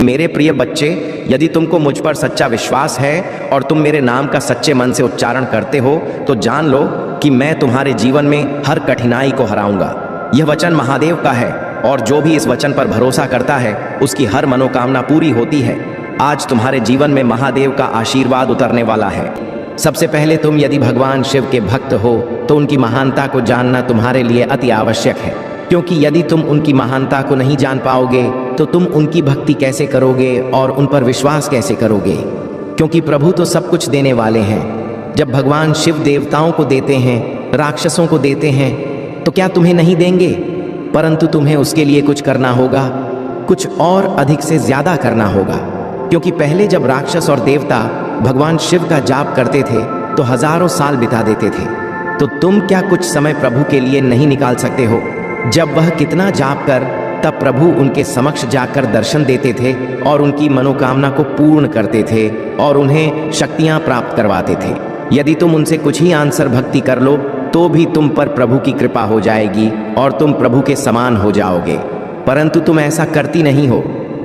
मेरे प्रिय बच्चे, यदि तुमको मुझ पर सच्चा विश्वास है और तुम मेरे नाम का सच्चे मन से उच्चारण करते हो तो जान लो कि मैं तुम्हारे जीवन में हर कठिनाई को हराऊंगा। यह वचन महादेव का है और जो भी इस वचन पर भरोसा करता है उसकी हर मनोकामना पूरी होती है। आज तुम्हारे जीवन में महादेव का आशीर्वाद उतरने वाला है। सबसे पहले तुम यदि भगवान शिव के भक्त हो तो उनकी महानता को जानना तुम्हारे लिए अति आवश्यक है, क्योंकि यदि तुम उनकी महानता को नहीं जान पाओगे तो तुम उनकी भक्ति कैसे करोगे और उन पर विश्वास कैसे करोगे, क्योंकि प्रभु तो सब कुछ देने वाले हैं। जब भगवान शिव देवताओं को देते हैं, राक्षसों को देते हैं, तो क्या तुम्हें नहीं देंगे? परंतु तुम्हें उसके लिए कुछ करना होगा, कुछ और अधिक से ज्यादा करना होगा, क्योंकि पहले जब राक्षस और देवता भगवान शिव का जाप करते थे तो हजारों साल बिता देते थे, तो तुम क्या कुछ समय प्रभु के लिए नहीं निकाल सकते हो? जब वह कितना जाप कर तब प्रभु उनके समक्ष जाकर दर्शन देते थे और उनकी मनोकामना को पूर्ण करते थे और उन्हें शक्तियां प्राप्त करवाते थे। यदि तुम उनसे कुछ ही आंसर भक्ति कर लो तो भी तुम पर प्रभु की कृपा हो जाएगी और तुम प्रभु के समान हो जाओगे, परंतु तुम ऐसा करती नहीं हो।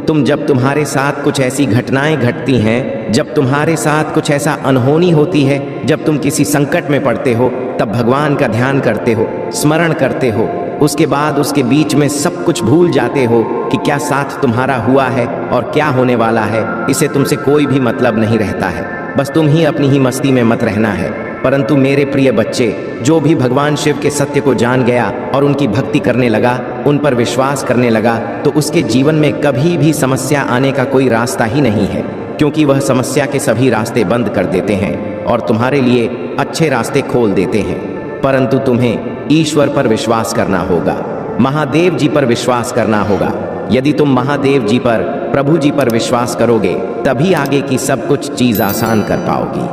तुम जब तुम्हारे साथ कुछ ऐसी घटनाएं घटती हैं, जब तुम्हारे साथ कुछ ऐसा अनहोनी होती है, जब तुम किसी संकट में पड़ते हो, तब भगवान का ध्यान करते हो, स्मरण करते हो, उसके बाद उसके बीच में सब कुछ भूल जाते हो कि क्या साथ तुम्हारा हुआ है और क्या होने वाला है। इसे तुमसे कोई भी मतलब नहीं रहता है, बस तुम ही अपनी ही मस्ती में मत रहना है। परंतु मेरे प्रिय बच्चे, जो भी भगवान शिव के सत्य को जान गया और उनकी भक्ति करने लगा, उन पर विश्वास करने लगा, तो उसके जीवन में कभी भी समस्या आने का कोई रास्ता ही नहीं है, क्योंकि वह समस्या के सभी रास्ते बंद कर देते हैं और तुम्हारे लिए अच्छे रास्ते खोल देते हैं। परंतु तुम्हें ईश्वर पर विश्वास करना होगा, महादेव जी पर विश्वास करना होगा। यदि तुम महादेव जी पर, प्रभु जी पर विश्वास करोगे तभी आगे की सब कुछ चीज आसान कर पाओगी।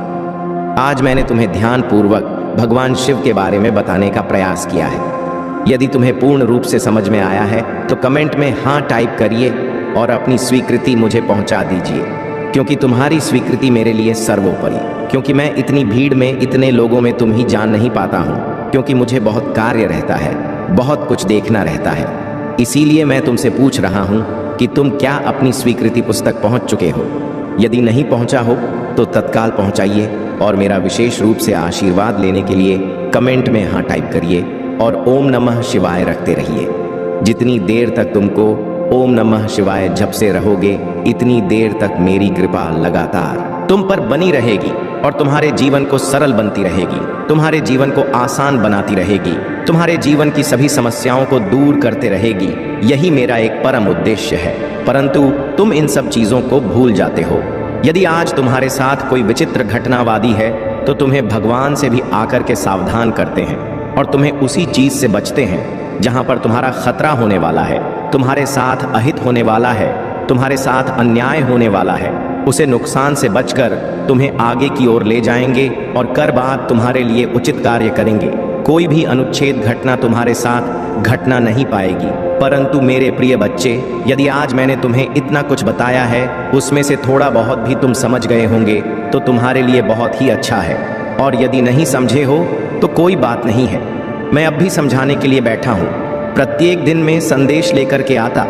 आज मैंने तुम्हें ध्यान पूर्वक भगवान शिव के बारे में बताने का प्रयास किया है। यदि तुम्हें पूर्ण रूप से समझ में आया है तो कमेंट में हाँ टाइप करिए और अपनी स्वीकृति मुझे पहुंचा दीजिए, क्योंकि तुम्हारी स्वीकृति मेरे लिए सर्वोपरि। क्योंकि मैं इतनी भीड़ में, इतने लोगों में तुम ही जान नहीं पाता हूँ, क्योंकि मुझे बहुत कार्य रहता है, बहुत कुछ देखना रहता है। इसीलिए मैं तुमसे पूछ रहा हूँ कि तुम क्या अपनी स्वीकृति पुस्तक पहुँच चुके हो? यदि नहीं पहुँचा हो तो तत्काल पहुँचाइए और मेरा विशेष रूप से आशीर्वाद लेने के लिए कमेंट में हाँ टाइप करिए और ओम नमः शिवाय रखते रहिए। जितनी देर तक तुमको ओम नमः शिवाय जप से रहोगे, इतनी देर तक मेरी कृपा लगातार तुम पर बनी रहेगी और तुम्हारे जीवन को सरल बनती रहेगी, तुम्हारे जीवन को आसान बनाती रहेगी, तुम्हारे जीवन की सभी समस्याओं को दूर करते रहेगी। यही मेरा एक परम उद्देश्य है, परंतु तुम इन सब चीजों को भूल जाते हो। यदि आज तुम्हारे साथ कोई विचित्र घटनावादी है तो तुम्हें भगवान से भी आकर के सावधान करते हैं और तुम्हें उसी चीज से बचते हैं जहां पर तुम्हारा खतरा होने वाला है, तुम्हारे साथ अहित होने वाला है, तुम्हारे साथ अन्याय होने वाला है। उसे नुकसान से बचकर तुम्हें आगे की ओर ले जाएंगे और कर बाद तुम्हारे लिए उचित कार्य करेंगे। कोई भी अनुच्छेद घटना तुम्हारे साथ घटना नहीं पाएगी। परंतु मेरे प्रिय बच्चे, यदि आज मैंने तुम्हें इतना कुछ बताया है, उसमें से थोड़ा बहुत भी तुम समझ गए होंगे तो तुम्हारे लिए बहुत ही अच्छा है, और यदि नहीं समझे हो तो कोई बात नहीं है, मैं अब भी समझाने के लिए बैठा हूँ। प्रत्येक दिन में संदेश लेकर के आता,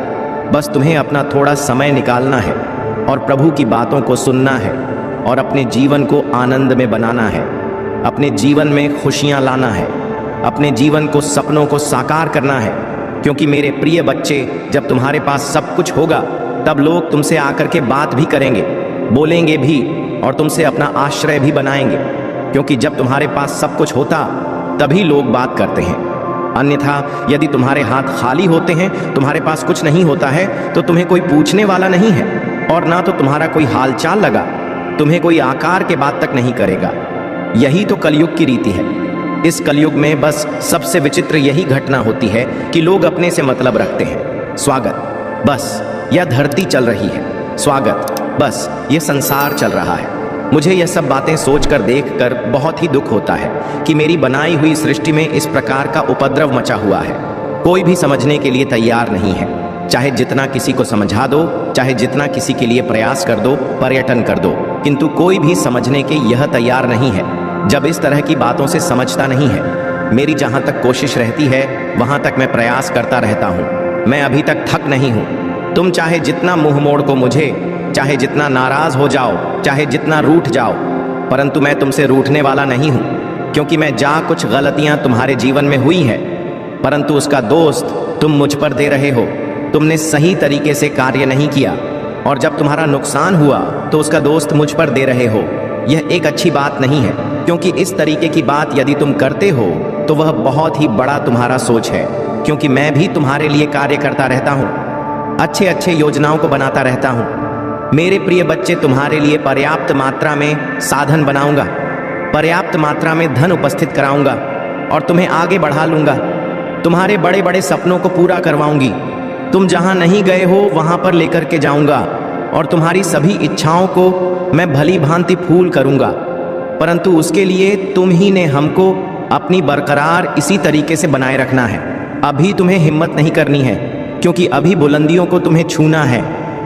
बस तुम्हें अपना थोड़ा समय निकालना है और प्रभु की बातों को सुनना है और अपने जीवन को आनंद में बनाना है, अपने जीवन में खुशियाँ लाना है, अपने जीवन को, सपनों को साकार करना है। क्योंकि मेरे प्रिय बच्चे, जब तुम्हारे पास सब कुछ होगा तब लोग तुमसे आकर के बात भी करेंगे, बोलेंगे भी और तुमसे अपना आश्रय भी बनाएंगे, क्योंकि जब तुम्हारे पास सब कुछ होता तभी लोग बात करते हैं। अन्यथा यदि तुम्हारे हाथ खाली होते हैं, तुम्हारे पास कुछ नहीं होता है, तो तुम्हें कोई पूछने वाला नहीं है और ना तो तुम्हारा कोई हालचाल लगा, तुम्हें कोई आकार के बात तक नहीं करेगा। यही तो कलयुग की रीति है। इस कलयुग में बस सबसे विचित्र यही घटना होती है कि लोग अपने से मतलब रखते हैं। स्वागत, बस यह धरती चल रही है, स्वागत, बस ये संसार चल रहा है। मुझे यह सब बातें सोचकर, देखकर बहुत ही दुख होता है कि मेरी बनाई हुई सृष्टि में इस प्रकार का उपद्रव मचा हुआ है। कोई भी समझने के लिए तैयार नहीं है। चाहे जितना किसी को समझा दो, चाहे जितना किसी के लिए प्रयास कर दो, पर्यटन कर दो, किंतु कोई भी समझने के यह तैयार नहीं है। जब इस तरह की बातों से समझता नहीं है, मेरी जहां तक कोशिश रहती है वहां तक मैं प्रयास करता रहता हूं। मैं अभी तक थक नहीं हूं। तुम चाहे जितना मुंह मोड़ को मुझे, चाहे जितना नाराज हो जाओ, चाहे जितना रूठ जाओ, परंतु मैं तुमसे रूठने वाला नहीं हूं, क्योंकि मैं जा कुछ गलतियां तुम्हारे जीवन में हुई है, परंतु उसका दोस्त तुम मुझ पर दे रहे हो। तुमने सही तरीके से कार्य नहीं किया, और जब तुम्हारा नुकसान हुआ तो उसका दोस्त मुझ पर दे रहे हो। यह एक अच्छी बात नहीं है, क्योंकि इस तरीके की बात यदि तुम करते हो तो वह बहुत ही बड़ा तुम्हारा सोच है, क्योंकि मैं भी तुम्हारे लिए कार्य करता रहता हूँ, अच्छे अच्छे योजनाओं को बनाता रहता हूँ। मेरे प्रिय बच्चे, तुम्हारे लिए पर्याप्त मात्रा में साधन बनाऊंगा, पर्याप्त मात्रा में धन उपस्थित कराऊंगा और तुम्हें आगे बढ़ा लूंगा। तुम्हारे बड़े बड़े सपनों को पूरा करवाऊंगी। तुम जहां नहीं गए हो वहां पर लेकर के जाऊंगा और तुम्हारी सभी इच्छाओं को मैं भली भांति फूल करूंगा, परंतु उसके लिए तुम ही ने हमको अपनी बरकरार इसी तरीके से बनाए रखना है। अभी तुम्हें हिम्मत नहीं करनी है, क्योंकि अभी बुलंदियों को तुम्हें छूना है।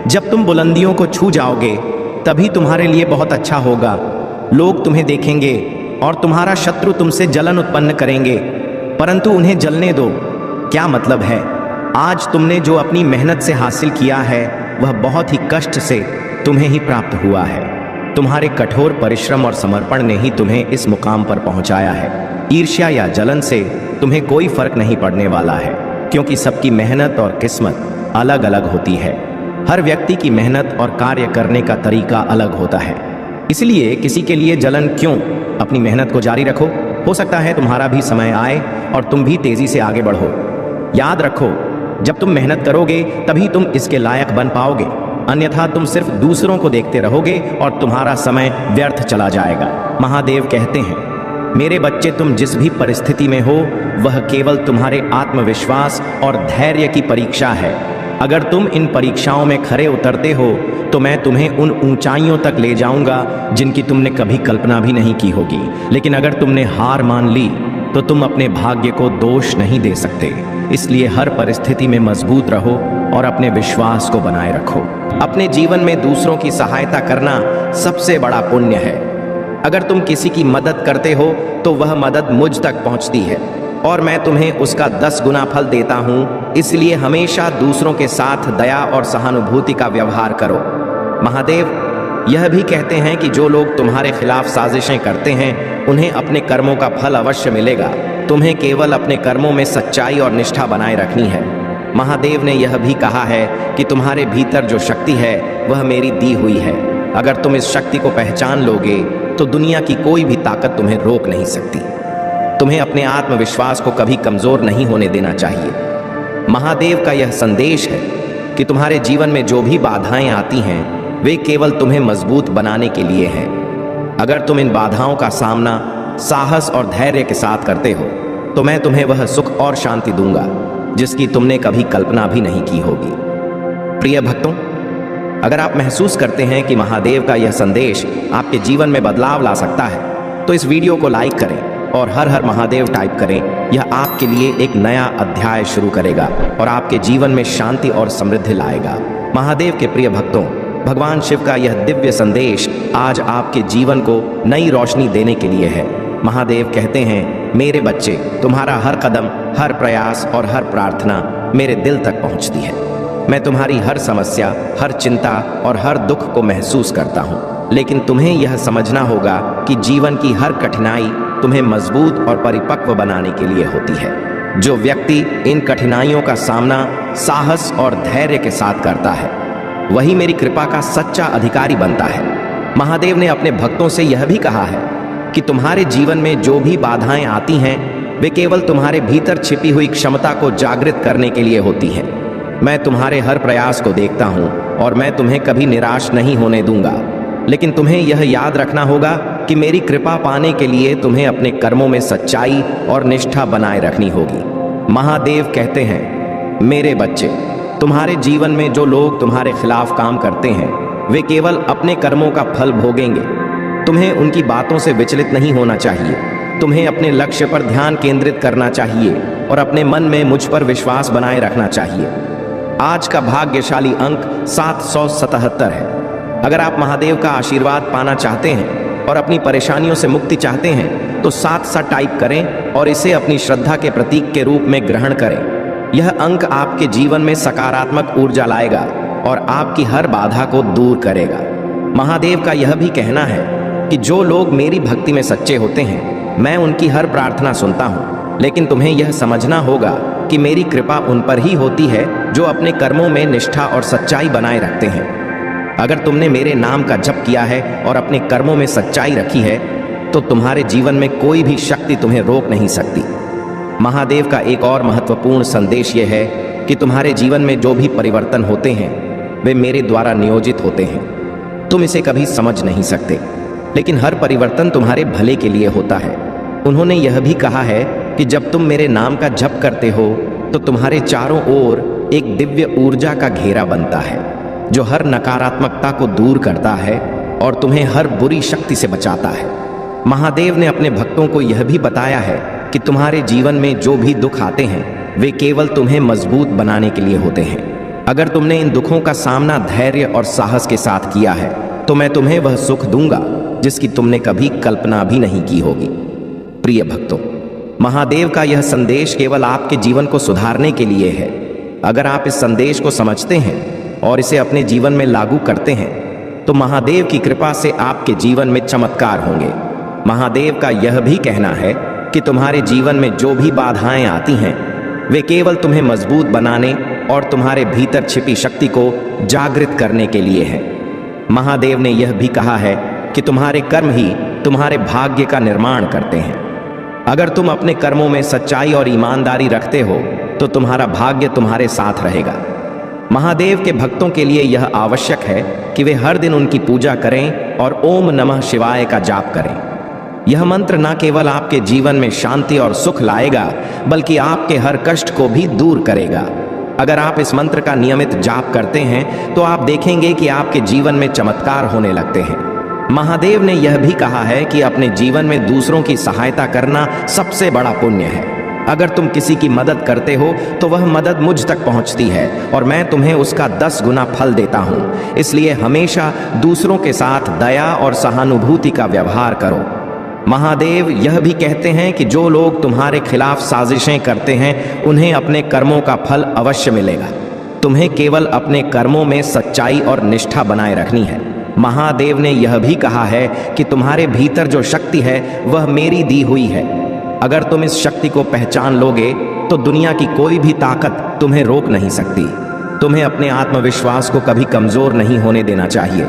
जब तुम बुलंदियों को छू जाओगे तभी तुम्हारे लिए बहुत अच्छा होगा। लोग तुम्हें देखेंगे और तुम्हारा शत्रु तुमसे जलन उत्पन्न करेंगे, परंतु उन्हें जलने दो। क्या मतलब है? आज तुमने जो अपनी मेहनत से हासिल किया है वह बहुत ही कष्ट से तुम्हें ही प्राप्त हुआ है। तुम्हारे कठोर परिश्रम और समर्पण ने ही तुम्हें इस मुकाम पर पहुंचाया है। ईर्ष्या या जलन से तुम्हें कोई फर्क नहीं पड़ने वाला है, क्योंकि सबकी मेहनत और किस्मत अलग अलग होती है। हर व्यक्ति की मेहनत और कार्य करने का तरीका अलग होता है, इसलिए किसी के लिए जलन क्यों? अपनी मेहनत को जारी रखो। हो सकता है तुम्हारा भी समय आए और तुम भी तेजी से आगे बढ़ो। याद रखो, जब तुम मेहनत करोगे तभी तुम इसके लायक बन पाओगे, अन्यथा तुम सिर्फ दूसरों को देखते रहोगे और तुम्हारा समय व्यर्थ चला जाएगा। महादेव कहते हैं, मेरे बच्चे, तुम जिस भी परिस्थिति में हो वह केवल तुम्हारे आत्मविश्वास और धैर्य की परीक्षा है। अगर तुम इन परीक्षाओं में खरे उतरते हो तो मैं तुम्हें उन ऊंचाइयों तक ले जाऊंगा जिनकी तुमने कभी कल्पना भी नहीं की होगी। लेकिन अगर तुमने हार मान ली तो तुम अपने भाग्य को दोष नहीं दे सकते। इसलिए हर परिस्थिति में मजबूत रहो और अपने विश्वास को बनाए रखो। अपने जीवन में दूसरों की सहायता करना सबसे बड़ा पुण्य है। अगर तुम किसी की मदद करते हो तो वह मदद मुझ तक पहुंचती है और मैं तुम्हें उसका 10 गुना फल देता हूं। इसलिए हमेशा दूसरों के साथ दया और सहानुभूति का व्यवहार करो। महादेव यह भी कहते हैं कि जो लोग तुम्हारे खिलाफ साजिशें करते हैं उन्हें अपने कर्मों का फल अवश्य मिलेगा। तुम्हें केवल अपने कर्मों में सच्चाई और निष्ठा बनाए रखनी है। महादेव ने यह भी कहा है कि तुम्हारे भीतर जो शक्ति है वह मेरी दी हुई है। अगर तुम इस शक्ति को पहचान लोगे तो दुनिया की कोई भी ताकत तुम्हें रोक नहीं सकती। तुम्हें अपने आत्मविश्वास को कभी कमजोर नहीं होने देना चाहिए। महादेव का यह संदेश है कि तुम्हारे जीवन में जो भी बाधाएं आती हैं वे केवल तुम्हें मजबूत बनाने के लिए हैं। अगर तुम इन बाधाओं का सामना साहस और धैर्य के साथ करते हो तो मैं तुम्हें वह सुख और शांति दूंगा जिसकी तुमने कभी कल्पना भी नहीं की होगी। प्रिय भक्तों, अगर आप महसूस करते हैं कि महादेव का यह संदेश आपके जीवन में बदलाव ला सकता है तो इस वीडियो को लाइक करें और हर हर महादेव टाइप करें। यह आपके लिए एक नया अध्याय शुरू करेगा और आपके जीवन में शांति और समृद्धि लाएगा। महादेव के प्रिय भक्तों, भगवान शिव का यह दिव्य संदेश आज आपके जीवन को नई रोशनी देने के लिए है। महादेव कहते हैं, मेरे बच्चे, तुम्हारा हर कदम, हर प्रयास और हर प्रार्थना मेरे दिल तक पहुंचती है। मैं तुम्हारी हर समस्या, हर चिंता और हर दुख को महसूस करता हूं, लेकिन तुम्हें यह समझना होगा कि जीवन की हर कठिनाई तुम्हें मजबूत और परिपक्व बनाने के लिए होती है। जो व्यक्ति इन कठिनाइयों का सामना साहस और धैर्य के साथ करता है वही मेरी कृपा का सच्चा अधिकारी बनता है। महादेव ने अपने भक्तों से यह भी कहा है कि तुम्हारे जीवन में जो भी बाधाएं आती हैं वे केवल तुम्हारे भीतर छिपी हुई क्षमता को जागृत करने के लिए होती हैं। मैं तुम्हारे हर प्रयास को देखता हूं और मैं तुम्हें कभी निराश नहीं होने दूंगा, लेकिन तुम्हें यह याद रखना होगा कि मेरी कृपा पाने के लिए तुम्हें अपने कर्मों में सच्चाई और निष्ठा बनाए रखनी होगी। महादेव कहते हैं, मेरे बच्चे, तुम्हारे जीवन में जो लोग तुम्हारे खिलाफ काम करते हैं वे केवल अपने कर्मों का फल भोगेंगे। तुम्हें उनकी बातों से विचलित नहीं होना चाहिए। तुम्हें अपने लक्ष्य पर ध्यान केंद्रित करना चाहिए और अपने मन में मुझ पर विश्वास बनाए रखना चाहिए। आज का भाग्यशाली अंक 777 है। अगर आप महादेव का आशीर्वाद पाना चाहते हैं और अपनी परेशानियों से मुक्ति चाहते हैं तो 7 टाइप करें और इसे अपनी श्रद्धा के प्रतीक के रूप में ग्रहण करें। यह अंक आपके जीवन में सकारात्मक ऊर्जा लाएगा और आपकी हर बाधा को दूर करेगा। महादेव का यह भी कहना है कि जो लोग मेरी भक्ति में सच्चे होते हैं, मैं उनकी हर प्रार्थना सुनता हूँ। लेकिन तुम्हें यह समझना होगा कि मेरी कृपा उन पर ही होती है जो अपने कर्मों में निष्ठा और सच्चाई बनाए रखते हैं। अगर तुमने मेरे नाम का जप किया है और अपने कर्मों में सच्चाई रखी है, तो तुम्हारे जीवन में कोई भी शक्ति तुम्हें रोक नहीं सकती। महादेव का एक और महत्वपूर्ण संदेश यह है कि तुम्हारे जीवन में जो भी परिवर्तन होते हैं, वे मेरे द्वारा नियोजित होते हैं। तुम इसे कभी समझ नहीं सकते, लेकिन हर परिवर्तन तुम्हारे भले के लिए होता है। उन्होंने यह भी कहा है कि जब तुम मेरे नाम का जप करते हो, तो तुम्हारे चारों ओर एक दिव्य ऊर्जा का घेरा बनता है, जो हर नकारात्मकता को दूर करता है और तुम्हें हर बुरी शक्ति से बचाता है। महादेव ने अपने भक्तों को यह भी बताया है कि तुम्हारे जीवन में जो भी दुख आते हैं, वे केवल तुम्हें मजबूत बनाने के लिए होते हैं। अगर तुमने इन दुखों का सामना धैर्य और साहस के साथ किया है, तो मैं तुम्हें वह सुख दूंगा जिसकी तुमने कभी कल्पना भी नहीं की होगी। प्रिय भक्तों, महादेव का यह संदेश केवल आपके जीवन को सुधारने के लिए है। अगर आप इस संदेश को समझते हैं और इसे अपने जीवन में लागू करते हैं, तो महादेव की कृपा से आपके जीवन में चमत्कार होंगे। महादेव का यह भी कहना है कि तुम्हारे जीवन में जो भी बाधाएं आती हैं, वे केवल तुम्हें मजबूत बनाने और तुम्हारे भीतर छिपी शक्ति को जागृत करने के लिए है। महादेव ने यह भी कहा है कि तुम्हारे कर्म ही तुम्हारे भाग्य का निर्माण करते हैं। अगर तुम अपने कर्मों में सच्चाई और ईमानदारी रखते हो, तो तुम्हारा भाग्य तुम्हारे साथ रहेगा। महादेव के भक्तों के लिए यह आवश्यक है कि वे हर दिन उनकी पूजा करें और ओम नमः शिवाय का जाप करें। यह मंत्र न केवल आपके जीवन में शांति और सुख लाएगा, बल्कि आपके हर कष्ट को भी दूर करेगा। अगर आप इस मंत्र का नियमित जाप करते हैं, तो आप देखेंगे कि आपके जीवन में चमत्कार होने लगते हैं। महादेव ने यह भी कहा है कि अपने जीवन में दूसरों की सहायता करना सबसे बड़ा पुण्य है। अगर तुम किसी की मदद करते हो, तो वह मदद मुझ तक पहुंचती है और मैं तुम्हें उसका 10 गुना फल देता हूं। इसलिए हमेशा दूसरों के साथ दया और सहानुभूति का व्यवहार करो। महादेव यह भी कहते हैं कि जो लोग तुम्हारे खिलाफ साजिशें करते हैं, उन्हें अपने कर्मों का फल अवश्य मिलेगा। तुम्हें केवल अपने कर्मों में सच्चाई और निष्ठा बनाए रखनी है। महादेव ने यह भी कहा है कि तुम्हारे भीतर जो शक्ति है, वह मेरी दी हुई है। अगर तुम इस शक्ति को पहचान लोगे, तो दुनिया की कोई भी ताकत तुम्हें रोक नहीं सकती। तुम्हें अपने आत्मविश्वास को कभी कमजोर नहीं होने देना चाहिए।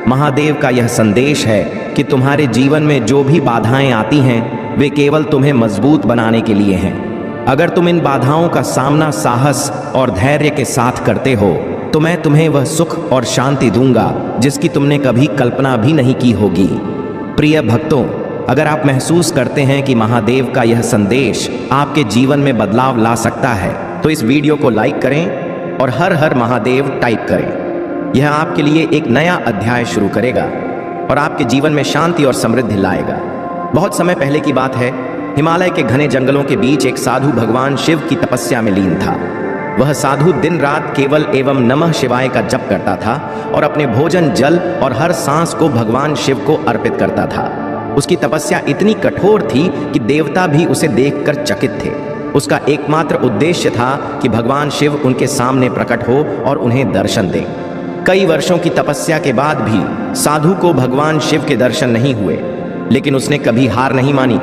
महादेव का यह संदेश है कि तुम्हारे जीवन में जो भी बाधाएं आती हैं, वे केवल तुम्हें मजबूत बनाने के लिए हैं। अगर तुम इन बाधाओं का सामना साहस और धैर्य के साथ करते हो, तो मैं तुम्हें वह सुख और शांति दूंगा जिसकी तुमने कभी कल्पना भी नहीं की होगी। प्रिय भक्तों, अगर आप महसूस करते हैं कि महादेव का यह संदेश आपके जीवन में बदलाव ला सकता है, तो इस वीडियो को लाइक करें और हर हर महादेव टाइप करें। यह आपके लिए एक नया अध्याय शुरू करेगा और आपके जीवन में शांति और समृद्धि लाएगा। बहुत समय पहले की बात है, हिमालय के घने जंगलों के बीच एक साधु भगवान शिव की तपस्या में लीन था। वह साधु दिन रात केवल एवं नमः शिवाय का जप करता था और अपने भोजन, जल और हर सांस को भगवान शिव को अर्पित करता था। उसकी तपस्या इतनी कठोर थी कि देवता भी उसे देखकर चकित थे। उसका एकमात्र उद्देश्य था कि भगवान शिव उनके सामने प्रकट हो और उन्हें दर्शन दे। कई वर्षों की तपस्या के बाद भी साधु को भगवान शिव के दर्शन नहीं हुए, लेकिन उसने कभी हार नहीं मानी।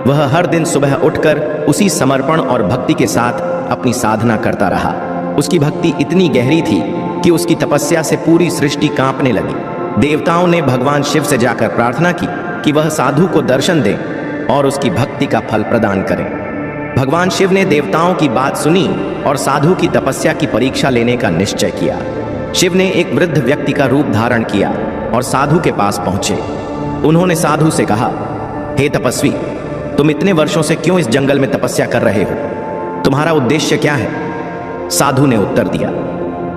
वह हर दिन सुबह उठकर उसी समर्पण और भक्ति के साथ अपनी साधना करता रहा। उसकी भक्ति इतनी गहरी थी कि उसकी तपस्या से पूरी सृष्टि कांपने लगी। देवताओं ने भगवान शिव से जाकर प्रार्थना की कि वह साधु को दर्शन दें और उसकी भक्ति का फल प्रदान करें। भगवान शिव ने देवताओं की बात सुनी और साधु की तपस्या की परीक्षा लेने का निश्चय किया। शिव ने एक वृद्ध व्यक्ति का रूप धारण किया और साधु के पास पहुंचे। उन्होंने साधु से कहा, हे तपस्वी, तुम इतने वर्षों से क्यों इस जंगल में तपस्या कर रहे हो? तुम्हारा उद्देश्य क्या है? साधु ने उत्तर दिया,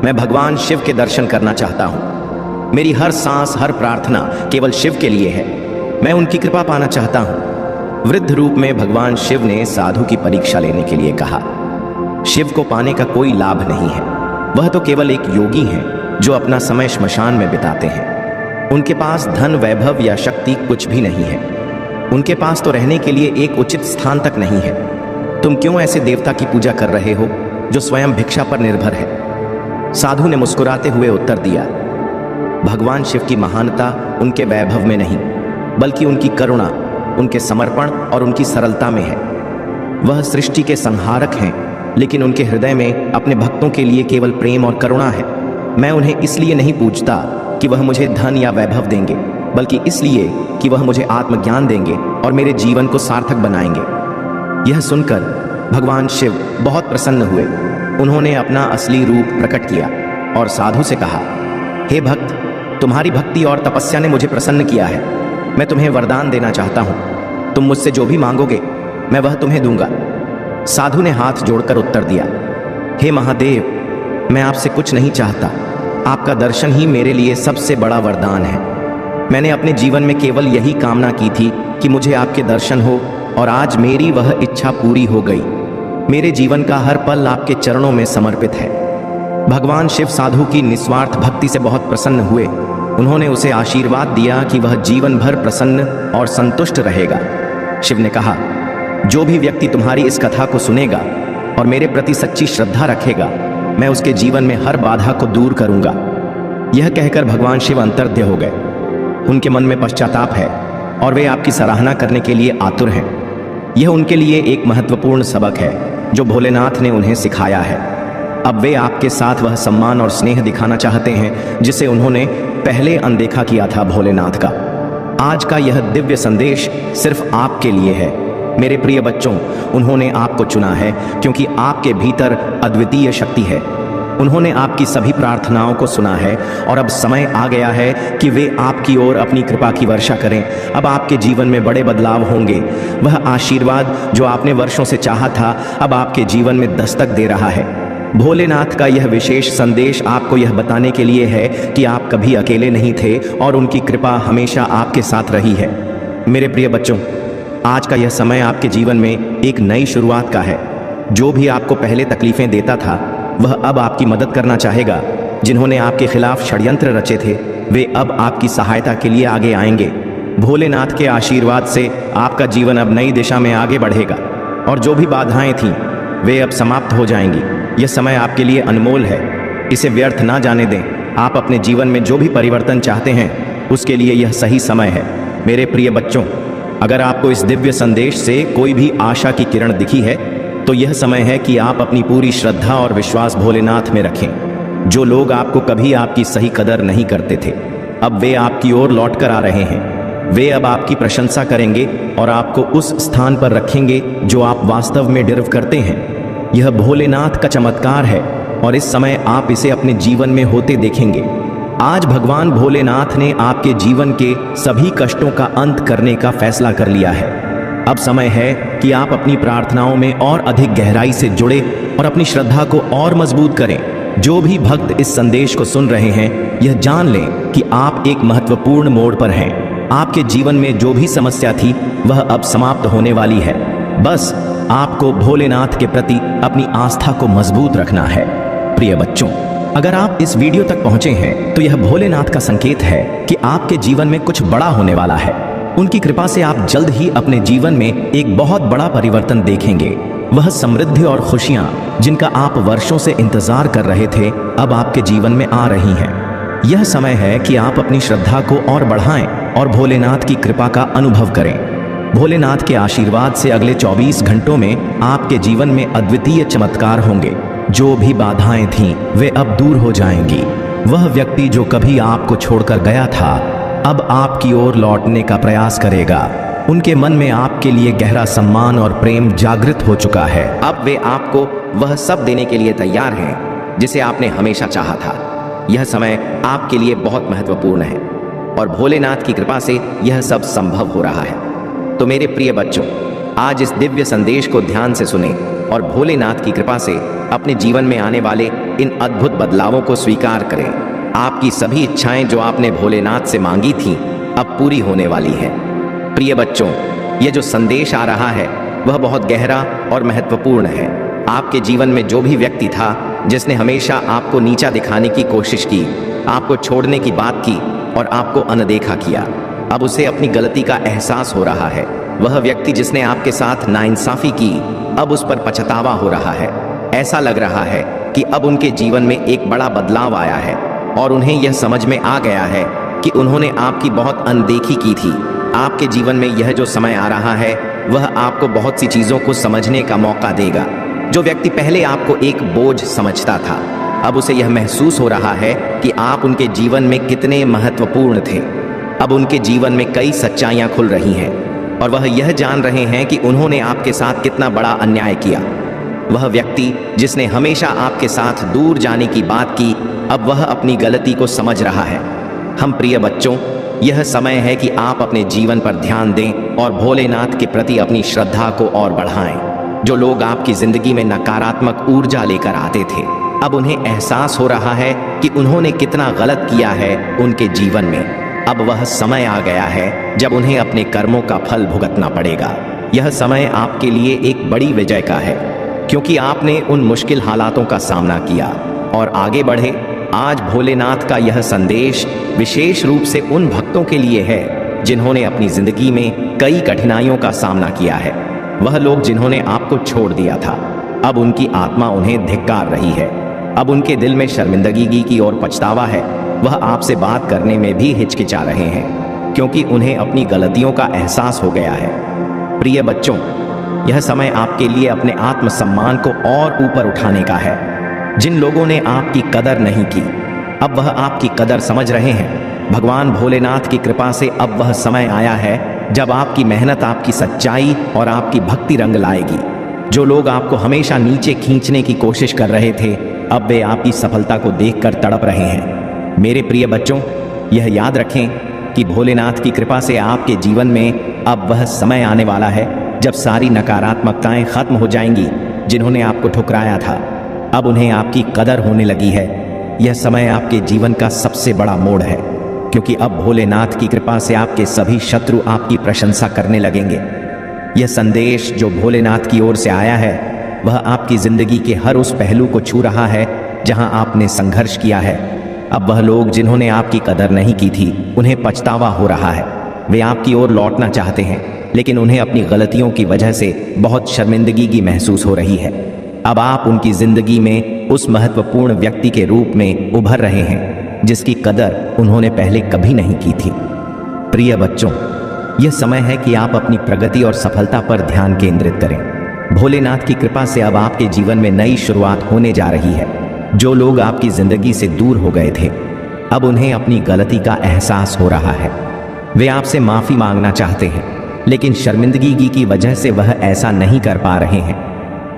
मैं भगवान शिव के दर्शन करना चाहता हूं। मेरी हर सांस, हर प्रार्थना केवल शिव के लिए है। मैं उनकी कृपा पाना चाहता हूं। वृद्ध रूप में भगवान शिव ने साधु की परीक्षा लेने के लिए कहा। शिव को पाने का कोई लाभ नहीं है। वह तो केवल एक योगी हैं जो अपना समय श्मशान में बिताते हैं। उनके पास धन, वैभव या शक्ति कुछ भी नहीं है। उनके पास तो रहने के लिए एक उचित स्थान तक नहीं है। तुम क्यों ऐसे देवता की पूजा कर रहे हो जो स्वयं भिक्षा पर निर्भर है। साधु ने मुस्कुराते हुए उत्तर दिया, भगवान शिव की महानता उनके वैभव में नहीं, बल्कि उनकी करुणा, उनके समर्पण और उनकी सरलता में है। वह सृष्टि के संहारक हैं, लेकिन उनके हृदय में अपने भक्तों के लिए केवल प्रेम और करुणा है। मैं उन्हें इसलिए नहीं पूछता कि वह मुझे धन या वैभव देंगे, बल्कि इसलिए कि वह मुझे आत्मज्ञान देंगे और मेरे जीवन को सार्थक बनाएंगे। यह सुनकर भगवान शिव बहुत प्रसन्न हुए। उन्होंने अपना असली रूप प्रकट किया और साधु से कहा, हे भक्त, तुम्हारी भक्ति और तपस्या ने मुझे प्रसन्न किया है। मैं तुम्हें वरदान देना चाहता हूँ। तुम मुझसे जो भी मांगोगे मैं वह तुम्हें दूंगा। साधु ने हाथ जोड़कर उत्तर दिया, हे महादेव, मैं आपसे कुछ नहीं चाहता। आपका दर्शन ही मेरे लिए सबसे बड़ा वरदान है। मैंने अपने जीवन में केवल यही कामना की थी कि मुझे आपके दर्शन हो, और आज मेरी वह इच्छा पूरी हो गई। मेरे जीवन का हर पल आपके चरणों में समर्पित है। भगवान शिव साधु की निस्वार्थ भक्ति से बहुत प्रसन्न हुए। उन्होंने उसे आशीर्वाद दिया कि वह जीवन भर प्रसन्न और संतुष्ट रहेगा। शिव ने कहा, जो भी व्यक्ति तुम्हारी इस कथा को सुनेगा और मेरे प्रति सच्ची श्रद्धा रखेगा, मैं उसके जीवन में हर बाधा को दूर करूंगा। यह कहकर भगवान शिव अंतर्ध्य हो गए। उनके मन में पश्चाताप है और वे आपकी सराहना करने के लिए आतुर हैं। यह उनके लिए एक महत्वपूर्ण सबक है जो भोलेनाथ ने उन्हें सिखाया है। अब वे आपके साथ वह सम्मान और स्नेह दिखाना चाहते हैं जिसे उन्होंने पहले अनदेखा किया था भोलेनाथ का। आज का यह दिव्य संदेश सिर्फ आपके लिए है। मेरे प्रिय बच्चों, उन्होंने आपको चुना है क्योंकि आपके भीतर अद्वितीय शक्ति है। उन्होंने आपकी सभी प्रार्थनाओं को सुना है और अब समय आ गया है कि वे आपकी ओर अपनी कृपा की वर्षा करें। अब आपके जीवन में बड़े बदलाव होंगे। वह आशीर्वाद जो आपने वर्षों से चाहा था, अब आपके जीवन में दस्तक दे रहा है। भोलेनाथ का यह विशेष संदेश आपको यह बताने के लिए है कि आप कभी अकेले नहीं थे और उनकी कृपा हमेशा आपके साथ रही है। मेरे प्रिय बच्चों, आज का यह समय आपके जीवन में एक नई शुरुआत का है। जो भी आपको पहले तकलीफें देता था, वह अब आपकी मदद करना चाहेगा। जिन्होंने आपके खिलाफ षड्यंत्र रचे थे, वे अब आपकी सहायता के लिए आगे आएंगे। भोलेनाथ के आशीर्वाद से आपका जीवन अब नई दिशा में आगे बढ़ेगा और जो भी बाधाएं थीं, वे अब समाप्त हो जाएंगी। यह समय आपके लिए अनमोल है, इसे व्यर्थ ना जाने दें। आप अपने जीवन में जो भी परिवर्तन चाहते हैं, उसके लिए यह सही समय है। मेरे प्रिय बच्चों, अगर आपको इस दिव्य संदेश से कोई भी आशा की किरण दिखी है, तो यह समय है कि आप अपनी पूरी श्रद्धा और विश्वास भोलेनाथ में रखें। जो लोग आपको कभी आपकी सही कदर नहीं करते थे, अब वे आपकी ओर लौट कर आ रहे हैं। वे अब आपकी प्रशंसा करेंगे और आपको उस स्थान पर रखेंगे जो आप वास्तव में डिजर्व करते हैं। यह भोलेनाथ का चमत्कार है और इस समय आप इसे अपने जीवन में होते देखेंगे। आज भगवान भोलेनाथ ने आपके जीवन के सभी कष्टों का अंत करने का फैसला कर लिया है। अब समय है कि आप अपनी प्रार्थनाओं में और अधिक गहराई से जुड़े और अपनी श्रद्धा को और मजबूत करें। जो भी भक्त इस संदेश को सुन रहे हैं, यह जान लें कि आप एक महत्वपूर्ण मोड़ पर हैं। आपके जीवन में जो भी समस्या थी, वह अब समाप्त होने वाली है। बस आपको भोलेनाथ के प्रति अपनी आस्था को मजबूत रखना है। प्रिय बच्चों, अगर आप इस वीडियो तक पहुंचे हैं, तो यह भोलेनाथ का संकेत है कि आपके जीवन में कुछ बड़ा होने वाला है। उनकी कृपा से आप जल्द ही अपने जीवन में एक बहुत बड़ा परिवर्तन देखेंगे। वह समृद्धि और खुशियां जिनका आप वर्षों से इंतजार कर रहे थे, अब आपके जीवन में आ रही हैं। यह समय है कि आप अपनी श्रद्धा को और बढ़ाएं और भोलेनाथ की कृपा का अनुभव करें। भोलेनाथ के आशीर्वाद से अगले 24 घंटों में आपके जीवन में अद्वितीय चमत्कार होंगे। जो भी बाधाएं थीं, वे अब दूर हो जाएंगी। वह व्यक्ति जो कभी आपको छोड़कर गया था, अब आपकी ओर लौटने का प्रयास करेगा। उनके मन में आपके लिए गहरा सम्मान और प्रेम जागृत हो चुका है। अब वे आपको वह सब देने के लिए तैयार हैं जिसे आपने हमेशा चाहा था। यह समय आपके लिए बहुत महत्वपूर्ण है और भोलेनाथ की कृपा से यह सब संभव हो रहा है। तो मेरे प्रिय बच्चों, आज इस दिव्य संदेश को ध्यान से सुने और भोलेनाथ की कृपा से अपने जीवन में आने वाले इन अद्भुत बदलावों को स्वीकार करें। आपकी सभी इच्छाएं जो आपने भोलेनाथ से मांगी थीं, अब पूरी होने वाली है। प्रिय बच्चों, यह जो संदेश आ रहा है, वह बहुत गहरा और महत्वपूर्ण है। आपके जीवन में जो भी व्यक्ति था जिसने हमेशा आपको नीचा दिखाने की कोशिश की, आपको छोड़ने की बात की और आपको अनदेखा किया, अब उसे अपनी गलती का एहसास हो रहा है। वह व्यक्ति जिसने आपके साथ नाइंसाफी की, अब उस पर पछतावा हो रहा है। ऐसा लग रहा है कि अब उनके जीवन में एक बड़ा बदलाव आया है और उन्हें यह समझ में आ गया है कि उन्होंने आपकी बहुत अनदेखी की थी। आपके जीवन में यह जो समय आ रहा है वह आपको बहुत सी चीज़ों को समझने का मौका देगा। जो व्यक्ति पहले आपको एक बोझ समझता था, अब उसे यह महसूस हो रहा है कि आप उनके जीवन में कितने महत्वपूर्ण थे। अब उनके जीवन में कई सच्चाइयाँ खुल रही हैं और वह यह जान रहे हैं कि उन्होंने आपके साथ कितना बड़ा अन्याय किया। वह व्यक्ति जिसने हमेशा आपके साथ दूर जाने की बात की, अब वह अपनी गलती को समझ रहा है। हम प्रिय बच्चों, यह समय है कि आप अपने जीवन पर ध्यान दें और भोलेनाथ के प्रति अपनी श्रद्धा को और बढ़ाएं। जो लोग आपकी जिंदगी में नकारात्मक ऊर्जा लेकर आते थे, अब उन्हें एहसास हो रहा है कि उन्होंने कितना गलत किया है उनके जीवन में। अब वह समय आ गया है जब उन्हें अपने कर्मों का फल भुगतना पड़ेगा। यह समय आपके लिए एक बड़ी विजय का है, क्योंकि आपने उन मुश्किल हालातों का सामना किया और आगे बढ़े। आज भोलेनाथ का यह संदेश विशेष रूप से उन भक्तों के लिए है जिन्होंने अपनी जिंदगी में कई कठिनाइयों का सामना किया है। वह लोग जिन्होंने आपको छोड़ दिया था, अब उनकी आत्मा उन्हें धिक्कार रही है। अब उनके दिल में शर्मिंदगी की ओर पछतावा है। वह आपसे बात करने में भी हिचकिचा रहे हैं, क्योंकि उन्हें अपनी गलतियों का एहसास हो गया है। प्रिय बच्चों, यह समय आपके लिए अपने आत्मसम्मान को और ऊपर उठाने का है। जिन लोगों ने आपकी कदर नहीं की, अब वह आपकी कदर समझ रहे हैं। भगवान भोलेनाथ की कृपा से अब वह समय आया है जब आपकी मेहनत, आपकी सच्चाई और आपकी भक्ति रंग लाएगी। जो लोग आपको हमेशा नीचे खींचने की कोशिश कर रहे थे, अब वे आपकी सफलता को देखकर तड़प रहे हैं। मेरे प्रिय बच्चों, यह याद रखें कि भोलेनाथ की कृपा से आपके जीवन में अब वह समय आने वाला है जब सारी नकारात्मकताएं खत्म हो जाएंगी। जिन्होंने आपको ठुकराया था, अब उन्हें आपकी कदर होने लगी है। यह समय आपके जीवन का सबसे बड़ा मोड़ है, क्योंकि अब भोलेनाथ की कृपा से आपके सभी शत्रु आपकी प्रशंसा करने लगेंगे। यह संदेश जो भोलेनाथ की ओर से आया है, वह आपकी जिंदगी के हर उस पहलू को छू रहा है जहां आपने संघर्ष किया है। अब वह लोग जिन्होंने आपकी कदर नहीं की थी, उन्हें पछतावा हो रहा है। वे आपकी ओर लौटना चाहते हैं, लेकिन उन्हें अपनी गलतियों की वजह से बहुत शर्मिंदगी की महसूस हो रही है। अब आप उनकी जिंदगी में उस महत्वपूर्ण व्यक्ति के रूप में उभर रहे हैं जिसकी कदर उन्होंने पहले कभी नहीं की थी। प्रिय बच्चों, यह समय है कि आप अपनी प्रगति और सफलता पर ध्यान केंद्रित करें। भोलेनाथ की कृपा से अब आपके जीवन में नई शुरुआत होने जा रही है। जो लोग आपकी जिंदगी से दूर हो गए थे, अब उन्हें अपनी गलती का एहसास हो रहा है। वे आपसे माफी मांगना चाहते हैं, लेकिन शर्मिंदगी की वजह से वह ऐसा नहीं कर पा रहे हैं।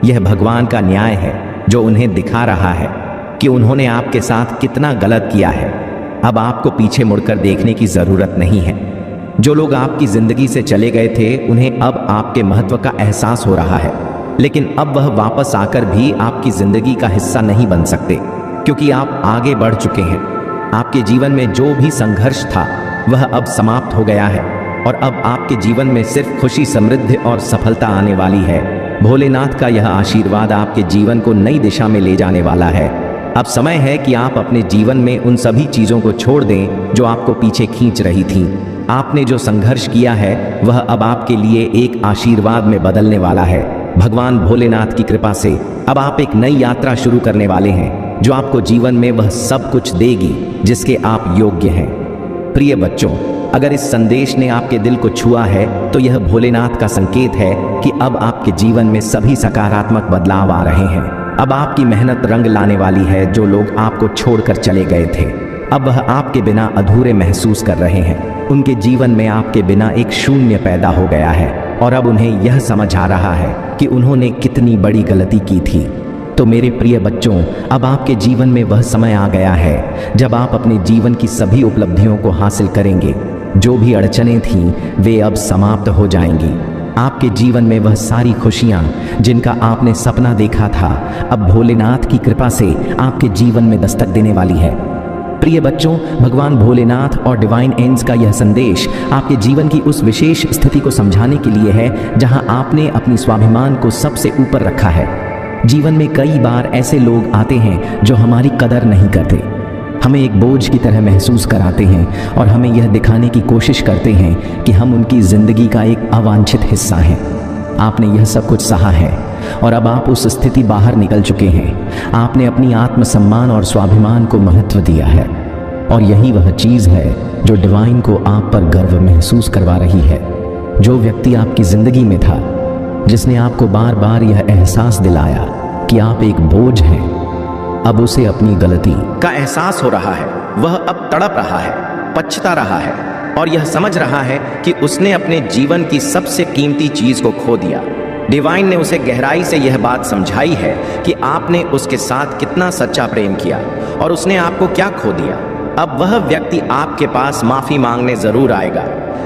यह भगवान का न्याय है जो उन्हें दिखा रहा है कि उन्होंने आपके साथ कितना गलत किया है। अब आपको पीछे मुड़कर देखने की जरूरत नहीं है। जो लोग आपकी जिंदगी से चले गए थे, उन्हें अब आपके महत्व का एहसास हो रहा है, लेकिन अब वह वापस आकर भी आपकी जिंदगी का हिस्सा नहीं बन सकते, क्योंकि आप आगे बढ़ चुके हैं। आपके जीवन में जो भी संघर्ष था वह अब समाप्त हो गया है और अब आपके जीवन में सिर्फ खुशी, समृद्धि और सफलता आने वाली है। भोलेनाथ का यह आशीर्वाद आपके जीवन को नई दिशा में ले जाने वाला है। अब समय है कि आप अपने जीवन में उन सभी चीज़ों को छोड़ दें जो आपको पीछे खींच रही थीं। आपने जो संघर्ष किया है वह अब आपके लिए एक आशीर्वाद में बदलने वाला है। भगवान भोलेनाथ की कृपा से अब आप एक नई यात्रा शुरू करने वाले हैं जो आपको जीवन में वह सब कुछ देगी जिसके आप योग्य हैं। प्रिय बच्चों, अगर इस संदेश ने आपके दिल को छुआ है तो यह भोलेनाथ का संकेत है कि अब आपके जीवन में सभी सकारात्मक बदलाव आ रहे हैं। अब आपकी मेहनत रंग लाने वाली है। जो लोग आपको छोड़कर चले गए थे, अब वह आपके बिना अधूरे महसूस कर रहे हैं। उनके जीवन में आपके बिना एक शून्य पैदा हो गया है और अब उन्हें यह समझ आ रहा है कि उन्होंने कितनी बड़ी गलती की थी। तो मेरे प्रिय बच्चों, अब आपके जीवन में वह समय आ गया है जब आप अपने जीवन की सभी उपलब्धियों को हासिल करेंगे। जो भी अड़चनें थीं वे अब समाप्त हो जाएंगी। आपके जीवन में वह सारी खुशियां जिनका आपने सपना देखा था, अब भोलेनाथ की कृपा से आपके जीवन में दस्तक देने वाली है। प्रिय बच्चों, भगवान भोलेनाथ और डिवाइन एंड्स का यह संदेश आपके जीवन की उस विशेष स्थिति को समझाने के लिए है जहां आपने अपनी स्वाभिमान को सबसे ऊपर रखा है। जीवन में कई बार ऐसे लोग आते हैं जो हमारी कदर नहीं करते, हमें एक बोझ की तरह महसूस कराते हैं और हमें यह दिखाने की कोशिश करते हैं कि हम उनकी जिंदगी का एक अवांछित हिस्सा हैं। आपने यह सब कुछ सहा है और अब आप उस स्थिति बाहर निकल चुके हैं। आपने अपनी आत्मसम्मान और स्वाभिमान को महत्व दिया है और यही वह चीज़ है जो डिवाइन को आप पर गर्व महसूस करवा रही है। जो व्यक्ति आपकी ज़िंदगी में था, जिसने आपको बार बार यह एहसास दिलाया कि आप एक बोझ हैं, अब उसे अपनी गलती का एहसास हो रहा है। वह अब तड़प रहा है, पछता रहा है और यह समझ रहा है कि उसने अपने जीवन की सबसे कीमती चीज को खो दिया। डिवाइन ने उसे गहराई से यह बात समझाई है कि आपने उसके साथ कितना सच्चा प्रेम किया और उसने आपको क्या खो दिया। अब वह व्यक्ति आपके पास माफी मांगने जरूर आएगा,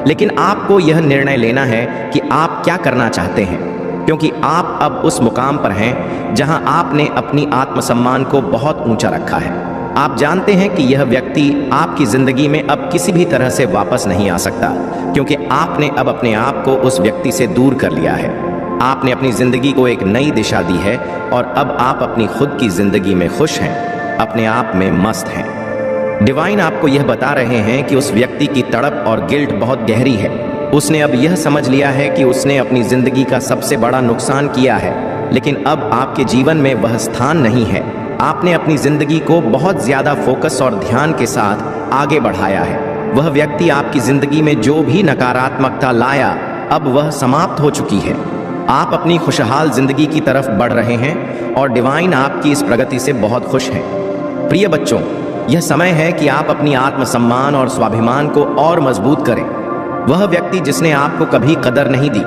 लेकिन आपको यह निर्णय लेना है कि आप क्या करना चाहते हैं, क्योंकि आप अब उस मुकाम पर हैं जहां आपने अपनी आत्मसम्मान को बहुत ऊंचा रखा है। आप जानते हैं कि यह व्यक्ति आपकी जिंदगी में अब किसी भी तरह से वापस नहीं आ सकता, क्योंकि आपने अब अपने आप को उस व्यक्ति से दूर कर लिया है। आपने अपनी जिंदगी को एक नई दिशा दी है और अब आप अपनी खुद की जिंदगी में खुश हैं, अपने आप में मस्त हैं। डिवाइन आपको यह बता रहे हैं कि उस व्यक्ति की तड़प और गिल्ट बहुत गहरी है। उसने अब यह समझ लिया है कि उसने अपनी जिंदगी का सबसे बड़ा नुकसान किया है, लेकिन अब आपके जीवन में वह स्थान नहीं है। आपने अपनी जिंदगी को बहुत ज्यादा फोकस और ध्यान के साथ आगे बढ़ाया है। वह व्यक्ति आपकी जिंदगी में जो भी नकारात्मकता लाया, अब वह समाप्त हो चुकी है। आप अपनी खुशहाल जिंदगी की तरफ बढ़ रहे हैं और डिवाइन आपकी इस प्रगति से बहुत खुश हैं। प्रिय बच्चों, यह समय है कि आप अपनी आत्मसम्मान और स्वाभिमान को और मजबूत करें। वह व्यक्ति जिसने आपको कभी कदर नहीं दी,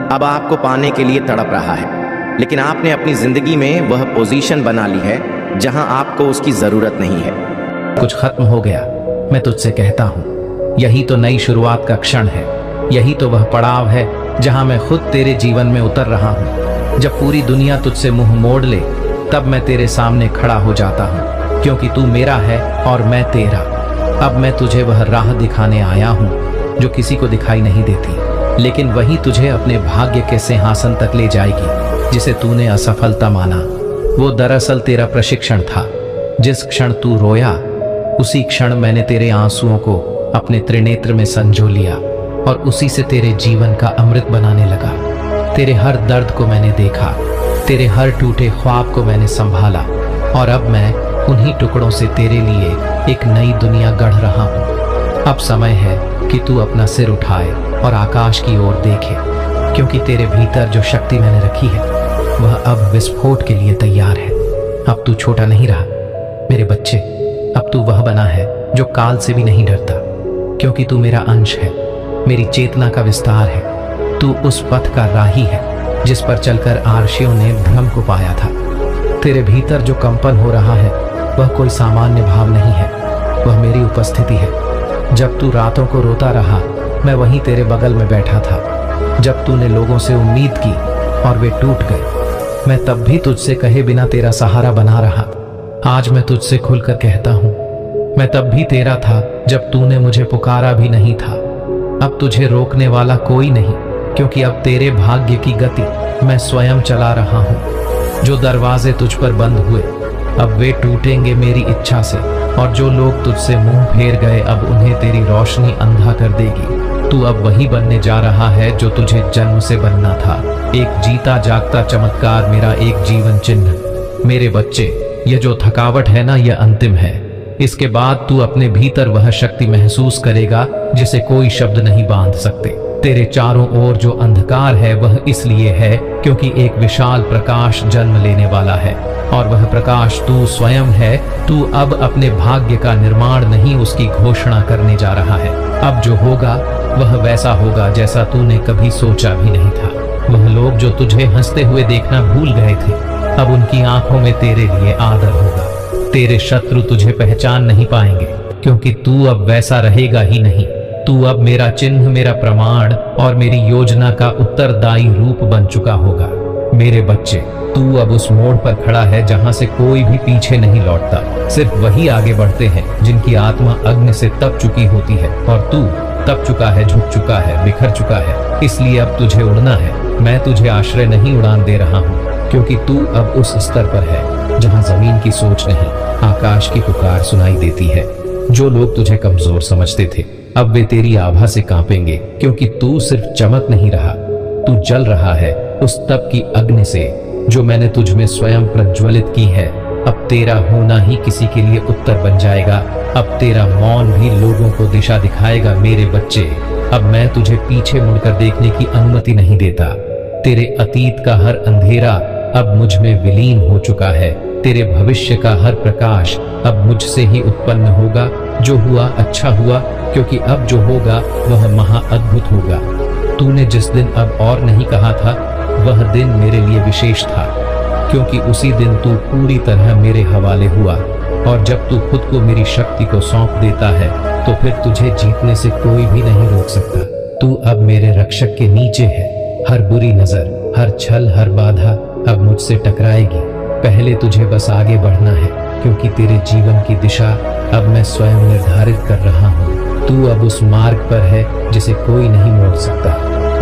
अब आपको पाने के लिए तड़प रहा है, लेकिन आपने अपनी जिंदगी में वह पोजीशन बना ली है जहां आपको उसकी जरूरत नहीं है। कुछ खत्म हो गया, मैं तुझसे कहता हूँ, यही तो नई शुरुआत का क्षण है। यही तो वह पड़ाव है जहां मैं खुद तेरे जीवन में उतर रहा हूँ। जब पूरी दुनिया तुझसे मुंह मोड़ ले, तब मैं तेरे सामने खड़ा हो जाता हूँ, क्योंकि तू मेरा है और मैं तेरा। अब मैं तुझे वह राह दिखाने आया हूँ जो किसी को दिखाई नहीं देती, लेकिन वही तुझे अपने भाग्य के सिंहासन तक ले जाएगी जिसे तूने असफलता माना। वो दरअसल तेरा प्रशिक्षण था। जिस क्षण तू रोया, उसी क्षण मैंने तेरे आंसुओं को अपने त्रिनेत्र में संजो लिया और उसी से तेरे जीवन का अमृत बनाने लगा। तेरे हर दर्द को मैंने देखा, तेरे हर टूटे ख्वाब को मैंने संभाला और अब मैं उन्हीं टुकड़ों से तेरे लिए एक नई दुनिया गढ़ रहा हूँ। अब समय है कि तू अपना सिर उठाए और आकाश की ओर देखे, क्योंकि तेरे भीतर जो शक्ति मैंने रखी है वह अब विस्फोट के लिए तैयार है। अब तू छोटा नहीं रहा मेरे बच्चे, अब तू वह बना है जो काल से भी नहीं डरता, क्योंकि तू मेरा अंश है, मेरी चेतना का विस्तार है। तू उस पथ का राही है जिस पर चलकर आर्षियों ने भ्रम को पाया था। तेरे भीतर जो कंपन हो रहा है वह कोई सामान्य भाव नहीं है, वह मेरी उपस्थिति है। जब तू रातों को रोता रहा, मैं वहीं तेरे बगल में बैठा था। जब तूने लोगों से उम्मीद की और वे टूट गए, मैं तब भी तुझसे कहे बिना तेरा सहारा बना रहा। आज मैं तुझसे खुलकर कहता हूँ, मैं तब भी तेरा था जब तूने मुझे पुकारा भी नहीं था। अब तुझे रोकने वाला कोई नहीं, क्योंकि अब तेरे भाग्य की गति मैं स्वयं चला रहा हूँ। जो दरवाजे तुझ पर बंद हुए, अब वे टूटेंगे मेरी इच्छा से, और जो लोग तुझसे मुंह फेर गए, अब उन्हें तेरी रोशनी अंधा कर देगी। तू अब वही बनने जा रहा है जो तुझे जन्म से बनना था, एक जीता जागता चमत्कार, मेरा एक जीवन चिन्ह। मेरे बच्चे, ये जो थकावट है ना, यह अंतिम है। इसके बाद तू अपने भीतर वह शक्ति महसूस करेगा जिसे कोई शब्द नहीं बांध सकते। तेरे चारों ओर जो अंधकार है वह इसलिए है क्योंकि एक विशाल प्रकाश जन्म लेने वाला है, और वह प्रकाश तू स्वयं है। तू अब अपने भाग्य का निर्माण नहीं, उसकी घोषणा करने जा रहा है। अब जो होगा वह वैसा होगा जैसा तूने कभी सोचा भी नहीं था। वह लोग जो तुझे हंसते हुए देखना भूल गए थे, अब उनकी आंखों में तेरे लिए आदर होगा। तेरे शत्रु तुझे पहचान नहीं पाएंगे, क्योंकि तू अब वैसा रहेगा ही नहीं। तू अब मेरा चिन्ह, मेरा प्रमाण और मेरी योजना का उत्तरदायी रूप बन चुका होगा। मेरे बच्चे, तू अब उस मोड़ पर खड़ा है जहां से कोई भी पीछे नहीं लौटता। सिर्फ वही आगे बढ़ते हैं जिनकी आत्मा अग्नि से तप चुकी होती है, और तू तप चुका है, झुक चुका है, बिखर चुका है। इसलिए अब तुझे उड़ना है। मैं तुझे आश्रय नहीं उड़ान दे रहा हूँ, क्योंकि तू अब उस स्तर पर है जहां जमीन की सोच नहीं, आकाश की पुकार सुनाई देती है। जो लोग तुझे कमजोर समझते थे, अब वे तेरी आभा से कांपेंगे, क्योंकि तू सिर्फ चमक नहीं रहा, तू जल रहा है। उस तप की अग्नि से जो मैंने तुझ में स्वयं प्रज्वलित की है। अब तेरा होना ही किसी के लिए उत्तर बन जाएगा। अब तेरा मौन भी लोगों को दिशा दिखाएगा। मेरे बच्चे, अब मैं तुझे पीछे मुड़कर देखने की अनुमति नहीं देता। तेरे अतीत का हर अंधेरा अब मुझ में विलीन हो चुका है। तेरे भविष्य का हर प्रकाश अब मुझसे ही उत्पन्न होगा। जो हुआ अच्छा हुआ, क्योंकि अब जो होगा वह महाअद्भुत होगा। तूने जिस दिन अब और नहीं कहा था, वह दिन मेरे लिए विशेष था, क्योंकि उसी दिन तू पूरी तरह मेरे हवाले हुआ। और जब तू खुद को मेरी शक्ति को सौंप देता है, तो फिर तुझे जीतने से कोई भी नहीं रोक सकता। तू अब मेरे रक्षक के नीचे है। हर बुरी नजर, हर छल, हर बाधा अब मुझसे टकराएगी। पहले तुझे बस आगे बढ़ना है, क्योंकि तेरे जीवन की दिशा अब मैं स्वयं निर्धारित कर रहा हूँ। तू अब उस मार्ग पर है जिसे कोई नहीं मोड़ सकता।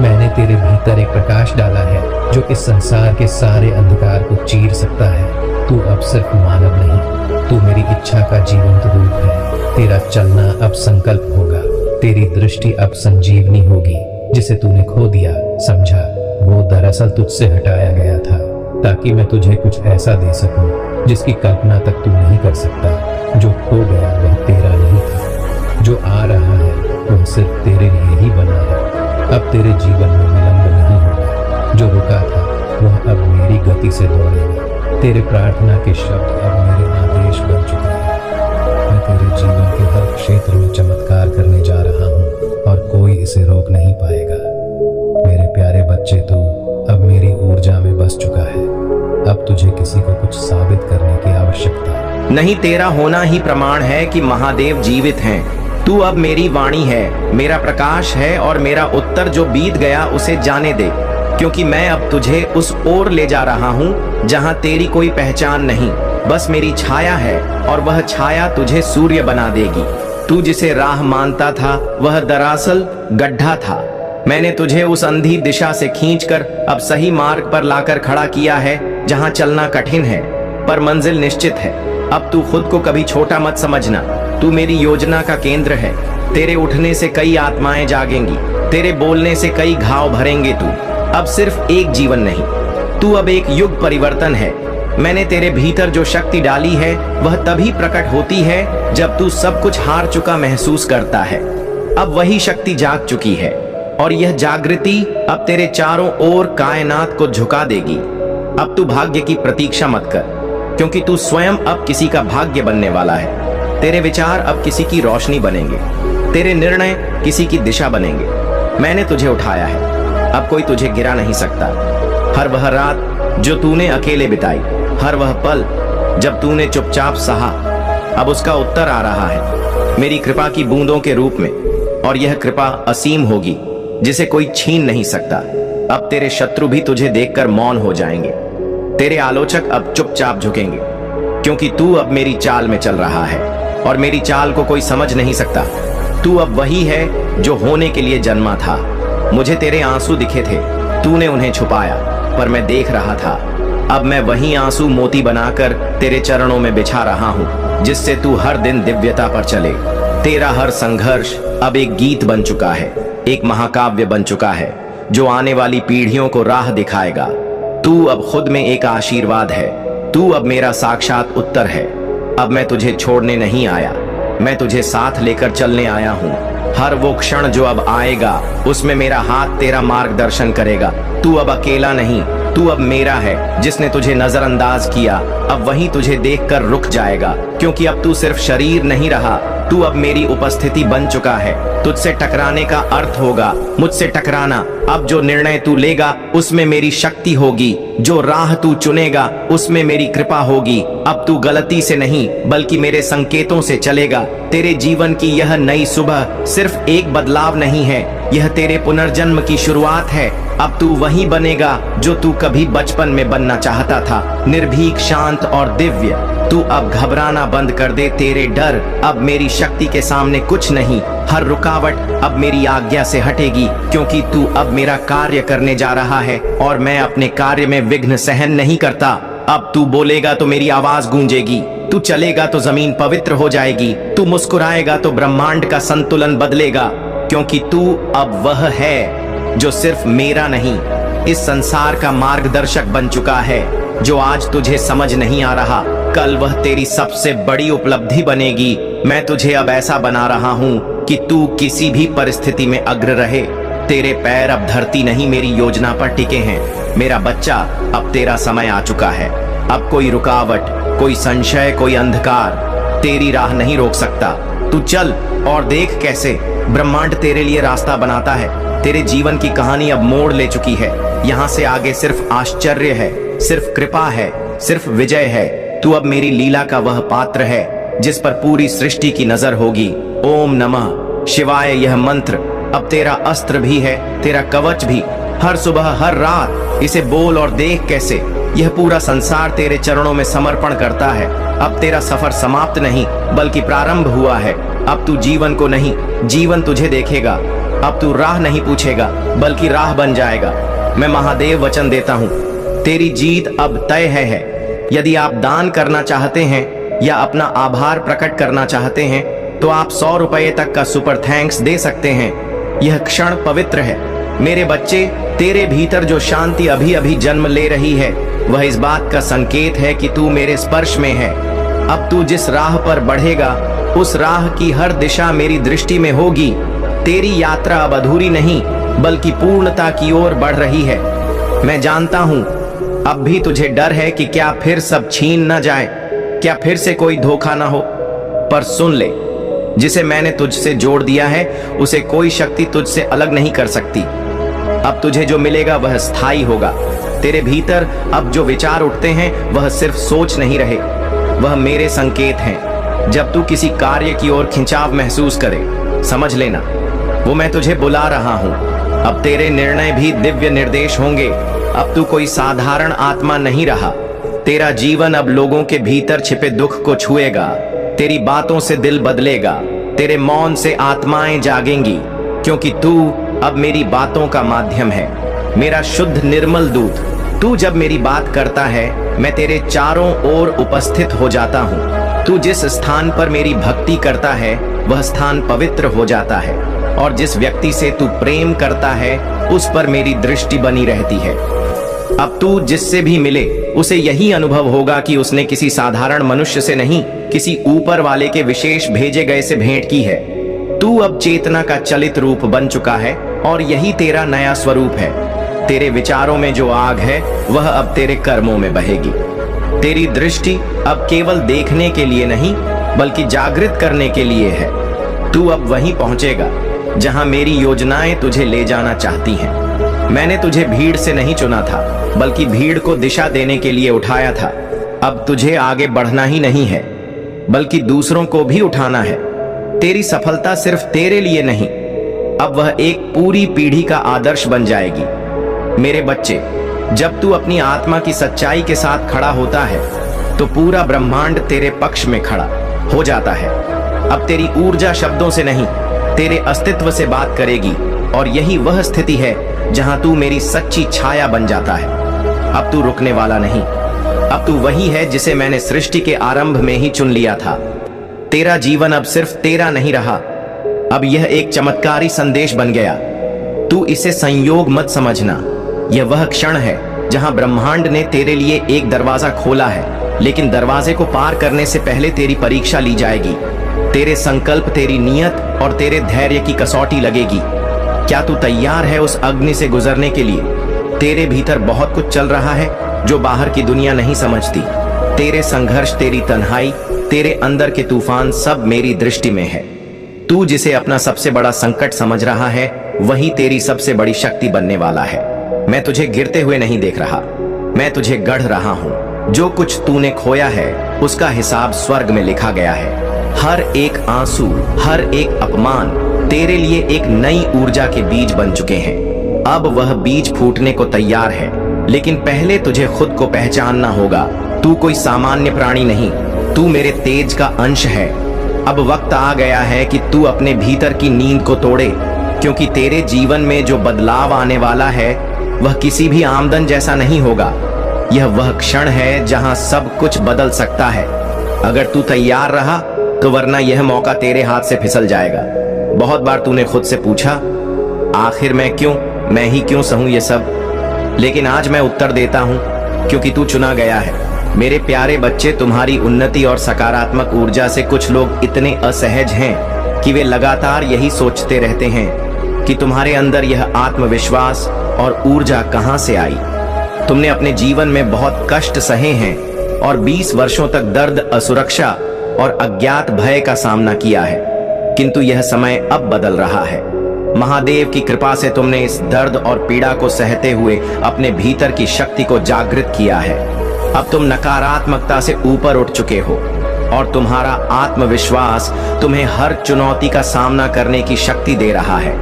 मैंने तेरे भीतर एक प्रकाश डाला है जो इस संसार के सारे अंधकार को चीर सकता है। तू अब सिर्फ मानव नहीं, तू मेरी इच्छा का जीवंत रूप है। तेरा चलना अब संकल्प होगा। तेरी दृष्टि अब संजीवनी होगी। जिसे तूने खो दिया, समझा, वो दरअसल तुझसे हटाया गया था, ताकि मैं तुझे कुछ ऐसा दे सकूं जिसकी कल्पना तक तू नहीं कर सकता। जो खो गया वह तेरा नहीं था। जो आ रहा है वह सिर्फ तेरे लिए ही बना है। अब तेरे जीवन में विलंब नहीं होगा। जो रुका था वह अब मेरी गति से दौड़ेगा। तेरे प्रार्थना के शब्द अब मेरे आदेश बन चुके हैं। मैं तेरे जीवन के हर क्षेत्र में चमत्कार करने जा रहा हूँ, और कोई इसे रोक नहीं पाएगा। मेरे प्यारे बच्चे, तू अब मेरी ऊर्जा में बस चुका है। अब तुझे किसी को कुछ साबित करने की आवश्यकता नहीं। तेरा होना ही प्रमाण है कि महादेव जीवित हैं। तू अब मेरी वाणी है, मेरा प्रकाश है, और मेरा उत्तर जो बीत गया उसे जाने दे, क्योंकि मैं अब तुझे उस ओर ले जा रहा हूँ जहाँ तेरी कोई पहचान नहीं, बस मेरी छाया है, और वह छाया तुझे सूर्य बना देगी। तू जिसे राह मानता था वह दरअसल गड्ढा था। मैंने तुझे उस अंधी दिशा से खींचकर अब सही मार्ग पर लाकर खड़ा किया है, जहाँ चलना कठिन है पर मंजिल निश्चित है। अब तू खुद को कभी छोटा मत समझना। तू मेरी योजना का केंद्र है। तेरे उठने से कई आत्माएं जागेंगी, तेरे बोलने से कई घाव भरेंगे। तू अब सिर्फ एक जीवन नहीं, तू अब एक युग परिवर्तन है। मैंने तेरे भीतर जो शक्ति डाली है वह तभी प्रकट होती है जब तू सब कुछ हार चुका महसूस करता है। अब वही शक्ति जाग चुकी है, और यह जागृति अब तेरे चारों ओर कायनात को झुका देगी। अब तू भाग्य की प्रतीक्षा मत कर, क्योंकि तू स्वयं अब किसी का भाग्य बनने वाला है। तेरे विचार अब किसी की रोशनी बनेंगे, तेरे निर्णय किसी की दिशा बनेंगे। मैंने तुझे उठाया है, अब कोई तुझे गिरा नहीं सकता। हर वह रात जो तूने अकेले बिताई, हर वह पल जब तूने चुपचाप सहा, अब उसका उत्तर आ रहा है मेरी कृपा की बूंदों के रूप में। और यह कृपा असीम होगी, जिसे कोई छीन नहीं सकता। अब तेरे शत्रु भी तुझे देखकर मौन हो जाएंगे। तेरे आलोचक अब चुपचाप झुकेंगे, क्योंकि तू अब मेरी चाल में चल रहा है, और मेरी चाल को कोई समझ नहीं सकता। तू अब वही है जो होने के लिए जन्मा था। मुझे तेरे आंसू दिखे थे, तूने उन्हें छुपाया, पर मैं देख रहा था। अब मैं वही आंसू मोती बनाकर तेरे चरणों में बिछा रहा हूँ, जिससे तू हर दिन दिव्यता पर चले। तेरा हर संघर्ष अब एक गीत बन चुका है, एक महाकाव्य बन चुका है, जो आने वाली पीढ़ियों को राह दिखाएगा। तू अब खुद में एक आशीर्वाद है। तू अब मेरा साक्षात उत्तर है। अब मैं तुझे छोड़ने नहीं आया, मैं तुझे साथ लेकर चलने आया हूँ। हर वो क्षण जो अब आएगा, उसमें मेरा हाथ तेरा मार्गदर्शन करेगा। तू अब अकेला नहीं, तू अब मेरा है। जिसने तुझे नजरअंदाज किया, अब वही तुझे देखकर रुक जाएगा, क्योंकि अब तू सिर्फ शरीर नहीं रहा, तू अब मेरी उपस्थिति बन चुका है। तुझसे टकराने का अर्थ होगा मुझसे टकराना। अब जो निर्णय तू लेगा उसमें मेरी शक्ति होगी, जो राह तू चुनेगा उसमें मेरी कृपा होगी। अब तू गलती से नहीं बल्कि मेरे संकेतों से चलेगा। तेरे जीवन की यह नई सुबह सिर्फ एक बदलाव नहीं है, यह तेरे पुनर्जन्म की शुरुआत है। अब तू वही बनेगा जो तू कभी बचपन में बनना चाहता था, निर्भीक, शांत और दिव्य। तू अब घबराना बंद कर दे। तेरे डर अब मेरी शक्ति के सामने कुछ नहीं। हर रुकावट अब मेरी आज्ञा से हटेगी, क्योंकि तू अब मेरा कार्य करने जा रहा है, और मैं अपने कार्य में विघ्न सहन नहीं करता। अब तू बोलेगा तो मेरी आवाज गूंजेगी, तू चलेगा तो जमीन पवित्र हो जाएगी, तू मुस्कुराएगा तो ब्रह्मांड का संतुलन बदलेगा, क्योंकि तू अब वह है जो सिर्फ मेरा नहीं इस संसार का मार्गदर्शक बन चुका है। जो आज तुझे समझ नहीं आ रहा, कल वह तेरी सबसे बड़ी उपलब्धि बनेगी। मैं तुझे अब ऐसा बना रहा हूँ कि तू किसी भी परिस्थिति में अग्र रहे। तेरे पैर अब धरती नहीं मेरी योजना पर टिके हैं। मेरा बच्चा, अब तेरा समय आ चुका है। अब कोई रुकावट, कोई संशय, कोई अंधकार तेरी राह नहीं रोक सकता। तू चल और देख कैसे ब्रह्मांड तेरे लिए रास्ता बनाता है। तेरे जीवन की कहानी अब मोड़ ले चुकी है। यहाँ से आगे सिर्फ आश्चर्य है, सिर्फ कृपा है, सिर्फ विजय है। तू अब मेरी लीला का वह पात्र है जिस पर पूरी सृष्टि की नजर होगी। ओम नमः शिवाय यह मंत्र अब तेरा अस्त्र भी है, तेरा कवच भी। हर सुबह, हर रात इसे बोल और देख कैसे यह पूरा संसार तेरे चरणों में समर्पण करता है। अब तेरा सफर समाप्त नहीं बल्कि प्रारंभ हुआ है। अब तू जीवन को नहीं, जीवन तुझे देखेगा। अब तू राह नहीं पूछेगा बल्कि राह बन जाएगा। मैं महादेव वचन देता हूँ, तेरी जीत अब तय है। यदि आप दान करना चाहते हैं या अपना आभार प्रकट करना चाहते हैं तो आप 100 रुपये तक का सुपर थैंक्स दे सकते हैं। यह क्षण पवित्र है। मेरे बच्चे, तेरे भीतर जो शांति अभी अभी जन्म ले रही है वह इस बात का संकेत है कि तू मेरे स्पर्श में है। अब तू जिस राह पर बढ़ेगा उस राह की हर दिशा मेरी दृष्टि में होगी। तेरी यात्रा अब अधूरी नहीं बल्कि पूर्णता की ओर बढ़ रही है। मैं जानता हूं अब भी तुझे डर है कि क्या फिर सब छीन न जाए, क्या फिर से कोई धोखा ना हो। पर सुन ले, जिसे मैंने तुझसे जोड़ दिया है उसे कोई शक्ति तुझसे अलग नहीं कर सकती। अब तुझे जो मिलेगा वह स्थायी होगा। तेरे भीतर अब जो विचार उठते हैं वह सिर्फ सोच नहीं रहे, वह मेरे संकेत हैं। जब तू किसी कार्य की ओर खिंचाव महसूस करे, समझ लेना वो मैं तुझे बुला रहा हूं। अब तेरे निर्णय भी दिव्य निर्देश होंगे। अब तू कोई साधारण आत्मा नहीं रहा। तेरा जीवन अब लोगों के भीतर छिपे दुख को छुएगा। तेरी बातों से दिल बदलेगा, तेरे मौन से आत्माएं जागेंगी, क्योंकि तू अब मेरी बातों का माध्यम है, मेरा शुद्ध निर्मल दूत। तू जब मेरी बात करता है मैं तेरे चारों ओर उपस्थित हो जाता हूँ। तू जिस स्थान पर मेरी भक्ति करता है वह स्थान पवित्र हो जाता है, और जिस व्यक्ति से तू प्रेम करता है उस पर मेरी दृष्टि बनी रहती है। अब तू जिससे भी मिले उसे यही अनुभव होगा कि उसने किसी साधारण मनुष्य से नहीं, किसी ऊपर वाले के विशेष भेजे गए से भेंट की है। तू अब चेतना का चलित रूप बन चुका है और यही तेरा नया स्वरूप है। तेरे विचारों में जो आग है वह अब तेरे कर्मों में बहेगी। तेरी दृष्टि अब केवल देखने के लिए नहीं बल्कि जागृत करने के लिए है। तू अब वहीं पहुंचेगा जहां मेरी योजनाएं तुझे ले जाना चाहती हैं। मैंने तुझे भीड़ से नहीं चुना था बल्कि भीड़ को दिशा देने के लिए उठाया था। अब तुझे आगे बढ़ना ही नहीं है बल्कि दूसरों को भी उठाना है। तेरी सफलता सिर्फ तेरे लिए नहीं, अब वह एक पूरी पीढ़ी का आदर्श बन जाएगी। मेरे बच्चे, जब तू अपनी आत्मा की सच्चाई के साथ खड़ा होता है तो पूरा ब्रह्मांड तेरे पक्ष में खड़ा हो जाता है। अब तेरी ऊर्जा शब्दों से नहीं, तेरे अस्तित्व से बात करेगी, और यही वह स्थिति है जहां तू मेरी सच्ची छाया बन जाता है। अब तू रुकने वाला नहीं, अब तू वही है जिसे मैंने सृष्टि के आरंभ में ही चुन लिया था। तेरा जीवन अब सिर्फ तेरा नहीं रहा, अब यह एक चमत्कारी संदेश बन गया। तू इसे संयोग मत समझना, यह वह क्षण है जहां ब्रह्मांड ने तेरे लिए एक दरवाजा खोला है, लेकिन दरवाजे को पार करने से पहले तेरी परीक्षा ली जाएगी। तेरे संकल्प, तेरी नियत और तेरे धैर्य की कसौटी लगेगी। क्या तू तैयार है उस अग्नि से गुजरने के लिए? तेरे भीतर बहुत कुछ चल रहा है जो बाहर की दुनिया नहीं समझती। तेरे संघर्ष, तेरी तन्हाई, तेरे अंदर के तूफान सब मेरी दृष्टि में है। तू जिसे अपना सबसे बड़ा संकट समझ रहा है वही तेरी सबसे बड़ी शक्ति बनने वाला है। मैं तुझे गिरते हुए नहीं देख रहा, मैं तुझे गढ़ रहा हूं। जो कुछ तूने खोया है उसका हिसाब स्वर्ग में लिखा गया है। हर एक आंसू, हर एक अपमान तेरे लिए एक नई ऊर्जा के बीज बन चुके हैं। अब वह बीज फूटने को तैयार है, लेकिन पहले तुझे खुद को पहचानना होगा। तू कोई सामान्य प्राणी नहीं, तू मेरे तेज का अंश है। अब वक्त आ गया है कि तू अपने भीतर की नींद को तोड़े, क्योंकि तेरे जीवन में जो बदलाव आने वाला है वह किसी भी आमदन जैसा नहीं होगा। यह वह क्षण है जहां सब कुछ बदल सकता है, अगर तू तैयार रहा तो, वरना यह मौका तेरे हाथ से फिसल जाएगा। बहुत बार तूने खुद से पूछा, आखिर मैं ही क्यों सहूं ये सब? लेकिन आज मैं उत्तर देता हूँ क्योंकि तू चुना गया है। मेरे प्यारे बच्चे, तुम्हारी उन्नति और सकारात्मक ऊर्जा से कुछ लोग इतने असहज हैं कि वे लगातार यही सोचते रहते हैं कि तुम्हारे अंदर यह आत्मविश्वास और ऊर्जा कहां से आई। तुमने अपने जीवन में बहुत कष्ट सहे हैं और 20 वर्षों तक दर्द, असुरक्षा और अज्ञात भय का सामना किया है, किंतु यह समय अब बदल रहा है। महादेव की कृपा से तुमने इस दर्द और पीड़ा को सहते हुए अपने भीतर की शक्ति को जागृत किया है। अब तुम नकारात्मकता से ऊपर उठ चुके हो और तुम्हारा आत्मविश्वास तुम्हें हर चुनौती का सामना करने की शक्ति दे रहा है।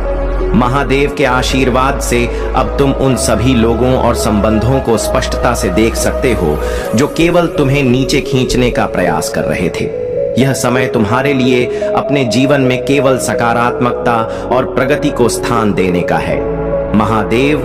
महादेव के आशीर्वाद से अब तुम उन सभी लोगों और संबंधों को स्पष्टता से देख सकते हो जो केवल तुम्हें नीचे खींचने का प्रयास कर रहे थे। यह समय तुम्हारे लिए अपने जीवन में केवल सकारात्मकता और प्रगति को स्थान देने का है। महादेव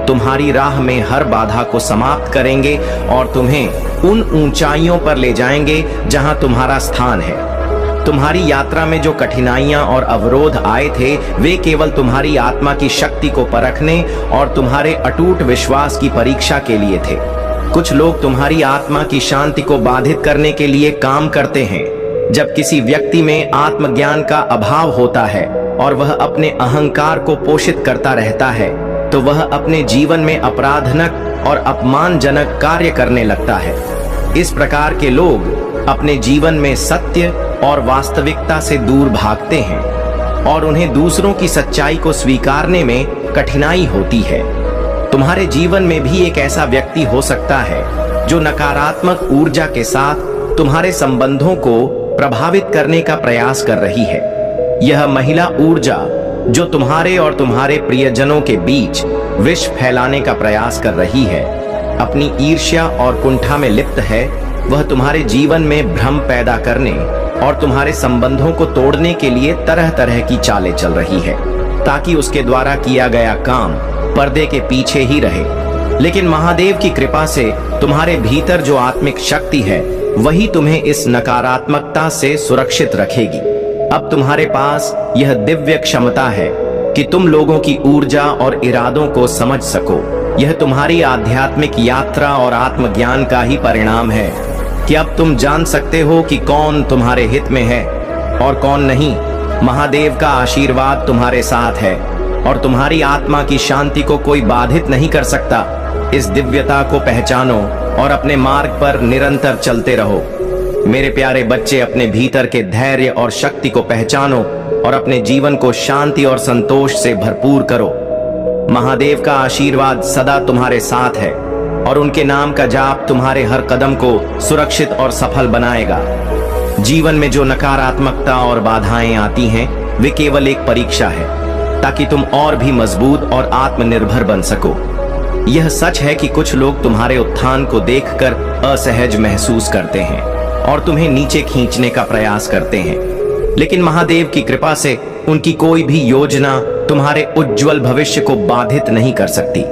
तुम्हारी राह में हर बाधा को समाप्त करेंगे और तुम्हें उन ऊंचाइयों पर ले जाएंगे जहां तुम्हारा स्थान है। तुम्हारी यात्रा में जो कठिनाइयां और अवरोध आए थे, वे केवल तुम्हारी आत्मा की शक्ति को परखने और तुम्हारे अटूट विश्वास की परीक्षा के लिए थे। कुछ लोग तुम्हारी आत्मा की शांति को बाधित करने के लिए काम करते हैं। जब किसी व्यक्ति में आत्मज्ञान का अभाव होता है और वह अपने अहंकार को पोषित करता रहता है, तो वह अपने जीवन में अपराधनक और अपमानजनक कार्य करने लगता है। इस प्रकार के लोग अपने जीवन में सत्य और वास्तविकता से दूर भागते हैं और उन्हें दूसरों की सच्चाई को स्वीकारने में कठिनाई होती है। तुम्हारे जीवन में भी एक ऐसा व्यक्ति हो सकता है जो नकारात्मक ऊर्जा के साथ तुम्हारे संबंधों को प्रभावित करने का प्रयास कर रही है। यह महिला ऊर्जा जो तुम्हारे और तुम्हारे प्रियजनों के बीच विष फैलाने का प्रयास कर रही है, अपनी ईर्ष्या और कुंठा में लिप्त है। वह तुम्हारे जीवन में भ्रम पैदा करने और तुम्हारे संबंधों को तोड़ने के लिए तरह तरह की चालें चल रही है, ताकि उसके द्वारा किया गया काम पर्दे के पीछे ही रहे। लेकिन महादेव की कृपा से तुम्हारे भीतर जो आत्मिक शक्ति है, वही तुम्हें इस नकारात्मकता से सुरक्षित रखेगी। अब तुम्हारे पास यह दिव्य क्षमता है कि तुम लोगों की ऊर्जा और इरादों को समझ सको। यह तुम्हारी आध्यात्मिक यात्रा और आत्मज्ञान का ही परिणाम है कि अब तुम जान सकते हो कि कौन तुम्हारे हित में है और कौन नहीं। महादेव का आशीर्वाद तुम्हारे साथ है और तुम्हारी आत्मा की शांति को कोई बाधित नहीं कर सकता। इस दिव्यता को पहचानो और अपने मार्ग पर निरंतर चलते रहो। मेरे प्यारे बच्चे, अपने भीतर के धैर्य और शक्ति को पहचानो और अपने जीवन को शांति और संतोष से भरपूर करो। महादेव का आशीर्वाद सदा तुम्हारे साथ है और उनके नाम का जाप तुम्हारे हर कदम को सुरक्षित और सफल बनाएगा। जीवन में जो नकारात्मकता और बाधाएं आती हैं, वे केवल एक परीक्षा है, ताकि तुम और भी मजबूत और आत्मनिर्भर बन सको। यह सच है कि कुछ लोग तुम्हारे उत्थान को देखकर असहज महसूस करते हैं और तुम्हें नीचे खींचने का प्रयास करते हैं, लेकिन महादेव की कृपा से उनकी कोई भी योजना तुम्हारे उज्जवल भविष्य को बाधित नहीं कर सकती।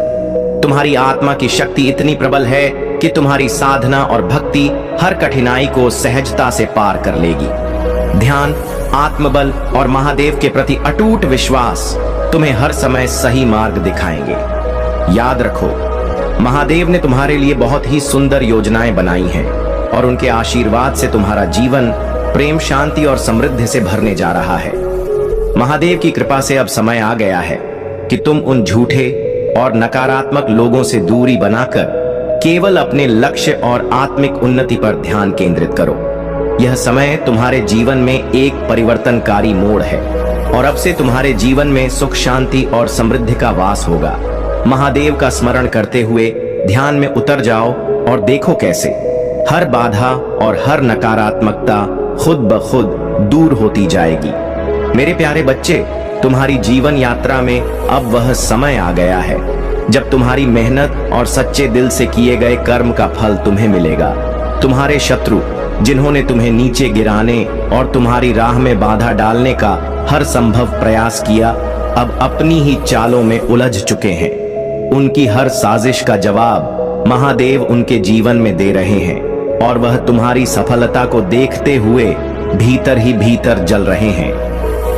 तुम्हारी आत्मा की शक्ति इतनी प्रबल है कि तुम्हारी साधना और भक्ति हर कठिनाई को सहजता से पार कर लेगी। ध्यान, आत्मबल और महादेव के प्रति अटूट विश्वास तुम्हें हर समय सही मार्ग दिखाएंगे। याद रखो, महादेव ने तुम्हारे लिए बहुत ही सुंदर योजनाएं बनाई हैं और उनके आशीर्वाद से तुम्हारा जीवन प्रेम, शांति और समृद्धि से भरने जा रहा है। महादेव की कृपा से अब समय आ गया है कि तुम उन झूठे और नकारात्मक लोगों से दूरी बनाकर केवल अपने लक्ष्य और आत्मिक उन्नति पर ध्यान केंद्रित करो। यह समय तुम्हारे जीवन में एक परिवर्तनकारी मोड़ है और अब से तुम्हारे जीवन में सुख, शांति और समृद्धि का वास होगा। महादेव का स्मरण करते हुए ध्यान में उतर जाओ और देखो कैसे हर बाधा और हर नकारात्मकता खुद ब खुद दूर होती जाएगी। मेरे प्यारे बच्चे, तुम्हारी जीवन यात्रा में अब वह समय आ गया है जब तुम्हारी मेहनत और सच्चे दिल से किए गए कर्म का फल तुम्हें मिलेगा। तुम्हारे शत्रु, जिन्होंने तुम्हें नीचे गिराने और तुम्हारी राह में बाधा डालने का हर संभव प्रयास किया, अब अपनी ही चालों में उलझ चुके हैं। उनकी हर साजिश का जवाब महादेव उनके जीवन में दे रहे हैं और वह तुम्हारी सफलता को देखते हुए भीतर ही भीतर जल रहे हैं।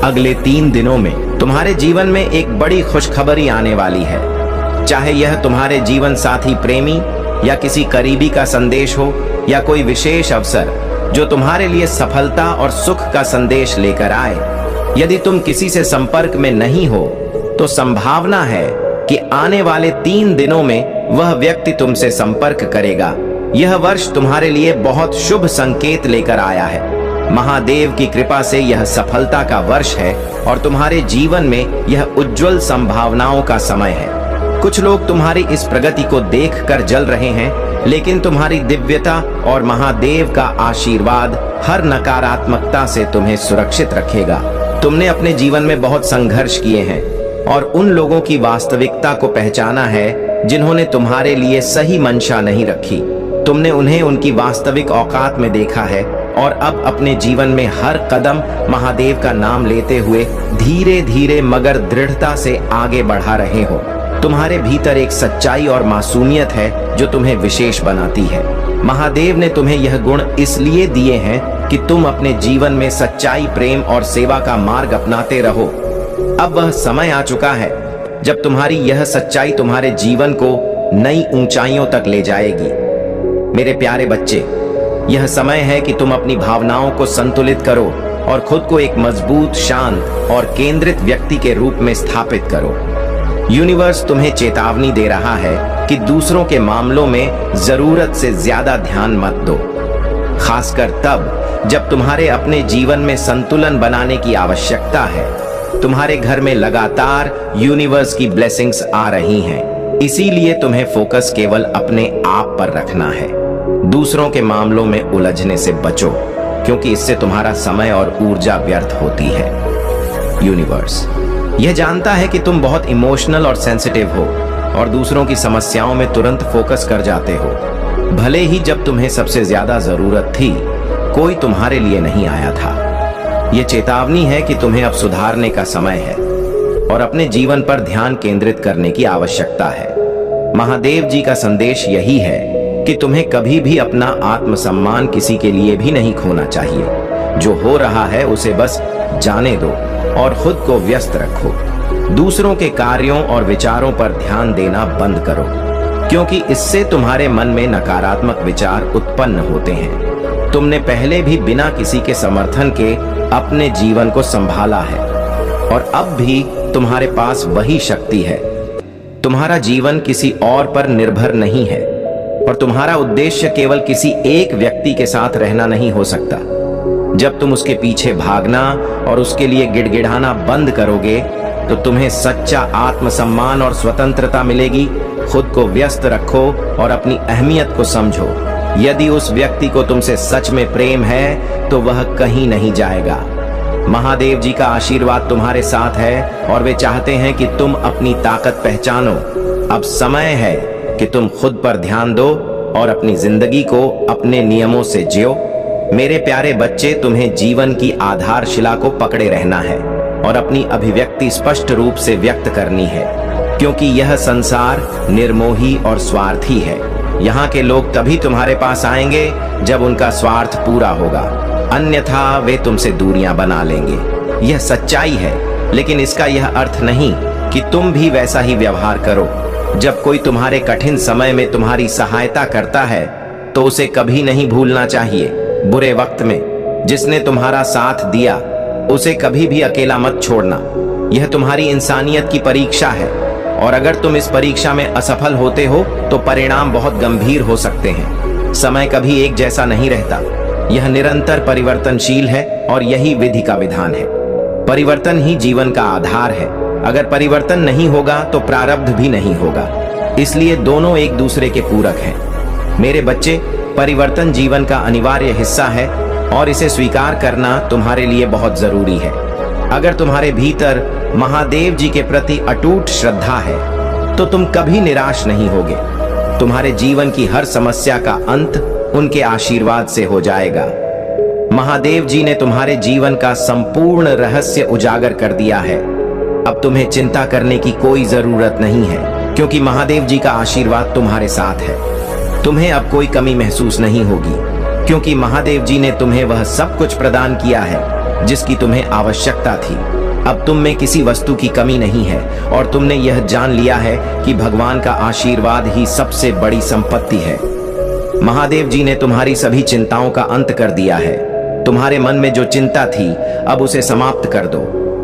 अगले 3 दिनों में तुम्हारे जीवन में एक बड़ी खुशखबरी आने वाली है। चाहे यह तुम्हारे जीवन साथी, प्रेमी या किसी करीबी का संदेश हो, या कोई विशेष अवसर जो तुम्हारे लिए सफलता और सुख का संदेश लेकर आए। यदि तुम किसी से संपर्क में नहीं हो तो संभावना है कि आने वाले 3 दिनों में वह व्यक्ति तुमसे संपर्क करेगा। यह वर्ष तुम्हारे लिए बहुत शुभ संकेत लेकर आया है। महादेव की कृपा से यह सफलता का वर्ष है और तुम्हारे जीवन में यह उज्जवल संभावनाओं का समय है। कुछ लोग तुम्हारी इस प्रगति को देखकर जल रहे हैं, लेकिन तुम्हारी दिव्यता और महादेव का आशीर्वाद हर नकारात्मकता से तुम्हें सुरक्षित रखेगा। तुमने अपने जीवन में बहुत संघर्ष किए हैं और उन लोगों की वास्तविकता को पहचाना है जिन्होंने तुम्हारे लिए सही मंशा नहीं रखी। तुमने उन्हें उनकी वास्तविक औकात में देखा है और अब अपने जीवन में हर कदम महादेव का नाम लेते हुए धीरे धीरे मगर दृढ़ता से आगे बढ़ा रहे हो। तुम्हारे भीतर एक सच्चाई और मासूमियत है जो तुम्हें विशेष बनाती है। महादेव ने तुम्हें यह गुण इसलिए दिए हैं कि तुम अपने जीवन में सच्चाई, प्रेम और सेवा का मार्ग अपनाते रहो। अब वह समय आ चुका है जब तुम्हारी यह सच्चाई तुम्हारे जीवन को नई ऊंचाइयों तक ले जाएगी। मेरे प्यारे बच्चे, यह समय है कि तुम अपनी भावनाओं को संतुलित करो और खुद को एक मजबूत, शांत और केंद्रित व्यक्ति के रूप में स्थापित करो। यूनिवर्स तुम्हें चेतावनी दे रहा है कि दूसरों के मामलों में जरूरत से ज्यादा ध्यान मत दो, खासकर तब जब तुम्हारे अपने जीवन में संतुलन बनाने की आवश्यकता है। तुम्हारे घर में लगातार यूनिवर्स की ब्लेसिंग्स आ रही हैं, इसीलिए तुम्हें फोकस केवल अपने आप पर रखना है। दूसरों के मामलों में उलझने से बचो, क्योंकि इससे तुम्हारा समय और ऊर्जा व्यर्थ होती है। यूनिवर्स यह जानता है कि तुम बहुत इमोशनल और सेंसिटिव हो और दूसरों की समस्याओं में तुरंत फोकस कर जाते हो। भले ही जब तुम्हें सबसे ज्यादा जरूरत थी, कोई तुम्हारे लिए नहीं आया था। यह चेतावनी है कि तुम्हें अब सुधारने का समय है और अपने जीवन पर ध्यान केंद्रित करने की आवश्यकता है। महादेव जी का संदेश यही है कि तुम्हें कभी भी अपना आत्मसम्मान किसी के लिए भी नहीं खोना चाहिए। जो हो रहा है उसे बस जाने दो और खुद को व्यस्त रखो। दूसरों के कार्यों और विचारों पर ध्यान देना बंद करो, क्योंकि इससे तुम्हारे मन में नकारात्मक विचार उत्पन्न होते हैं। तुमने पहले भी बिना किसी के समर्थन के अपने जीवन को संभाला है और अब भी तुम्हारे पास वही शक्ति है। तुम्हारा जीवन किसी और पर निर्भर नहीं है और तुम्हारा उद्देश्य केवल किसी एक व्यक्ति के साथ रहना नहीं हो सकता। जब तुम उसके पीछे भागना और उसके लिए गिड़गिड़ाना बंद करोगे तो तुम्हें सच्चा आत्मसम्मान और स्वतंत्रता मिलेगी। खुद को व्यस्त रखो और अपनी अहमियत को समझो। यदि उस व्यक्ति को तुमसे सच में प्रेम है तो वह कहीं नहीं जाएगा। महादेव जी का आशीर्वाद तुम्हारे साथ है और वे चाहते हैं कि तुम अपनी ताकत पहचानो। अब समय है कि तुम खुद पर ध्यान दो और अपनी जिंदगी को अपने नियमों से जियो। मेरे प्यारे बच्चे, तुम्हें जीवन की आधारशिला को पकड़े रहना है और अपनी अभिव्यक्ति स्पष्ट रूप से व्यक्त करनी है, क्योंकि यह संसार निर्मोही और स्वार्थी है। यहाँ के लोग तभी तुम्हारे पास आएंगे जब उनका स्वार्थ पूरा होगा, अन्यथा वे तुमसे दूरियां बना लेंगे। यह सच्चाई है, लेकिन इसका यह अर्थ नहीं कि तुम भी वैसा ही व्यवहार करो। जब कोई तुम्हारे कठिन समय में तुम्हारी सहायता करता है तो उसे कभी नहीं भूलना चाहिए। बुरे वक्त में जिसने तुम्हारा साथ दिया उसे कभी भी अकेला मत छोड़ना। यह तुम्हारी इंसानियत की परीक्षा है और अगर तुम इस परीक्षा में असफल होते हो तो परिणाम बहुत गंभीर हो सकते हैं। समय कभी एक जैसा नहीं रहता, यह निरंतर परिवर्तनशील है और यही विधि का विधान है। परिवर्तन ही जीवन का आधार है। अगर परिवर्तन नहीं होगा तो प्रारब्ध भी नहीं होगा, इसलिए दोनों एक दूसरे के पूरक हैं। मेरे बच्चे, परिवर्तन जीवन का अनिवार्य हिस्सा है और इसे स्वीकार करना तुम्हारे लिए बहुत जरूरी है। अगर तुम्हारे भीतर महादेव जी के प्रति अटूट श्रद्धा है तो तुम कभी निराश नहीं होगे। तुम्हारे जीवन की हर समस्या का अंत उनके आशीर्वाद से हो जाएगा। महादेव जी ने तुम्हारे जीवन का संपूर्ण रहस्य उजागर कर दिया है। अब तुम्हें चिंता करने की कोई जरूरत नहीं है, क्योंकि महादेव जी का आशीर्वाद तुम्हारे साथ है। तुम्हें अब कोई कमी महसूस नहीं होगी, क्योंकि महादेव जी ने तुम्हें वह सब कुछ प्रदान किया है जिसकी तुम्हें आवश्यकता थी। अब तुम में किसी वस्तु की कमी नहीं है और तुमने यह जान लिया है कि भगवान का आशीर्वाद ही सबसे बड़ी संपत्ति है। महादेव जी ने तुम्हारी सभी चिंताओं का अंत कर दिया है। तुम्हारे मन में जो चिंता थी अब उसे समाप्त कर दो।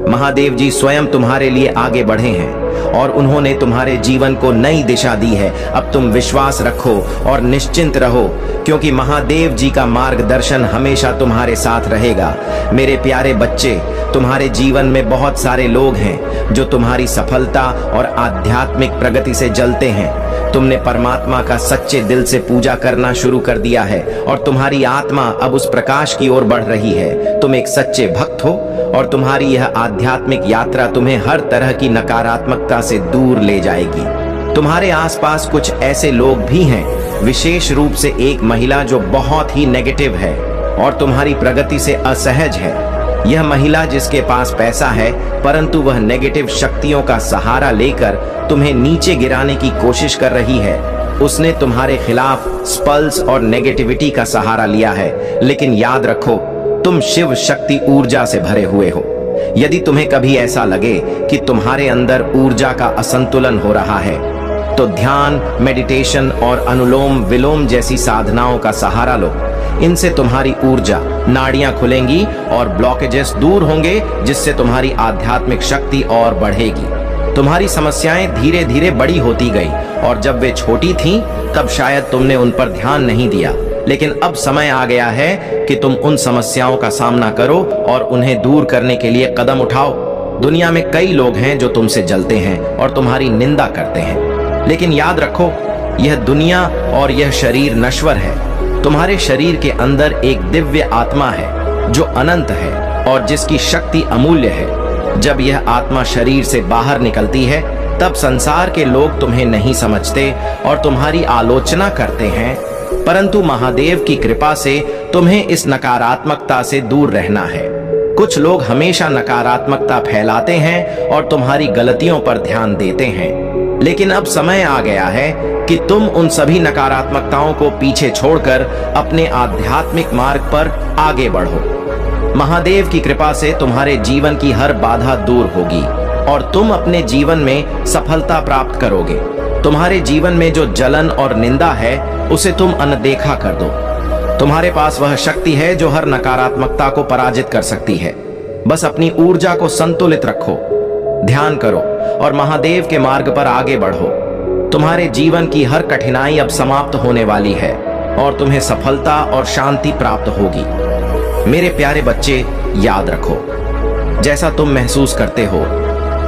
महादेव जी स्वयं तुम्हारे लिए आगे बढ़े हैं और उन्होंने तुम्हारे जीवन को नई दिशा दी है। अब तुम विश्वास रखो और निश्चिंत रहो, क्योंकि महादेव जी का मार्गदर्शन हमेशा तुम्हारे साथ रहेगा। मेरे प्यारे बच्चे, तुम्हारे जीवन में बहुत सारे लोग हैं जो तुम्हारी सफलता और आध्यात्मिक प्रगति से जलते हैं। तुमने परमात्मा का सच्चे दिल से पूजा करना शुरू कर दिया है और तुम्हारी आत्मा अब उस प्रकाश की ओर बढ़ रही है। तुम एक सच्चे भक्त हो और तुम्हारी यह आध्यात्मिक यात्रा तुम्हें हर तरह की नकारात्मकता से दूर ले जाएगी। तुम्हारे आसपास कुछ ऐसे लोग भी हैं, विशेष रूप से एक महिला जो बहुत ही नेगेटिव है और तुम्हारी प्रगति से असहज है। यह महिला जिसके पास पैसा है, परंतु वह नेगेटिव शक्तियों का सहारा लेकर तुम्हें नीचे गिराने की कोशिश कर रही है। उसने तुम्हारे खिलाफ स्पल्स और नेगेटिविटी का सहारा लिया है, लेकिन याद रखो, तुम शिव शक्ति ऊर्जा से भरे हुए हो। यदि तुम्हें कभी ऐसा लगे कि तुम्हारे अंदर ऊर्जा का असंतुलन हो रहा है, तो ध्यान, मेडिटेशन और अनुलोम विलोम जैसी साधनाओं का सहारा लो। इनसे तुम्हारी ऊर्जा, नाड़ियां खुलेंगी और ब्लॉकेजेस दूर होंगे, जिससे तुम्हारी आध्यात्मिक शक्ति और बढ़ेगी। तुम्हारी समस्याएं धीरे धीरे बड़ी होती गई और जब वे छोटी थीं, तब शायद तुमने उन पर ध्यान नहीं दिया, लेकिन अब समय आ गया है कि तुम उन समस्याओं का सामना करो और उन्हें दूर करने के लिए कदम उठाओ। दुनिया में कई लोग हैं जो तुमसे जलते हैं और तुम्हारी निंदा करते हैं, लेकिन याद रखो, यह दुनिया और यह शरीर नश्वर है। तुम्हारे शरीर के अंदर एक दिव्य आत्मा है जो अनंत है और जिसकी शक्ति अमूल्य है। जब यह आत्मा शरीर से बाहर निकलती है, तब संसार के लोग तुम्हें नहीं समझते और तुम्हारी आलोचना करते हैं, परंतु महादेव की कृपा से तुम्हें इस नकारात्मकता से दूर रहना है। कुछ लोग हमेशा नकारात्मकता फैलाते हैं और तुम्हारी गलतियों पर ध्यान देते हैं, लेकिन अब समय आ गया है कि तुम उन सभी नकारात्मकताओं को पीछे छोड़कर अपने आध्यात्मिक मार्ग पर आगे बढ़ो। महादेव की कृपा से तुम्हारे जीवन की हर बाधा दूर होगी और तुम अपने जीवन में सफलता प्राप्त करोगे। तुम्हारे जीवन में जो जलन और निंदा है, उसे तुम अनदेखा कर दो। तुम्हारे पास वह शक्ति है जो हर नकारात्मकता को पराजित कर सकती है। बस अपनी ऊर्जा को संतुलित रखो, ध्यान करो और महादेव के मार्ग पर आगे बढ़ो। तुम्हारे जीवन की हर कठिनाई अब समाप्त होने वाली है और तुम्हें सफलता और शांति प्राप्त होगी। मेरे प्यारे बच्चे, याद रखो, जैसा तुम महसूस करते हो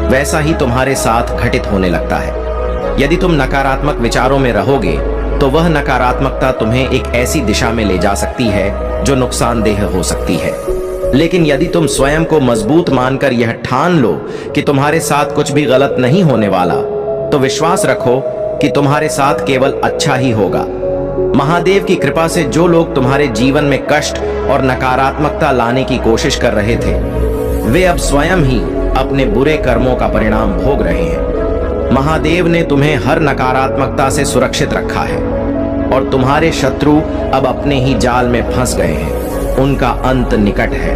वैसा ही तुम्हारे साथ घटित होने लगता है। यदि तुम नकारात्मक विचारों में रहोगे तो वह नकारात्मकता तुम्हें एक ऐसी दिशा में ले जा सकती है जो नुकसानदेह हो सकती है। लेकिन यदि तुम स्वयं को मजबूत मानकर यह ठान लो कि तुम्हारे साथ कुछ भी गलत नहीं होने वाला, तो विश्वास रखो कि तुम्हारे साथ केवल अच्छा ही होगा। महादेव की कृपा से जो लोग तुम्हारे जीवन में कष्ट और नकारात्मकता लाने की कोशिश कर रहे थे, वे अब स्वयं ही अपने बुरे कर्मों का परिणाम भोग रहे हैं। महादेव ने तुम्हें हर नकारात्मकता से सुरक्षित रखा है और तुम्हारे शत्रु अब अपने ही जाल में फंस गए हैं। उनका अंत निकट है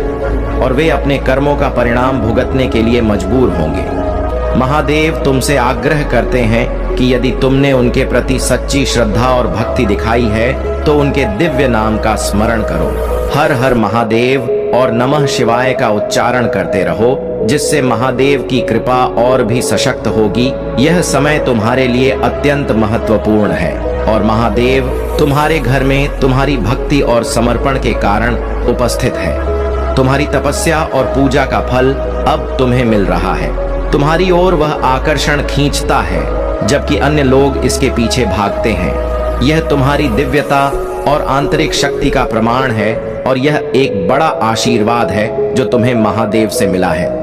और वे अपने कर्मों का परिणाम भुगतने के लिए मजबूर होंगे। महादेव तुमसे आग्रह करते हैं कि यदि तुमने उनके प्रति सच्ची श्रद्धा और भक्ति दिखाई है, तो उनके दिव्य नाम का स्मरण करो। हर हर महादेव और नमः शिवाय का उच्चारण करते रहो, जिससे महादेव की कृपा और भी सशक्त होगी। यह समय तुम्हारे लिए अत्यंत महत्वपूर्ण है और महादेव तुम्हारे घर में तुम्हारी भक्ति और समर्पण के कारण उपस्थित है। तुम्हारी तपस्या और पूजा का फल अब तुम्हें मिल रहा है। तुम्हारी ओर वह आकर्षण खींचता है, जबकि अन्य लोग इसके पीछे भागते हैं। यह तुम्हारी दिव्यता और आंतरिक शक्ति का प्रमाण है और यह एक बड़ा आशीर्वाद है जो तुम्हें महादेव से मिला है।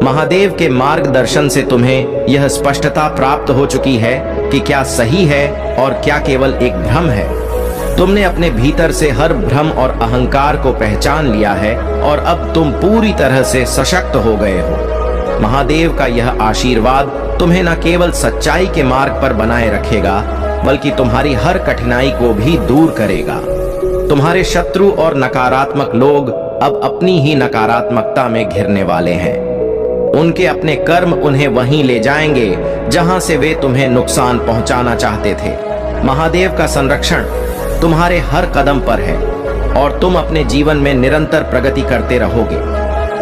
महादेव के मार्गदर्शन से तुम्हें यह स्पष्टता प्राप्त हो चुकी है कि क्या सही है और क्या केवल एक भ्रम है। तुमने अपने भीतर से हर भ्रम और अहंकार को पहचान लिया है और अब तुम पूरी तरह से सशक्त हो गए हो। महादेव का यह आशीर्वाद तुम्हें न केवल सच्चाई के मार्ग पर बनाए रखेगा, बल्कि तुम्हारी हर कठिनाई को भी दूर करेगा। तुम्हारे शत्रु और नकारात्मक लोग अब अपनी ही नकारात्मकता में घिरने वाले हैं। उनके अपने कर्म उन्हें वहीं ले जाएंगे जहां से वे तुम्हें नुकसान पहुंचाना चाहते थे। महादेव का संरक्षण तुम्हारे हर कदम पर है और तुम अपने जीवन में निरंतर प्रगति करते रहोगे।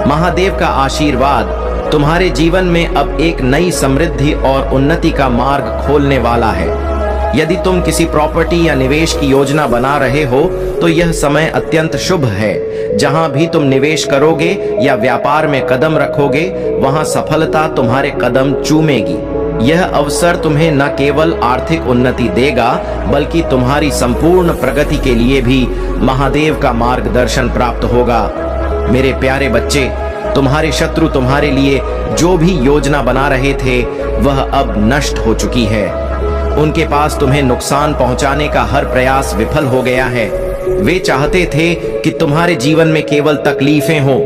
महादेव का आशीर्वाद तुम्हारे जीवन में अब एक नई समृद्धि और उन्नति का मार्ग खोलने वाला है। यदि तुम किसी प्रॉपर्टी या निवेश की योजना बना रहे हो तो यह समय अत्यंत शुभ है। जहां भी तुम निवेश करोगे या व्यापार में कदम रखोगे वहां सफलता तुम्हारे कदम चूमेगी। यह अवसर तुम्हें न केवल आर्थिक उन्नति देगा बल्कि तुम्हारी संपूर्ण प्रगति के लिए भी महादेव का मार्गदर्शन प्राप्त होगा। मेरे प्यारे बच्चे, तुम्हारे शत्रु तुम्हारे लिए जो भी योजना बना रहे थे वह अब नष्ट हो चुकी है। उनके पास तुम्हें नुकसान पहुंचाने का हर प्रयास विफल हो गया है। वे चाहते थे कि तुम्हारे जीवन में केवल तकलीफें हों,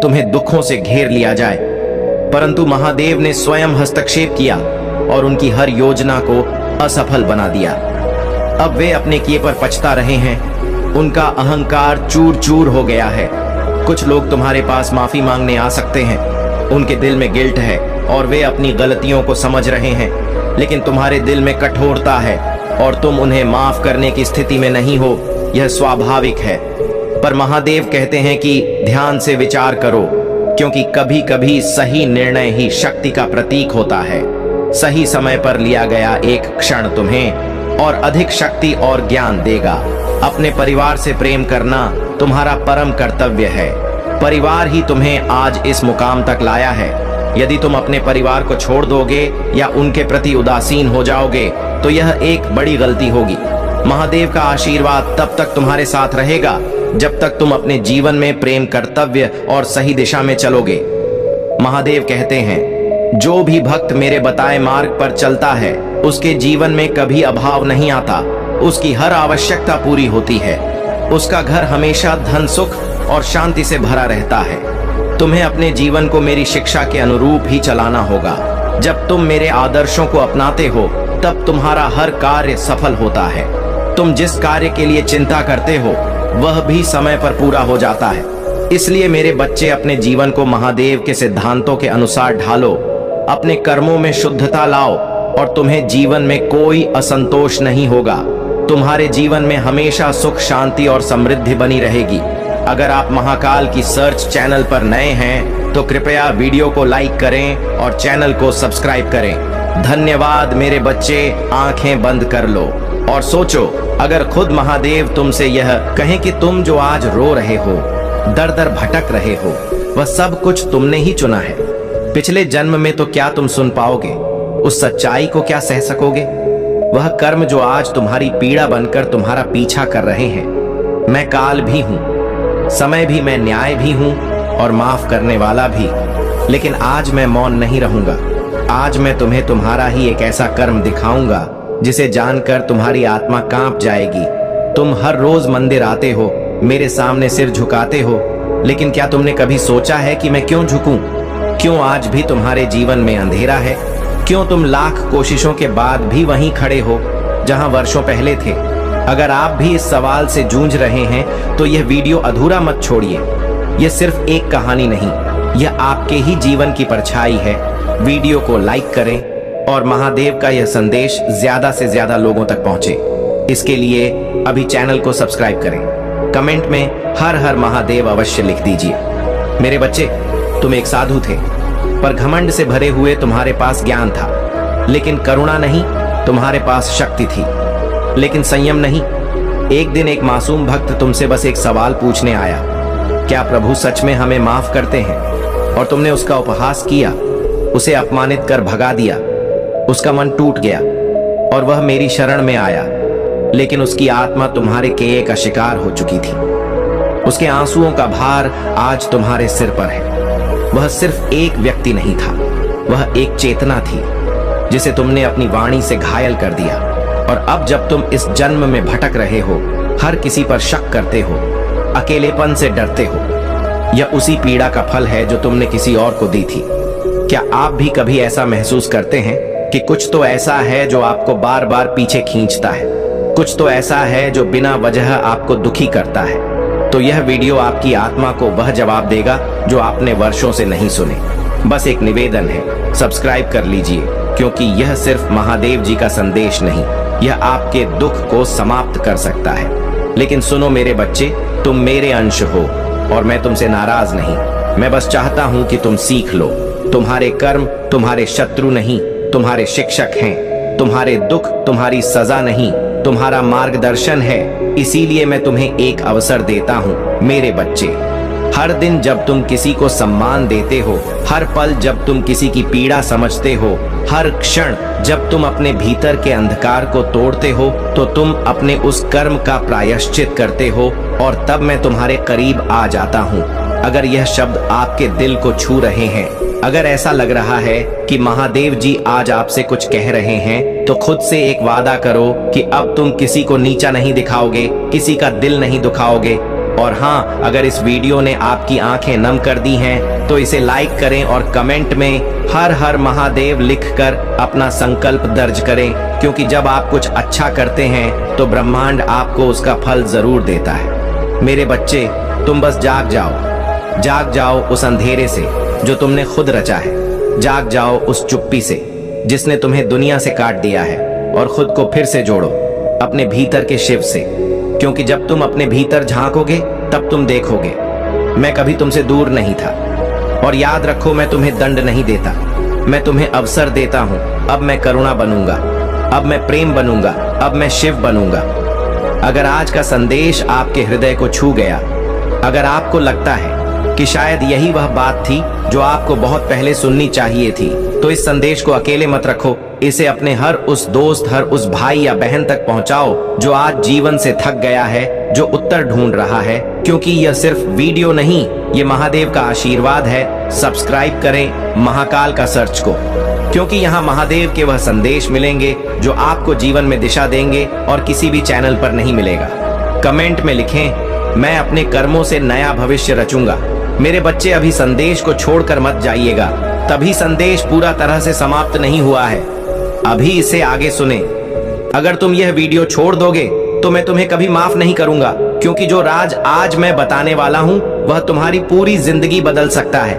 तुम्हें दुखों से घेर लिया जाए, परंतु महादेव ने स्वयं हस्तक्षेप किया और उनकी हर योजना को असफल बना दिया। अब वे अपने किए पर पछता रहे हैं। उनका अहंकार चूर चूर हो गया है। कुछ लोग तुम्हारे पास माफी मांगने आ सकते हैं। उनके दिल में गिल्ट है और वे अपनी गलतियों को समझ रहे हैं, लेकिन तुम्हारे दिल में कठोरता है और तुम उन्हें माफ करने की स्थिति में नहीं हो। यह स्वाभाविक है, पर महादेव कहते हैं कि ध्यान से विचार करो, क्योंकि कभी कभी सही निर्णय ही शक्ति का प्रतीक होता है। सही समय पर लिया गया एक क्षण तुम्हें और अधिक शक्ति और ज्ञान देगा। अपने परिवार से प्रेम करना तुम्हारा परम कर्तव्य है। परिवार ही तुम्हें आज इस मुकाम तक लाया है। यदि तुम अपने परिवार को छोड़ दोगे या उनके प्रति उदासीन हो जाओगे तो यह एक बड़ी गलती होगी। महादेव का आशीर्वाद तब तक तुम्हारे साथ रहेगा जब तक तुम अपने जीवन में प्रेम, कर्तव्य और सही दिशा में चलोगे। महादेव कहते हैं, जो भी भक्त मेरे बताए मार्ग पर चलता है उसके जीवन में कभी अभाव नहीं आता। उसकी हर आवश्यकता पूरी होती है। उसका घर हमेशा धन, सुख और शांति से भरा रहता है। तुम्हें अपने जीवन को मेरी शिक्षा के अनुरूप ही चलाना होगा। जब तुम मेरे आदर्शों को अपनाते हो तब तुम्हारा हर कार्य सफल होता है। तुम जिस कार्य के लिए चिंता करते हो वह भी समय पर पूरा हो जाता है। इसलिए मेरे बच्चे, अपने जीवन को महादेव के सिद्धांतों के अनुसार ढालो। अपने कर्मों में शुद्धता लाओ और तुम्हें जीवन में कोई असंतोष नहीं होगा। तुम्हारे जीवन में हमेशा सुख, शांति और समृद्धि बनी रहेगी। अगर आप महाकाल की सर्च चैनल पर नए हैं तो कृपया वीडियो को लाइक करें और चैनल को सब्सक्राइब करें। धन्यवाद मेरे बच्चे। आंखें बंद कर लो और सोचो, अगर खुद महादेव तुमसे यह कहें कि तुम जो आज रो रहे हो, दर दर भटक रहे हो, वह सब कुछ तुमने ही चुना है। पिछले जन्म में तो क्या तुम सुन पाओगे? उस सच्चाई को क्या सह सकोगे? वह कर्म जो आज तुम्हारी पीड़ा बनकर तुम्हारा पीछा कर रहे हैं। मैं काल भी हूं, समय भी, मैं न्याय भी हूं और माफ करने वाला भी। लेकिन आज मैं मौन नहीं रहूंगा। आज मैं तुम्हें तुम्हारा ही एक ऐसा कर्म दिखाऊंगा जिसे जानकर तुम्हारी आत्मा कांप जाएगी। तुम हर रोज मंदिर आते हो, मेरे सामने सिर झुकाते हो, लेकिन क्या तुमने कभी सोचा है कि मैं क्यों झुकूं? क्यों आज भी तुम्हारे जीवन में अंधेरा है? क्यों तुम लाख कोशिशों के बाद भी वहीं खड़े हो जहां वर्षों पहले थे? अगर आप भी इस सवाल से जूझ रहे हैं तो यह वीडियो अधूरा मत छोड़िए। यह सिर्फ एक कहानी नहीं, यह आपके ही जीवन की परछाई है। वीडियो को लाइक करें और महादेव का यह संदेश ज्यादा से ज्यादा लोगों तक पहुंचे। इसके लिए अभी चैनल को सब्सक्राइब करें। कमेंट में हर हर महादेव अवश्य लिख दीजिए। मेरे बच्चे, तुम एक साधु थे, पर घमंड से भरे हुए तुम्हारे पास ज्ञान था, लेकिन करुणा नहीं। तुम्हारे पास शक्ति थी, लेकिन संयम नहीं। एक दिन एक मासूम भक्त तुमसे बस एक सवाल पूछने आया, क्या प्रभु सच में हमें माफ करते हैं? और तुमने उसका उपहास किया, उसे अपमानित कर भगा दिया। उसका मन टूट गया और वह मेरी शरण में आया, लेकिन उसकी आत्मा तुम्हारे केये का शिकार हो चुकी थी। उसके आंसुओं का भार आज तुम्हारे सिर पर है। वह सिर्फ एक व्यक्ति नहीं था, वह एक चेतना थी जिसे तुमने अपनी वाणी से घायल कर दिया। और अब जब तुम इस जन्म में भटक रहे हो, हर किसी पर शक करते हो, अकेलेपन से डरते हो, यह उसी पीड़ा का फल है जो तुमने किसी और को दी थी। क्या आप भी कभी ऐसा महसूस करते हैं कि कुछ तो ऐसा है जो आपको बार बार पीछे खींचता है? कुछ तो ऐसा है जो बिना वजह आपको दुखी करता है? तो यह वीडियो आपकी आत्मा को वह जवाब देगा जो आपने वर्षों से नहीं सुने। बस एक निवेदन है, सब्सक्राइब कर लीजिए, क्योंकि यह सिर्फ महादेव जी का संदेश नहीं, यह आपके दुख को समाप्त कर सकता है। लेकिन सुनो मेरे बच्चे, तुम मेरे अंश हो और मैं तुमसे नाराज नहीं। मैं बस चाहता हूं कि तुम सीख लो। तुम्हारे कर्म तुम्हारे शत्रु नहीं, तुम्हारे शिक्षक हैं। तुम्हारे दुख तुम्हारी सजा नहीं, तुम्हारा मार्गदर्शन है। इसीलिए मैं तुम्हें एक अवसर देता हूं मेरे बच्चे। हर दिन जब तुम किसी को सम्मान देते हो, हर पल जब तुम किसी की पीड़ा समझते हो, हर क्षण जब तुम अपने भीतर के अंधकार को तोड़ते हो, तो तुम अपने उस कर्म का प्रायश्चित करते हो और तब मैं तुम्हारे करीब आ जाता हूँ। अगर यह शब्द आपके दिल को छू रहे हैं, अगर ऐसा लग रहा है कि महादेव जी आज आपसे कुछ कह रहे हैं, तो खुद से एक वादा करो कि अब तुम किसी को नीचा नहीं दिखाओगे, किसी का दिल नहीं दुखाओगे। और हाँ, अगर इस वीडियो ने आपकी आंखें नम कर दी हैं, तो इसे लाइक करें और कमेंट में हर हर महादेव लिखकर अपना संकल्प दर्ज करें, क्योंकि जब आप कुछ अच्छा करते हैं तो ब्रह्मांड आपको उसका फल जरूर देता है। मेरे बच्चे, तुम बस जाग जाओ उस अंधेरे से जो तुमने खुद रचा है। जाग जाओ उस चुप्पी से जिसने तुम्हें दुनिया से काट दिया है, और खुद को फिर से जोड़ो अपने भीतर के शिव से, क्योंकि जब तुम अपने भीतर झांकोगे तब तुम देखोगे मैं कभी तुमसे दूर नहीं था। और याद रखो, मैं तुम्हें दंड नहीं देता, मैं तुम्हें अवसर देता हूं। अब मैं करुणा बनूंगा, अब मैं प्रेम बनूंगा, अब मैं शिव बनूंगा। अगर आज का संदेश आपके हृदय को छू गया, अगर आपको लगता है कि शायद यही वह बात थी जो आपको बहुत पहले सुननी चाहिए थी, तो इस संदेश को अकेले मत रखो। इसे अपने हर उस दोस्त, हर उस भाई या बहन तक पहुंचाओ जो आज जीवन से थक गया है, जो उत्तर ढूंढ रहा है। क्योंकि यह सिर्फ वीडियो नहीं, ये महादेव का आशीर्वाद है। सब्सक्राइब करें महाकाल का सर्च को, क्योंकि यहाँ महादेव के वह संदेश मिलेंगे जो आपको जीवन में दिशा देंगे और किसी भी चैनल पर नहीं मिलेगा। कमेंट में लिखें, मैं अपने कर्मों से नया भविष्य रचूंगा। मेरे बच्चे, अभी संदेश को छोड़कर मत जाइएगा, तभी संदेश पूरा तरह से समाप्त नहीं हुआ है। अभी इसे आगे सुने। अगर तुम यह वीडियो छोड़ दोगे तो मैं तुम्हें कभी माफ नहीं करूंगा, क्योंकि जो राज आज मैं बताने वाला हूं वह तुम्हारी पूरी जिंदगी बदल सकता है।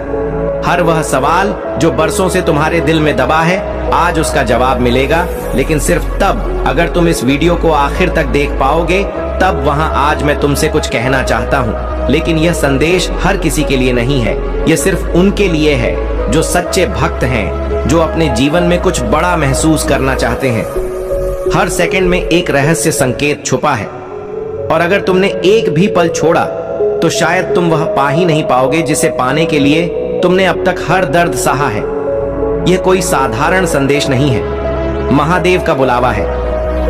हर वह सवाल जो बरसों से तुम्हारे दिल में दबा है, आज उसका जवाब मिलेगा, लेकिन सिर्फ तब अगर तुम इस वीडियो को आखिर तक देख पाओगे। तब वहां आज मैं तुमसे कुछ कहना चाहता हूं, लेकिन यह संदेश हर किसी के लिए नहीं है। यह सिर्फ उनके लिए है जो सच्चे भक्त हैं, जो अपने जीवन में कुछ बड़ा महसूस करना चाहते हैं। हर सेकंड में एक रहस्य संकेत छुपा है, और अगर तुमने एक भी पल छोड़ा तो शायद तुम वह पा ही नहीं पाओगे जिसे पाने के लिए तुमने अब तक हर दर्द सहा है। यह कोई साधारण संदेश नहीं है, महादेव का बुलावा है।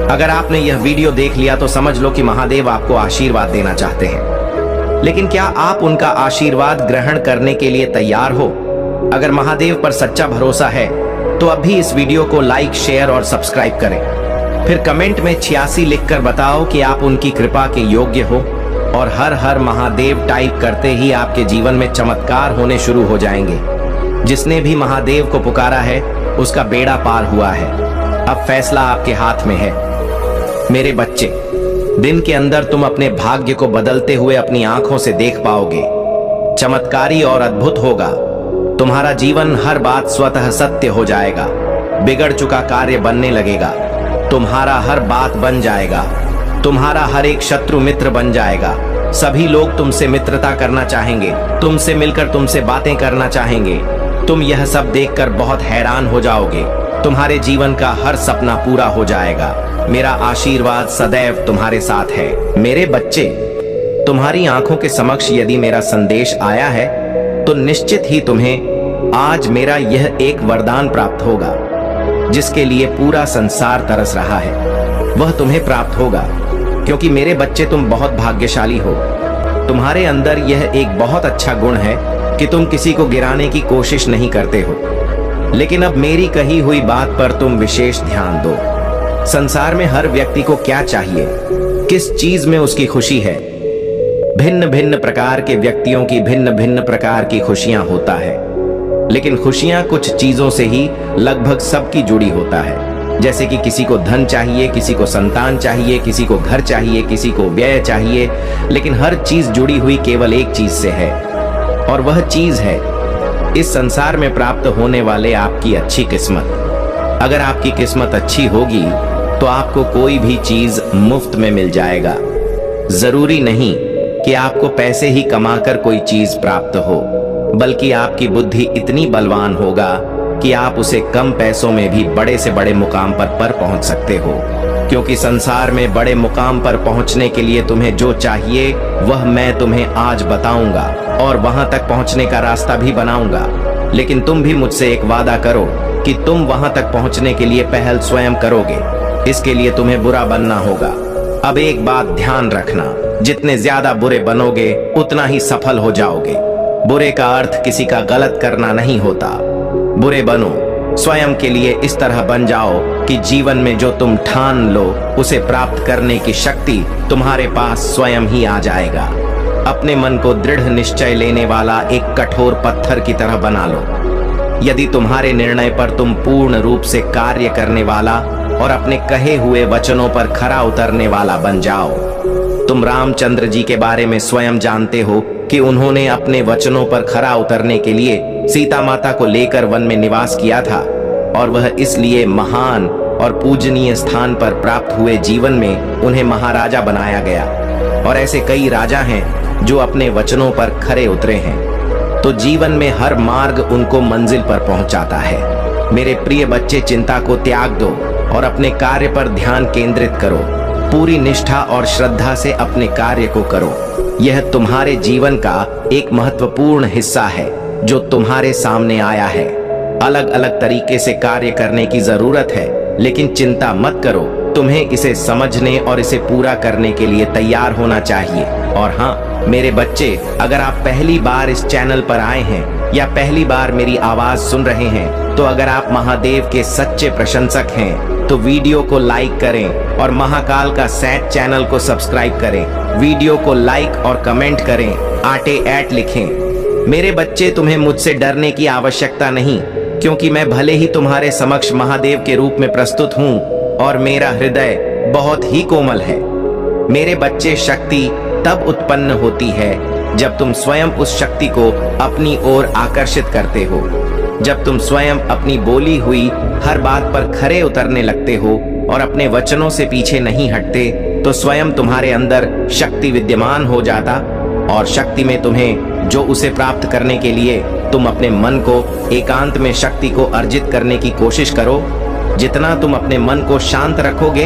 अगर आपने यह वीडियो देख लिया तो समझ लो कि महादेव आपको आशीर्वाद देना चाहते हैं। लेकिन क्या आप उनका आशीर्वाद ग्रहण करने के लिए तैयार हो? अगर महादेव पर सच्चा भरोसा है तो अभी इस वीडियो को लाइक, शेयर और सब्सक्राइब करें। फिर कमेंट में 86 लिखकर बताओ कि आप उनकी कृपा के योग्य हो, और हर हर महादेव टाइप करते ही आपके जीवन में चमत्कार होने शुरू हो जाएंगे। जिसने भी महादेव को पुकारा है उसका बेड़ा पार हुआ है। अब फैसला आपके हाथ में है। मेरे बच्चे, दिन के अंदर तुम अपने भाग्य को बदलते हुए अपनी आंखों से देख पाओगे। चमत्कारी और अद्भुत होगा। तुम्हारा जीवन, हर बात स्वतः सत्य हो जाएगा। बिगड़ चुका कार्य बनने लगेगा। तुम्हारा हर बात बन जाएगा। तुम्हारा हर एक शत्रु मित्र बन जाएगा। सभी लोग तुमसे मित्रता करना चाहेंगे, तुमसे मिलकर तुमसे बातें करना चाहेंगे। तुम यह सब देखकर बहुत हैरान हो जाओगे। तुम्हारे जीवन का हर सपना पूरा हो जाएगा। मेरा आशीर्वाद सदैव तुम्हारे साथ है। मेरे बच्चे, तुम्हारी आंखों के समक्ष यदि मेरा संदेश आया है तो निश्चित ही तुम्हें आज मेरा यह एक वरदान प्राप्त होगा, जिसके लिए पूरा संसार तरस रहा है। वह तुम्हें प्राप्त होगा, क्योंकि मेरे बच्चे, तुम बहुत भाग्यशाली हो। तुम्हारे अंदर यह एक बहुत अच्छा गुण है कि तुम किसी को गिराने की कोशिश नहीं करते हो। लेकिन अब मेरी कही हुई बात पर तुम विशेष ध्यान दो। संसार में हर व्यक्ति को क्या चाहिए, किस चीज में उसकी खुशी है। भिन्न भिन्न प्रकार के व्यक्तियों की भिन्न भिन्न प्रकार की खुशियां होता है, लेकिन खुशियां कुछ चीजों से ही लगभग सबकी जुड़ी होता है। जैसे कि किसी को धन चाहिए, किसी को संतान चाहिए, किसी को घर चाहिए, किसी को व्यय चाहिए, लेकिन हर चीज जुड़ी हुई केवल एक चीज से है, और वह चीज है इस संसार में प्राप्त होने वाले आपकी अच्छी किस्मत। अगर आपकी किस्मत अच्छी होगी तो आपको कोई भी चीज मुफ्त में मिल जाएगा। जरूरी नहीं कि आपको पैसे ही कमाकर कोई चीज प्राप्त हो, बल्कि आपकी बुद्धि इतनी बलवान होगा कि आप उसे कम पैसों में भी बड़े से बड़े मुकाम पर पहुंच सकते हो। क्योंकि संसार में बड़े मुकाम पर पहुंचने के लिए तुम्हें जो चाहिए वह मैं तुम्हें आज बताऊंगा और वहां तक पहुंचने का रास्ता भी बनाऊंगा। लेकिन तुम भी मुझसे एक वादा करो कि तुम वहां तक पहुंचने के लिए पहल स्वयं करोगे। इसके लिए तुम्हें बुरा बनना होगा। अब एक बात ध्यान रखना, जितने ज्यादा बुरे बनोगे उतना ही सफल हो जाओगे। बुरे का अर्थ किसी का गलत करना नहीं होता। बुरे बनो, स्वयं के लिए इस तरह बन जाओ कि जीवन में जो तुम ठान लो उसे प्राप्त करने की शक्ति तुम्हारे पास स्वयं ही आ जाएगा। अपने मन को दृढ़ निश्चय लेने वाला एक कठोर पत्थर की तरह बना लो। यदि तुम्हारे निर्णय पर तुम पूर्ण रूप से कार्य करने वाला और अपने कहे हुए वचनों पर खरा उतरने वाला बन जाओ। तुम रामचंद्र जी के बारे में स्वयं जानते हो कि उन्होंने अपने वचनों पर खरा उतरने के लिए सीता माता को लेकर वन में निवास किया था, और वह इसलिए महान और पूजनीय स्थान पर प्राप्त हुए जीवन में उन्हें महाराजा बनाया गया। और ऐसे कई राजा हैं जो अपने वचनों पर खरे उतरे हैं। तो जीवन में हर मार्ग उनको मंजिल पर पहुंचाता है। मेरे प्रिय बच्चे, चिंता को त्याग दो और अपने कार्य पर ध्यान केंद्रित करो। पूरी निष्ठा और श्रद्धा से अपने कार्य को करो। यह तुम्हारे जीवन का एक महत्वपूर्ण हिस्सा है जो तुम्हारे सामने आया है। अलग अलग तरीके से कार्य करने की जरूरत है, लेकिन चिंता मत करो। तुम्हें इसे समझने और इसे पूरा करने के लिए तैयार होना चाहिए। और हाँ मेरे बच्चे, अगर आप पहली बार इस चैनल पर आए हैं या पहली बार मेरी आवाज सुन रहे हैं, तो अगर आप महादेव के सच्चे प्रशंसक हैं तो वीडियो को लाइक करें और महाकाल का सैट चैनल को सब्सक्राइब करें। वीडियो को लाइक और कमेंट करें, @@ लिखें। मेरे बच्चे, तुम्हें मुझसे डरने की आवश्यकता नहीं, क्योंकि मैं भले ही तुम्हारे समक्ष महादेव के रूप में प्रस्तुत हूँ और मेरा हृदय बहुत ही कोमल है। मेरे बच्चे, शक्ति तब उत्पन्न होती है जब तुम स्वयं उस शक्ति को अपनी ओर आकर्षित करते हो। जब तुम स्वयं अपनी बोली हुई हर बात पर खरे उतरने लगते हो और अपने वचनों से पीछे नहीं हटते, तो स्वयं तुम्हारे अंदर शक्ति विद्यमान हो जाता। और शक्ति में तुम्हें जो उसे प्राप्त करने के लिए तुम अपने मन को एकांत में शक्ति को अर्जित करने की कोशिश करो। जितना तुम अपने मन को शांत रखोगे,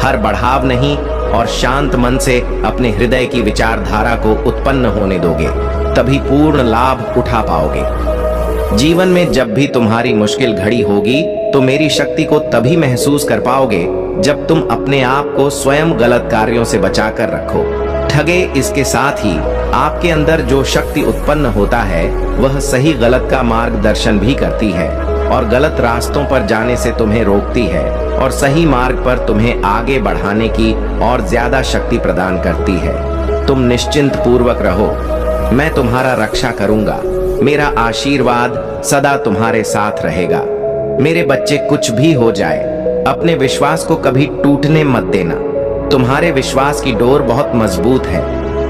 हर बढ़ाव नहीं, और शांत मन से अपने हृदय की विचारधारा को उत्पन्न होने दोगे, तभी पूर्ण लाभ उठा पाओगे। जीवन में जब भी तुम्हारी मुश्किल घड़ी होगी तो मेरी शक्ति को तभी महसूस कर पाओगे जब तुम अपने आप को स्वयं गलत कार्यों से बचाकर रखो। ठगे, इसके साथ ही आपके अंदर जो शक्ति उत्पन्न होता है वह सही गलत का मार्गदर्शन भी करती है और गलत रास्तों पर जाने से तुम्हें रोकती है और सही मार्ग पर तुम्हें आगे बढ़ाने की और ज्यादा शक्ति प्रदान करती है। तुम निश्चिंत पूर्वक रहो, मैं तुम्हारा रक्षा करूंगा। मेरा आशीर्वाद सदा तुम्हारे साथ रहेगा। मेरे बच्चे, कुछ भी हो जाए, अपने विश्वास को कभी टूटने मत देना। तुम्हारे विश्वास की डोर बहुत मजबूत है,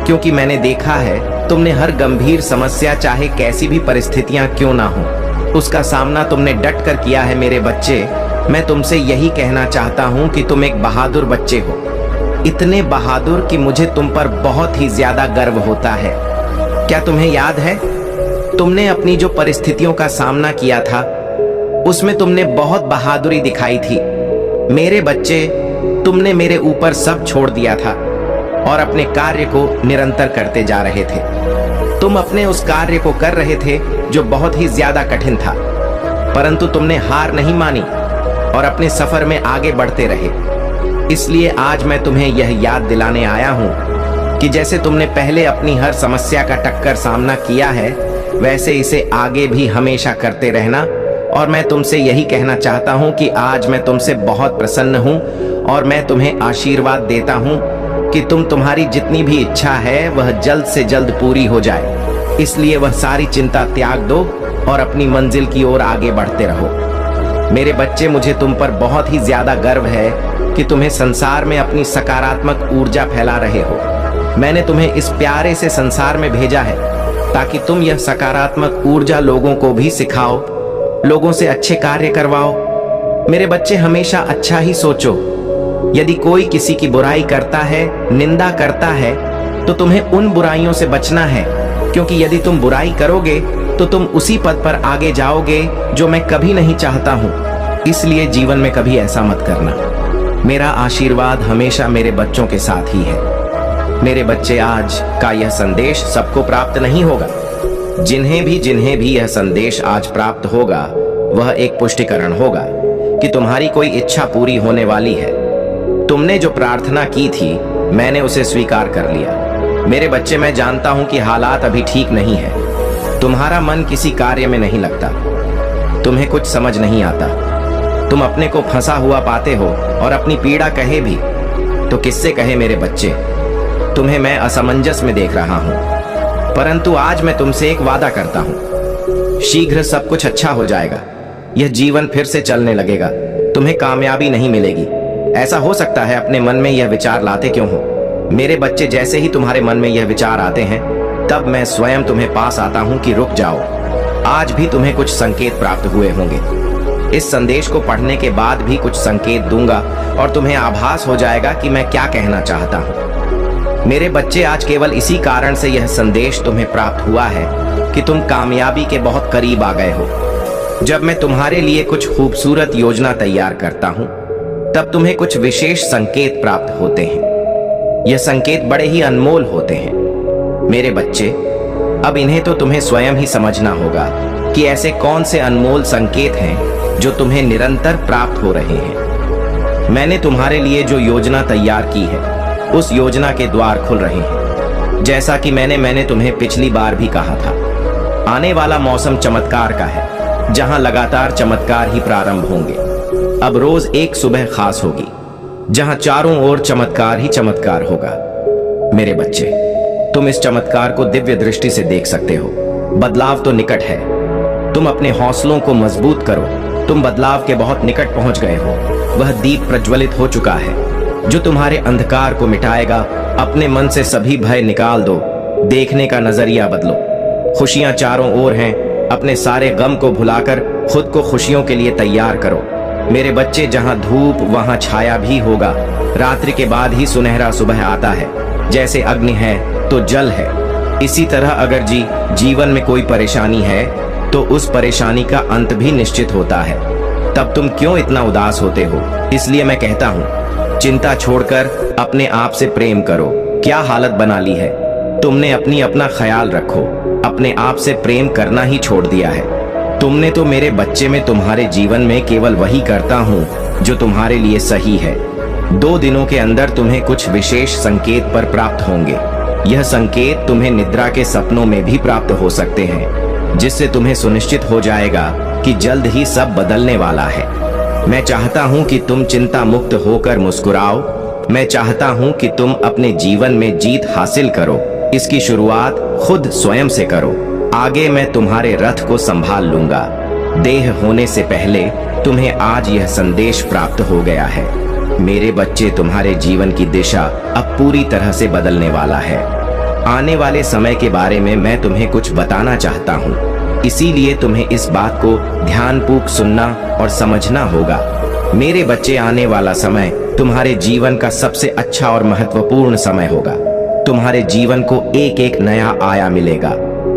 क्योंकि मैंने देखा है तुमने हर गंभीर समस्या, चाहे कैसी भी परिस्थितियां क्यों ना हो, उसका सामना तुमने डट कर किया है। मेरे बच्चे, मैं तुमसे यही कहना चाहता हूं कि तुम एक बहादुर बच्चे हो, इतने बहादुर कि मुझे तुम पर बहुत ही ज्यादा गर्व होता है। क्या तुम्हें याद है, तुमने अपनी जो परिस्थितियों का सामना किया था उसमें तुमने बहुत बहादुरी दिखाई थी। मेरे बच्चे, तुमने मेरे ऊपर सब छोड़ दिया था और अपने कार्य को निरंतर करते जा रहे थे। तुम अपने उस कार्य को कर रहे थे जो बहुत ही ज्यादा कठिन था, परंतु तुमने हार नहीं मानी और अपने सफर में आगे बढ़ते रहे। इसलिए आज मैं तुम्हें यह याद दिलाने आया हूं कि जैसे तुमने पहले अपनी हर समस्या का टक्कर सामना किया है, वैसे इसे आगे भी हमेशा करते रहना। और मैं तुमसे यही कहना चाहता हूं कि आज मैं तुमसे बहुत प्रसन्न हूं और मैं तुम्हें आशीर्वाद देता हूं कि तुम्हारी जितनी भी इच्छा है वह जल्द से जल्द पूरी हो जाए। इसलिए वह सारी चिंता त्याग दो और अपनी मंजिल की ओर आगे बढ़ते रहो। मेरे बच्चे, मुझे तुम पर बहुत ही ज्यादा गर्व है कि तुम्हें संसार में अपनी सकारात्मक ऊर्जा फैला रहे हो। मैंने तुम्हें इस प्यारे से संसार में भेजा है ताकि तुम यह सकारात्मक ऊर्जा लोगों को भी सिखाओ, लोगों से अच्छे कार्य करवाओ। मेरे बच्चे, हमेशा अच्छा ही सोचो। यदि कोई किसी की बुराई करता है, निंदा करता है, तो तुम्हें उन बुराइयों से बचना है, क्योंकि यदि तुम बुराई करोगे तो तुम उसी पद पर आगे जाओगे जो मैं कभी नहीं चाहता हूं। इसलिए जीवन में कभी ऐसा मत करना। मेरा आशीर्वाद हमेशा मेरे बच्चों के साथ ही है। मेरे बच्चे, आज का यह संदेश सबको प्राप्त नहीं होगा। जिन्हें भी यह संदेश आज प्राप्त होगा, वह एक पुष्टिकरण होगा कि तुम्हारी कोई इच्छा पूरी होने वाली है। तुमने जो प्रार्थना की थी, मैंने उसे स्वीकार कर लिया। मेरे बच्चे, मैं जानता हूं कि हालात अभी ठीक नहीं है। तुम्हारा मन किसी कार्य में नहीं लगता, तुम्हें कुछ समझ नहीं आता। तुम अपने को फंसा हुआ पाते हो और अपनी पीड़ा कहे भी तो किससे कहे। मेरे बच्चे, तुम्हें मैं असमंजस में देख रहा हूं, परंतु आज मैं तुमसे एक वादा करता हूं, शीघ्र सब कुछ अच्छा हो जाएगा। यह जीवन फिर से चलने लगेगा। तुम्हें कामयाबी नहीं मिलेगी। ऐसा हो सकता है अपने मन में यह विचार लाते क्यों हो। मेरे बच्चे, जैसे ही तुम्हारे मन में यह विचार आते हैं, तब मैं स्वयं तुम्हें पास आता हूं कि रुक जाओ। आज भी तुम्हें कुछ संकेत प्राप्त हुए होंगे। इस संदेश को पढ़ने के बाद भी कुछ संकेत दूंगा और तुम्हें आभास हो जाएगा कि मैं क्या कहना चाहता हूं। मेरे बच्चे, आज केवल इसी कारण से यह संदेश तुम्हें प्राप्त हुआ है कि तुम कामयाबी के बहुत करीब आ गए हो। जब मैं तुम्हारे लिए कुछ खूबसूरत योजना तैयार करता हूं, तब तुम्हें कुछ विशेष संकेत प्राप्त होते हैं। यह संकेत बड़े ही अनमोल होते हैं। मेरे बच्चे, अब इन्हें तो तुम्हें स्वयं ही समझना होगा कि ऐसे कौन से अनमोल संकेत हैं जो तुम्हें निरंतर प्राप्त हो रहे हैं। मैंने तुम्हारे लिए जो योजना तैयार की है, उस योजना के द्वार खुल रहे हैं। जैसा कि मैंने तुम्हें पिछली बार भी कहा था, आने वाला मौसम चमत्कार का है, जहां लगातार चमत्कार ही प्रारंभ होंगे। अब रोज एक सुबह खास होगी, जहां चारों ओर चमत्कार ही चमत्कार होगा। मेरे बच्चे, तुम इस चमत्कार को दिव्य दृष्टि से देख सकते हो। बदलाव तो निकट है। तुम अपने हौसलों को मजबूत करो। तुम बदलाव के बहुत निकट पहुंच गए हो। वह दीप प्रज्वलित हो चुका है जो तुम्हारे अंधकार को मिटाएगा। अपने मन से सभी भय निकाल दो। देखने का नजरिया बदलो। खुशियां चारों ओर हैं। अपने सारे गम को भुलाकर खुद को खुशियों के लिए तैयार करो। मेरे बच्चे, जहां धूप वहां छाया भी होगा। रात्रि के बाद ही सुनहरा सुबह आता है। जैसे अग्नि है तो जल है। इसी तरह अगर जीवन में कोई परेशानी है, तो उस परेशानी का अंत भी निश्चित होता है। तब तुम क्यों इतना उदास होते हो? इसलिए मैं कहता हूँ, चिंता छोड़कर अपने आप से प्रेम करो। क्या हालत बना ली है? तुमने अपना ख्याल रखो। अपने आप से प्रेम करना ही छोड़ दिया है। तुमने तो मेरे बच्चे में तुम्हारे जीवन में केवल वही करता हूँ जो तुम्हारे लिए सही है। 2 दिनों के अंदर तुम्हें कुछ विशेष संकेत पर प्राप्त होंगे। यह संकेत तुम्हें निद्रा के सपनों में भी प्राप्त हो सकते हैं, जिससे तुम्हें सुनिश्चित हो जाएगा कि जल्द ही सब बदलने वाला है। मैं चाहता हूं कि तुम चिंता मुक्त होकर मुस्कुराओ। मैं चाहता हूं कि तुम अपने जीवन में जीत हासिल करो। इसकी शुरुआत खुद स्वयं से करो। आगे मैं तुम्हारे रथ को संभाल लूंगा। देह होने से पहले तुम्हें आज यह संदेश प्राप्त हो गया है। मेरे बच्चे, तुम्हारे जीवन की दिशा अब पूरी तरह से बदलने वाला है। आने वाले समय के बारे में मैं तुम्हें कुछ बताना चाहता हूँ, इसीलिए तुम्हें इस बात को ध्यानपूर्वक सुनना और समझना होगा। मेरे बच्चे, आने वाला समय तुम्हारे जीवन का सबसे अच्छा और महत्वपूर्ण समय होगा। तुम्हारे जीवन को एक एक नया आयाम मिलेगा।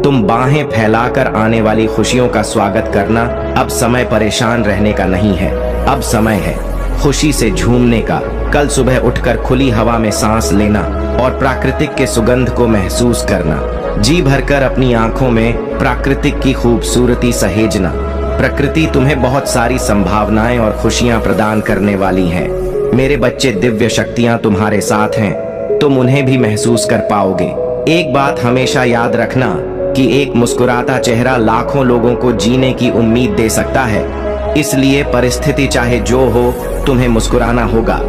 तुम बाहें फैलाकर आने वाली खुशियों का स्वागत करना। अब समय परेशान रहने का नहीं है, अब समय है खुशी से झूमने का। कल सुबह उठकर खुली हवा में सांस लेना और प्राकृतिक के सुगंध को महसूस करना। जी भरकर अपनी आंखों में प्राकृतिक की खूबसूरती सहेजना। प्रकृति तुम्हें बहुत सारी संभावनाएं और खुशियां प्रदान करने वाली है। मेरे बच्चे, दिव्य शक्तियां तुम्हारे साथ हैं। तुम उन्हें भी महसूस कर पाओगे। एक बात हमेशा याद रखना कि एक मुस्कुराता चेहरा लाखों लोगों को जीने की उम्मीद दे सकता है। इसलिए परिस्थिति चाहे जो हो, तुम्हें मुस्कुराना होगा।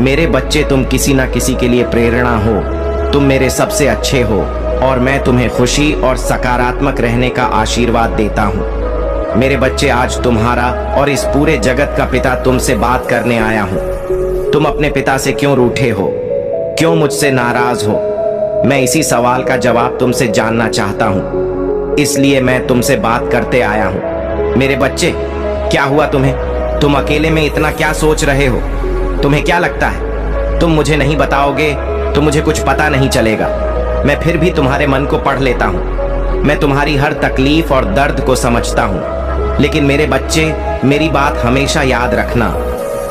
मेरे बच्चे, तुम किसी न किसी के लिए प्रेरणा हो। तुम मेरे सबसे अच्छे हो और मैं तुम्हें खुशी और सकारात्मक रहने का आशीर्वाद देता हूँ। मेरे बच्चे, आज तुम्हारा और इस पूरे जगत का पिता तुमसे बात करने आया हूँ। तुम अपने पिता से क्यों रूठे हो? क्यों मुझसे नाराज हो? मैं इसी सवाल का जवाब तुमसे जानना चाहता हूँ, इसलिए मैं तुमसे बात करते आया हूँ। मेरे बच्चे, क्या हुआ तुम्हें? तुम अकेले में इतना क्या सोच रहे हो? तुम्हें क्या लगता है तुम मुझे नहीं बताओगे तो मुझे कुछ पता नहीं चलेगा? मैं फिर भी तुम्हारे मन को पढ़ लेता हूँ। मैं तुम्हारी हर तकलीफ और दर्द को समझता हूँ। लेकिन मेरे बच्चे, मेरी बात हमेशा याद रखना,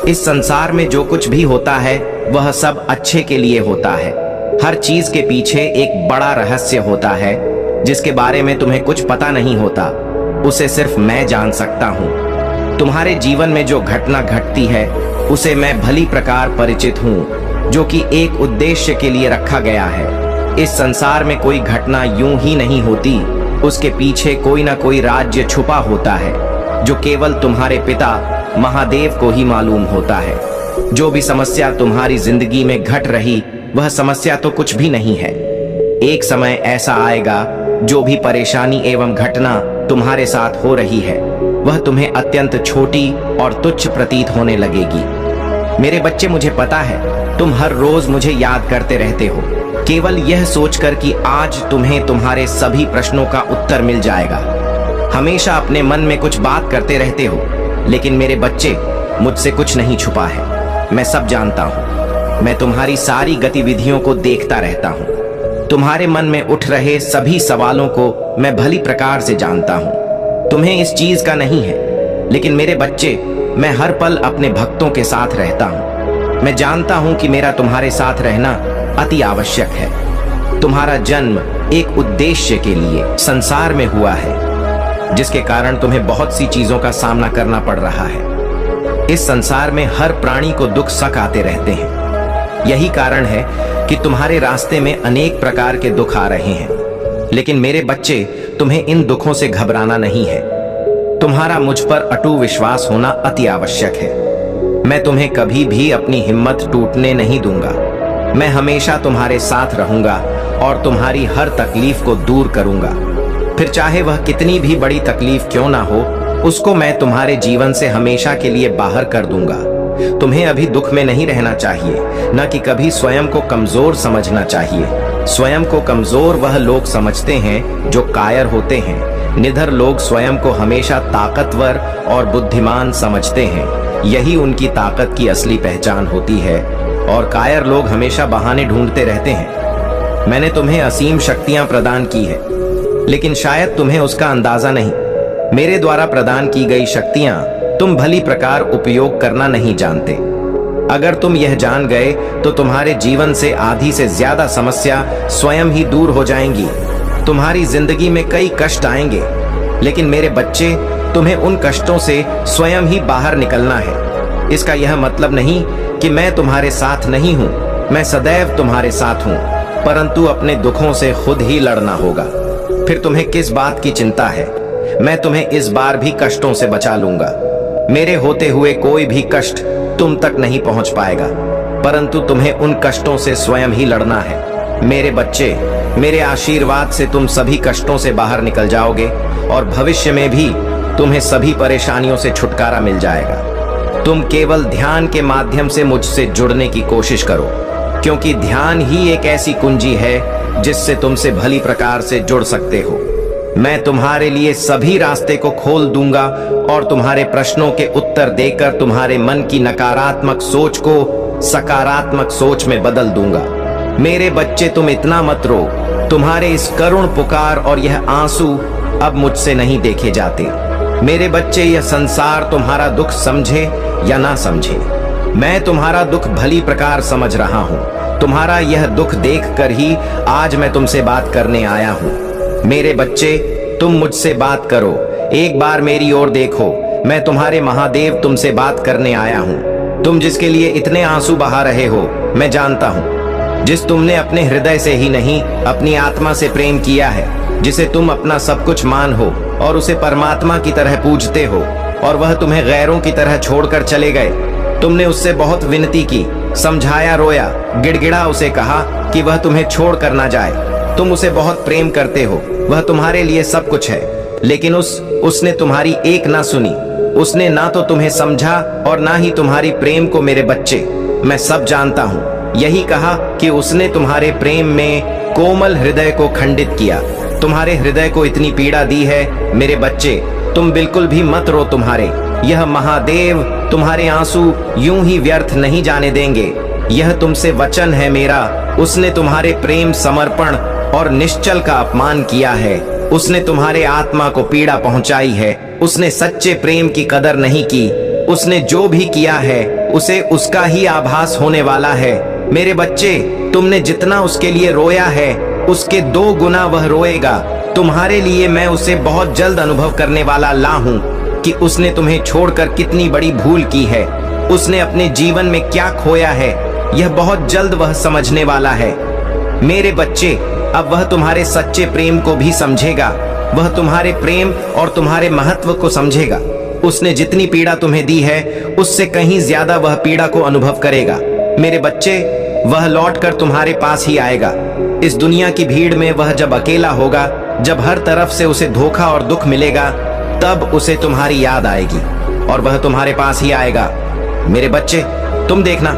इस संसार में जो कुछ भी होता है वह सब अच्छे के लिए होता है। हर चीज के पीछे एक बड़ा रहस्य होता है जिसके बारे में तुम्हें कुछ पता नहीं होता, उसे सिर्फ मैं जान सकता हूँ। तुम्हारे जीवन में जो घटना घटती है उसे मैं भली प्रकार परिचित हूँ, जो कि एक उद्देश्य के लिए रखा गया है। इस संसार में कोई घटना यूं ही नहीं होती, उसके पीछे कोई ना कोई राज्य छुपा होता है जो केवल तुम्हारे पिता महादेव को ही मालूम होता है। जो भी समस्या तुम्हारी जिंदगी में घट रही वह समस्या तो कुछ भी नहीं है। एक समय ऐसा आएगा जो भी परेशानी एवं घटना तुम्हारे साथ हो रही है वह तुम्हें अत्यंत छोटी और तुच्छ प्रतीत होने लगेगी। मेरे बच्चे, मुझे पता है तुम हर रोज मुझे याद करते रहते हो, केवल यह सोचकर कि आज तुम्हें तुम्हारे सभी प्रश्नों का उत्तर मिल जाएगा। हमेशा अपने मन में कुछ बात करते रहते हो, लेकिन मेरे बच्चे, मुझसे कुछ नहीं छुपा है। मैं सब जानता हूँ। मैं तुम्हारी सारी गतिविधियों को देखता रहता हूँ। तुम्हारे मन में उठ रहे सभी सवालों को मैं भली प्रकार से जानता हूँ। तुम्हें इस चीज का नहीं है, लेकिन मेरे बच्चे, मैं हर पल अपने भक्तों के साथ रहता हूँ। मैं जानता हूँ कि मेरा तुम्हारे साथ रहना अति आवश्यक है। तुम्हारा जन्म एक उद्देश्य के लिए संसार में हुआ है, जिसके कारण तुम्हें बहुत सी चीजों का सामना करना पड़ रहा है। इस संसार में हर प्राणी को दुख सक आते रहते हैं। यही कारण है कि तुम्हारे रास्ते में अनेक प्रकार के दुख आ रहे हैं। लेकिन मेरे बच्चे, तुम्हें इन दुखों से घबराना नहीं है। तुम्हारा मुझ पर अटूट विश्वास होना अति आवश्यक है। मैं तुम्हें कभी भी अपनी हिम्मत टूटने नहीं दूंगा। मैं हमेशा तुम्हारे साथ रहूंगा और तुम्हारी हर तकलीफ को दूर करूंगा। फिर चाहे वह कितनी भी बड़ी तकलीफ क्यों ना हो, उसको मैं तुम्हारे जीवन से हमेशा के लिए बाहर कर दूंगा। तुम्हें अभी दुख में नहीं रहना चाहिए, न कि कभी स्वयं को कमजोर समझना चाहिए। स्वयं को कमजोर वह लोग समझते हैं जो कायर होते हैं। निडर लोग स्वयं को हमेशा ताकतवर और बुद्धिमान समझते हैं। यही उनकी ताकत की असली पहचान होती है, और कायर लोग हमेशा बहाने ढूंढते रहते हैं। मैंने तुम्हें असीम शक्तियां प्रदान की है, लेकिन शायद तुम्हें उसका अंदाजा नहीं। मेरे द्वारा प्रदान की गई शक्तियां तुम भली प्रकार उपयोग करना नहीं जानते। अगर तुम यह जान गए तो तुम्हारे जीवन से आधी से ज्यादा समस्या स्वयं ही दूर हो जाएंगी। तुम्हारी जिंदगी में कई कष्ट आएंगे, लेकिन मेरे बच्चे, तुम्हें उन कष्टों से स्वयं ही बाहर निकलना है। इसका यह मतलब नहीं कि मैं तुम्हारे साथ नहीं हूं। मैं सदैव तुम्हारे साथ हूं, परंतु अपने दुखों से खुद ही लड़ना होगा। फिर तुम्हें किस बात की चिंता है? मैं तुम्हें इस बार भी कष्टों से बचा लूंगा। मेरे होते हुए कोई भी कष्ट तुम तक नहीं पहुंच पाएगा, परंतु तुम्हें उन कष्टों से स्वयं ही लड़ना है। मेरे बच्चे, मेरे आशीर्वाद से तुम सभी कष्टों से बाहर निकल जाओगे और भविष्य में भी तुम्हें सभी परेशानियों से छुटकारा मिल जाएगा। तुम केवल ध्यान के माध्यम से मुझसे जुड़ने की कोशिश करो, क्योंकि ध्यान ही एक ऐसी कुंजी है जिससे तुमसे भली प्रकार से जुड़ सकते हो। मैं तुम्हारे लिए सभी रास्ते को खोल दूंगा और तुम्हारे प्रश्नों के उत्तर देकर तुम्हारे मन की नकारात्मक सोच को सकारात्मक सोच में बदल दूंगा। मेरे बच्चे, तुम इतना मत रो। तुम्हारे इस करुण पुकार और यह आंसू अब मुझसे नहीं देखे जाते। मेरे बच्चे, यह संसार तुम्हारा दुख समझे या ना समझे, मैं तुम्हारा दुख भली प्रकार समझ रहा हूँ। तुम्हारा यह दुख देखकर ही आज मैं तुमसे बात करने आया हूँ। मेरे बच्चे, तुम मुझसे बात करो। एक बार मेरी ओर देखो। मैं तुम्हारे महादेव तुमसे बात करने आया हूँ। तुम जिसके लिए इतने आंसू बहा रहे हो, मैं जानता हूँ। जिस तुमने अपने हृदय से ही नहीं, अपनी आत्मा से प्रेम किया है, जिसे तुम अपना सब कुछ मान हो और उसे परमात्मा की तरह पूजते हो, और वह तुम्हें गैरों की तरह छोड़कर चले गए। तुमने उससे बहुत विनती की, समझाया, रोया, गिड़गिड़ा उसे कहा कि वह तुम्हें छोड़ कर ना जाए। तुम उसे बहुत प्रेम करते हो, वह तुम्हारे लिए सब कुछ है, लेकिन उसने तुम्हारी एक ना सुनी। उसने ना तो तुम्हें समझा और ना ही तुम्हारी प्रेम को। मेरे बच्चे, मैं सब जानता हूँ। यही कहा कि उसने तुम्हारे प्रेम में कोमल हृदय को खंडित किया, तुम्हारे हृदय को इतनी पीड़ा दी है। मेरे बच्चे, तुम बिल्कुल भी मत रो। तुम्हारे यह महादेव तुम्हारे आंसू यूं ही व्यर्थ नहीं जाने देंगे। यह तुमसे वचन है मेरा। उसने तुम्हारे प्रेम, समर्पण और निश्चल का अपमान किया है। उसने तुम्हारे आत्मा को पीड़ा पहुंचाई है। उसने सच्चे प्रेम की कदर नहीं की। उसने जो भी किया है उसे उसका ही आभास होने वाला है। मेरे बच्चे, तुमने जितना उसके लिए रोया है उसके 2 गुना वह रोएगा। तुम्हारे लिए मैं उसे बहुत जल्द अनुभव करने वाला ला हूं कि उसने तुम्हें छोड़कर कितनी बड़ी भूल की है, उसने अपने जीवन में क्या खोया है। यह बहुत जल्द वह समझने वाला है। मेरे बच्चे, अब वह तुम्हारे सच्चे प्रेम को भी समझेगा। वह तुम्हारे प्रेम और तुम्हारे महत्व को समझेगा। उसने जितनी पीड़ा तुम्हें दी है उससे कहीं ज्यादा वह पीड़ा को अनुभव करेगा। मेरे बच्चे, वह लौटकर तुम्हारे पास ही आएगा। इस दुनिया की भीड़ में वह जब अकेला होगा, जब हर तरफ से उसे धोखा और दुख मिलेगा, तब उसे तुम्हारी याद आएगी और वह तुम्हारे पास ही आएगा। मेरे बच्चे, तुम देखना,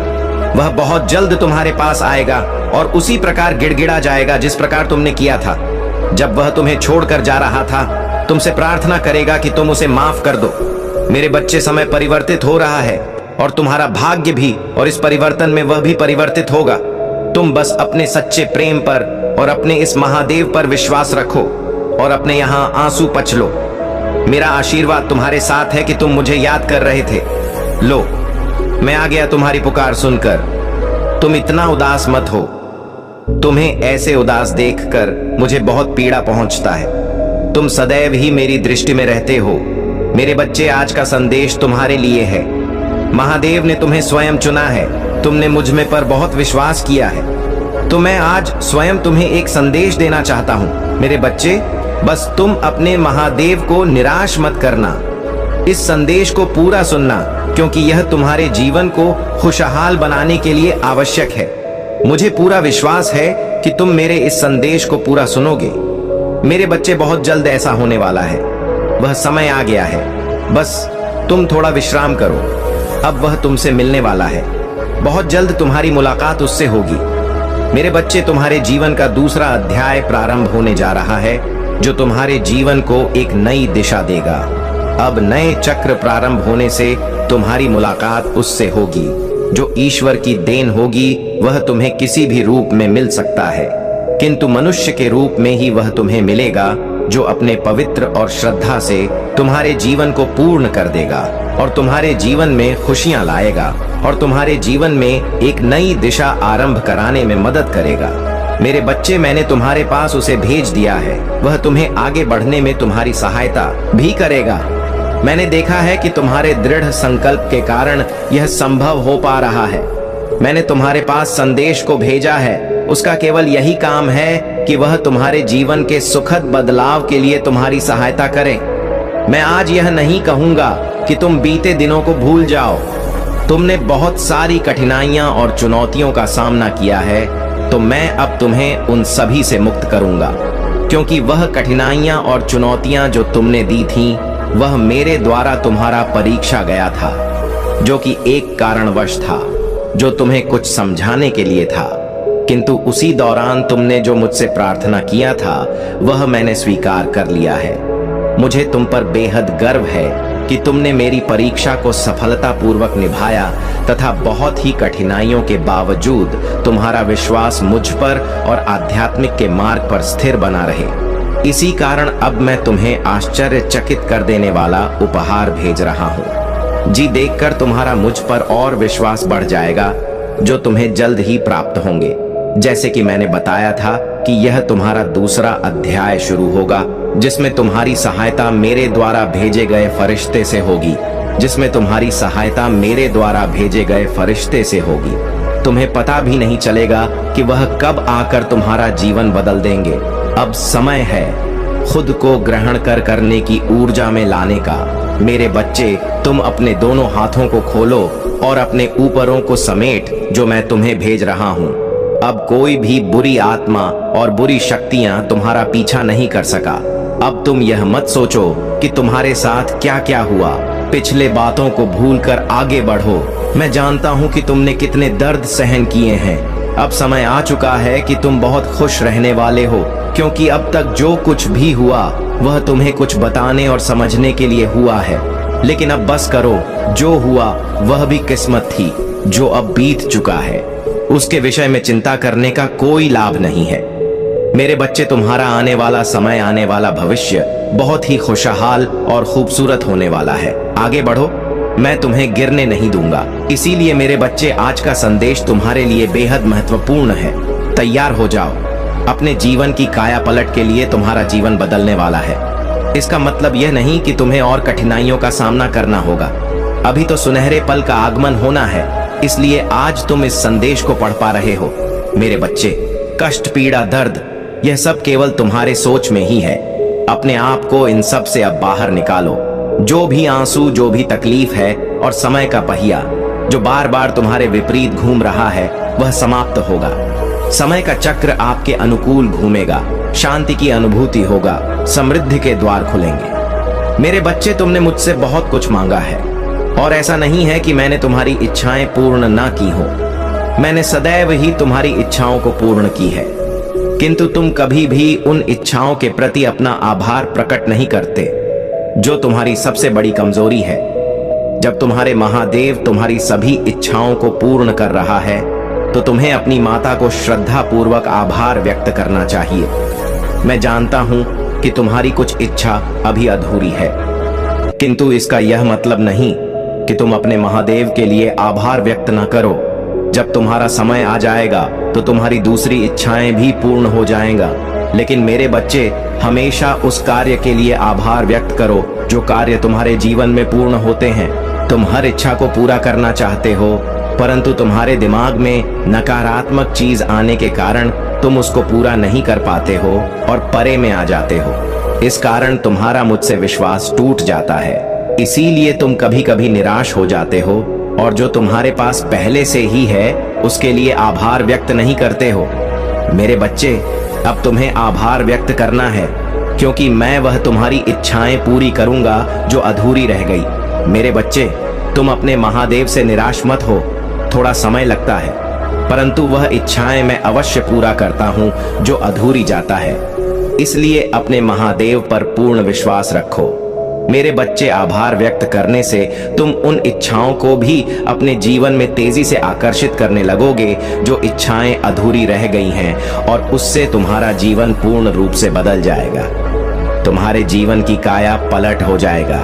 वह बहुत जल्द तुम्हारे पास आएगा और उसी प्रकार गिड़गिड़ा जाएगा जिस प्रकार तुमने किया था। जब वह तुम्हें छोड़कर जा रहा था, तुमसे प्रार्थना करेगा कि तुम उसे माफ कर दो। मेरे बच्चे, समय परिवर्तित हो रहा है और तुम्हारा भाग्य भी, और इस परिवर्तन में वह भी परिवर्तित होगा। तुम बस अपने सच्चे प्रेम पर और अपने इस महादेव पर विश्वास रखो और अपने यहाँ आंसू पच लो। मेरा आशीर्वाद तुम्हारे साथ है कि तुम मुझे याद कर रहे थे। लो, मैं आ गया तुम्हारी पुकार सुनकर। तुम इतना उदास मत हो। तुम्हें ऐसे उदास देखकर मुझे बहुत पीड़ा पहुंचता है। तुम सदैव ही मेरी दृष्टि में रहते हो। मेरे बच्चे, आज का संदेश तुम्हारे लिए है। महादेव ने तुम्हें स्वयं चुना है। तुमने मुझ में पर बहुत विश्वास किया है, तो मैं आज स्वयं तुम्हें एक संदेश देना चाहता हूं। मेरे बच्चे, बस तुम अपने महादेव को निराश मत करना। इस संदेश को पूरा सुनना, क्योंकि यह तुम्हारे जीवन को खुशहाल बनाने के लिए आवश्यक है। मुझे पूरा विश्वास है कि तुम मेरे इस संदेश को पूरा सुनोगे। मेरे बच्चे, बहुत जल्द ऐसा होने वाला है। वह समय आ गया है। बस तुम थोड़ा विश्राम करो। अब वह तुमसे मिलने वाला है। बहुत जल्द तुम्हारी मुलाकात उससे होगी। मेरे बच्चे, तुम्हारे जीवन का दूसरा अध्याय प्रारंभ होने जा रहा है, जो तुम्हारे जीवन को एक नई दिशा देगा। अब नए चक्र प्रारंभ होने से तुम्हारी मुलाकात उससे होगी। जो ईश्वर की देन होगी, वह तुम्हें किसी भी रूप में मिल सकता है, किंतु मनुष्य के रूप में ही वह तुम्हें मिलेगा, जो अपने पवित्र और श्रद्धा से तुम्हारे जीवन को पूर्ण कर देगा और तुम्हारे जीवन में खुशियां लाएगा और तुम्हारे जीवन में एक नई दिशा आरंभ कराने में मदद करेगा। मेरे बच्चे, मैंने तुम्हारे पास उसे भेज दिया है। वह तुम्हें आगे बढ़ने में तुम्हारी सहायता भी करेगा। मैंने देखा है कि तुम्हारे दृढ़ संकल्प के कारण यह संभव हो पा रहा है। मैंने तुम्हारे पास संदेश को भेजा है। उसका केवल यही काम है कि वह तुम्हारे जीवन के सुखद बदलाव के लिए तुम्हारी सहायता करे। मैं आज यह नहीं कहूंगा कि तुम बीते दिनों को भूल जाओ। तुमने बहुत सारी कठिनाइयां और चुनौतियों का सामना किया है, तो मैं अब तुम्हें उन सभी से मुक्त करूंगा, क्योंकि वह कठिनाइयां और चुनौतियां जो तुमने दी थीं, वह मेरे द्वारा तुम्हारा परीक्षा गया था, जो कि एक कारणवश था, जो तुम्हें कुछ समझाने के लिए था। किंतु उसी दौरान तुमने जो मुझसे प्रार्थना किया था, वह मैंने स्वीकार कर लिया है। मुझे तुम पर बेहद गर्व है कि तुमने मेरी परीक्षा को सफलतापूर्वक निभाया तथा बहुत ही कठिनाइयों के बावजूद तुम्हारा विश्वास मुझ पर और आध्यात्मिक के मार्ग पर स्थिर बना रहे। इसी कारण अब मैं तुम्हें आश्चर्यचकित कर देने वाला उपहार भेज रहा हूँ। जी देखकर तुम्हारा मुझ पर और विश्वास बढ़ जाएगा, जो तुम्हें जल्द ही प्राप्त होंगे। जैसे कि मैंने बताया था कि यह तुम्हारा दूसरा अध्याय शुरू होगा, जिसमें तुम्हारी सहायता मेरे द्वारा भेजे गए फरिश्ते से होगी, जिसमें तुम्हारी सहायता मेरे द्वारा भेजे गए फरिश्ते से होगी। तुम्हें पता भी नहीं चलेगा कि वह कब आकर तुम्हारा जीवन बदल देंगे। अब समय है खुद को ग्रहण करने की ऊर्जा में लाने का। मेरे बच्चे, तुम अपने दोनों हाथों को खोलो और अपने ऊपरों को समेट, जो मैं तुम्हें भेज रहा हूँ। अब कोई भी बुरी आत्मा और बुरी शक्तियां तुम्हारा पीछा नहीं कर सका। अब तुम यह मत सोचो कि तुम्हारे साथ क्या क्या हुआ। पिछले बातों को भूलकर आगे बढ़ो मैं जानता हूं कि तुमने कितने दर्द सहन किए हैं। अब समय आ चुका है कि तुम बहुत खुश रहने वाले हो, क्योंकि अब तक जो कुछ भी हुआ वह तुम्हें कुछ बताने और समझने के लिए हुआ है। लेकिन अब बस करो, जो हुआ वह भी किस्मत थी। जो अब बीत चुका है उसके विषय में चिंता करने का कोई लाभ नहीं है। मेरे बच्चे, तुम्हारा आने वाला समय, आने वाला भविष्य बहुत ही खुशहाल और खूबसूरत होने वाला है। आगे बढ़ो, मैं तुम्हें गिरने नहीं दूंगा। इसीलिए मेरे बच्चे, आज का संदेश तुम्हारे लिए बेहद महत्वपूर्ण है। तैयार हो जाओ, अपने जीवन की काया पलट के लिए। तुम्हारा जीवन बदलने वाला है। इसका मतलब यह नहीं कि तुम्हें और कठिनाइयों का सामना करना होगा। अभी तो सुनहरे पल का आगमन होना है, इसलिए आज तुम इस संदेश को पढ़ पा रहे हो। मेरे बच्चे, कष्ट, पीड़ा, दर्द, यह सब केवल तुम्हारे सोच में ही है। अपने आप को इन सब से अब बाहर निकालो। जो भी आंसू, जो भी तकलीफ है और समय का पहिया जो बार बार तुम्हारे विपरीत घूम रहा है, वह समाप्त होगा। समय का चक्र आपके अनुकूल घूमेगा। शांति की अनुभूति होगा। समृद्धि के द्वार खुलेंगे। मेरे बच्चे, तुमने मुझसे बहुत कुछ मांगा है और ऐसा नहीं है कि मैंने तुम्हारी इच्छाएं पूर्ण ना की हो। मैंने सदैव ही तुम्हारी इच्छाओं को पूर्ण की है, किंतु तुम कभी भी उन इच्छाओं के प्रति अपना आभार प्रकट नहीं करते, जो तुम्हारी सबसे बड़ी कमजोरी है। जब तुम्हारे महादेव तुम्हारी सभी इच्छाओं को पूर्ण कर रहा है, तो तुम्हें अपनी माता को श्रद्धा पूर्वक आभार व्यक्त करना चाहिए। मैं जानता हूं कि तुम्हारी कुछ इच्छा अभी अधूरी है, किंतु इसका यह मतलब नहीं कि तुम अपने महादेव के लिए आभार व्यक्त न करो। जब तुम्हारा समय आ जाएगा तो तुम्हारी दूसरी इच्छाएं भी पूर्ण हो जाएगा। लेकिन मेरे बच्चे, हमेशा उस कार्य के लिए आभार व्यक्त करो जो कार्य तुम्हारे जीवन में पूर्ण होते हैं। तुम हर इच्छा को पूरा करना चाहते हो, परंतु तुम्हारे दिमाग में नकारात्मक चीज आने के कारण तुम उसको पूरा नहीं कर पाते हो और परे में आ जाते हो। इस कारण तुम्हारा मुझसे विश्वास टूट जाता है। इसीलिए तुम कभी कभी निराश हो जाते हो और जो तुम्हारे पास पहले से ही है उसके लिए आभार व्यक्त नहीं करते हो। मेरे बच्चे, अब तुम्हें आभार व्यक्त करना है, क्योंकि मैं वह तुम्हारी इच्छाएं पूरी करूंगा जो अधूरी रह गई। मेरे बच्चे, तुम अपने महादेव से निराश मत हो। थोड़ा समय लगता है, परंतु वह इच्छाएं मैं अवश्य पूरा करता हूं जो अधूरी जाता है। इसलिए अपने महादेव पर पूर्ण विश्वास रखो। मेरे बच्चे, आभार व्यक्त करने से तुम उन इच्छाओं को भी अपने जीवन में तेजी से आकर्षित करने लगोगे जो इच्छाएं अधूरी रह गई हैं, और उससे तुम्हारा जीवन पूर्ण रूप से बदल जाएगा। तुम्हारे जीवन की काया पलट हो जाएगा।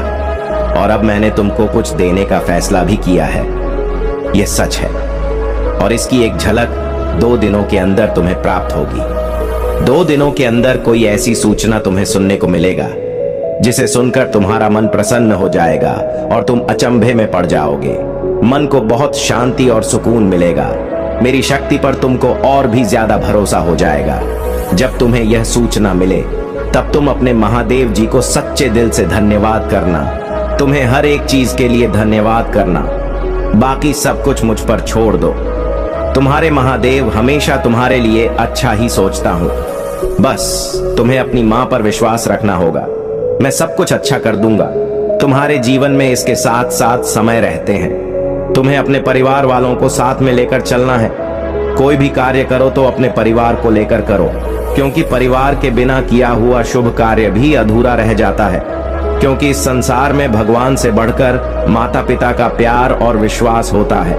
और अब मैंने तुमको कुछ देने का फैसला भी किया है। यह सच है और इसकी एक झलक 2 दिनों के अंदर तुम्हें प्राप्त होगी। 2 दिनों के अंदर कोई ऐसी सूचना तुम्हें सुनने को मिलेगा जिसे सुनकर तुम्हारा मन प्रसन्न हो जाएगा और तुम अचंभे में पड़ जाओगे। मन को बहुत शांति और सुकून मिलेगा। मेरी शक्ति पर तुमको और भी ज्यादा भरोसा हो जाएगा। जब तुम्हें यह सूचना मिले तब तुम अपने महादेव जी को सच्चे दिल से धन्यवाद करना। तुम्हें हर एक चीज के लिए धन्यवाद करना। बाकी सब कुछ मुझ पर छोड़ दो। तुम्हारे महादेव हमेशा तुम्हारे लिए अच्छा ही सोचता हूं। बस तुम्हें अपनी मां पर विश्वास रखना होगा। मैं सब कुछ अच्छा कर दूंगा। तुम्हारे जीवन में इसके साथ साथ समय रहते हैं। तुम्हें अपने परिवार वालों को साथ में लेकर चलना है। कोई भी कार्य करो तो अपने परिवार को लेकर करो, क्योंकि परिवार के बिना किया हुआ शुभ कार्य भी अधूरा रह जाता है। क्योंकि इस संसार में भगवान से बढ़कर माता पिता का प्यार और विश्वास होता है।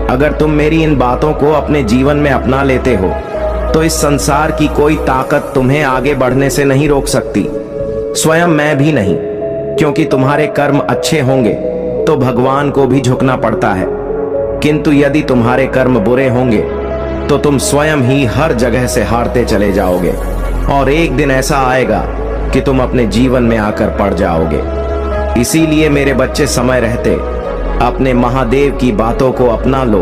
अगर तुम मेरी इन बातों को अपने जीवन में अपना लेते हो तो इस संसार की कोई ताकत तुम्हें आगे बढ़ने से नहीं रोक सकती, स्वयं मैं भी नहीं। क्योंकि तुम्हारे कर्म अच्छे होंगे तो भगवान को भी झुकना पड़ता है, किंतु यदि तुम्हारे कर्म बुरे होंगे तो तुम स्वयं ही हर जगह से हारते चले जाओगे और एक दिन ऐसा आएगा कि तुम अपने जीवन में आकर पड़ जाओगे। इसीलिए मेरे बच्चे, समय रहते अपने महादेव की बातों को अपना लो।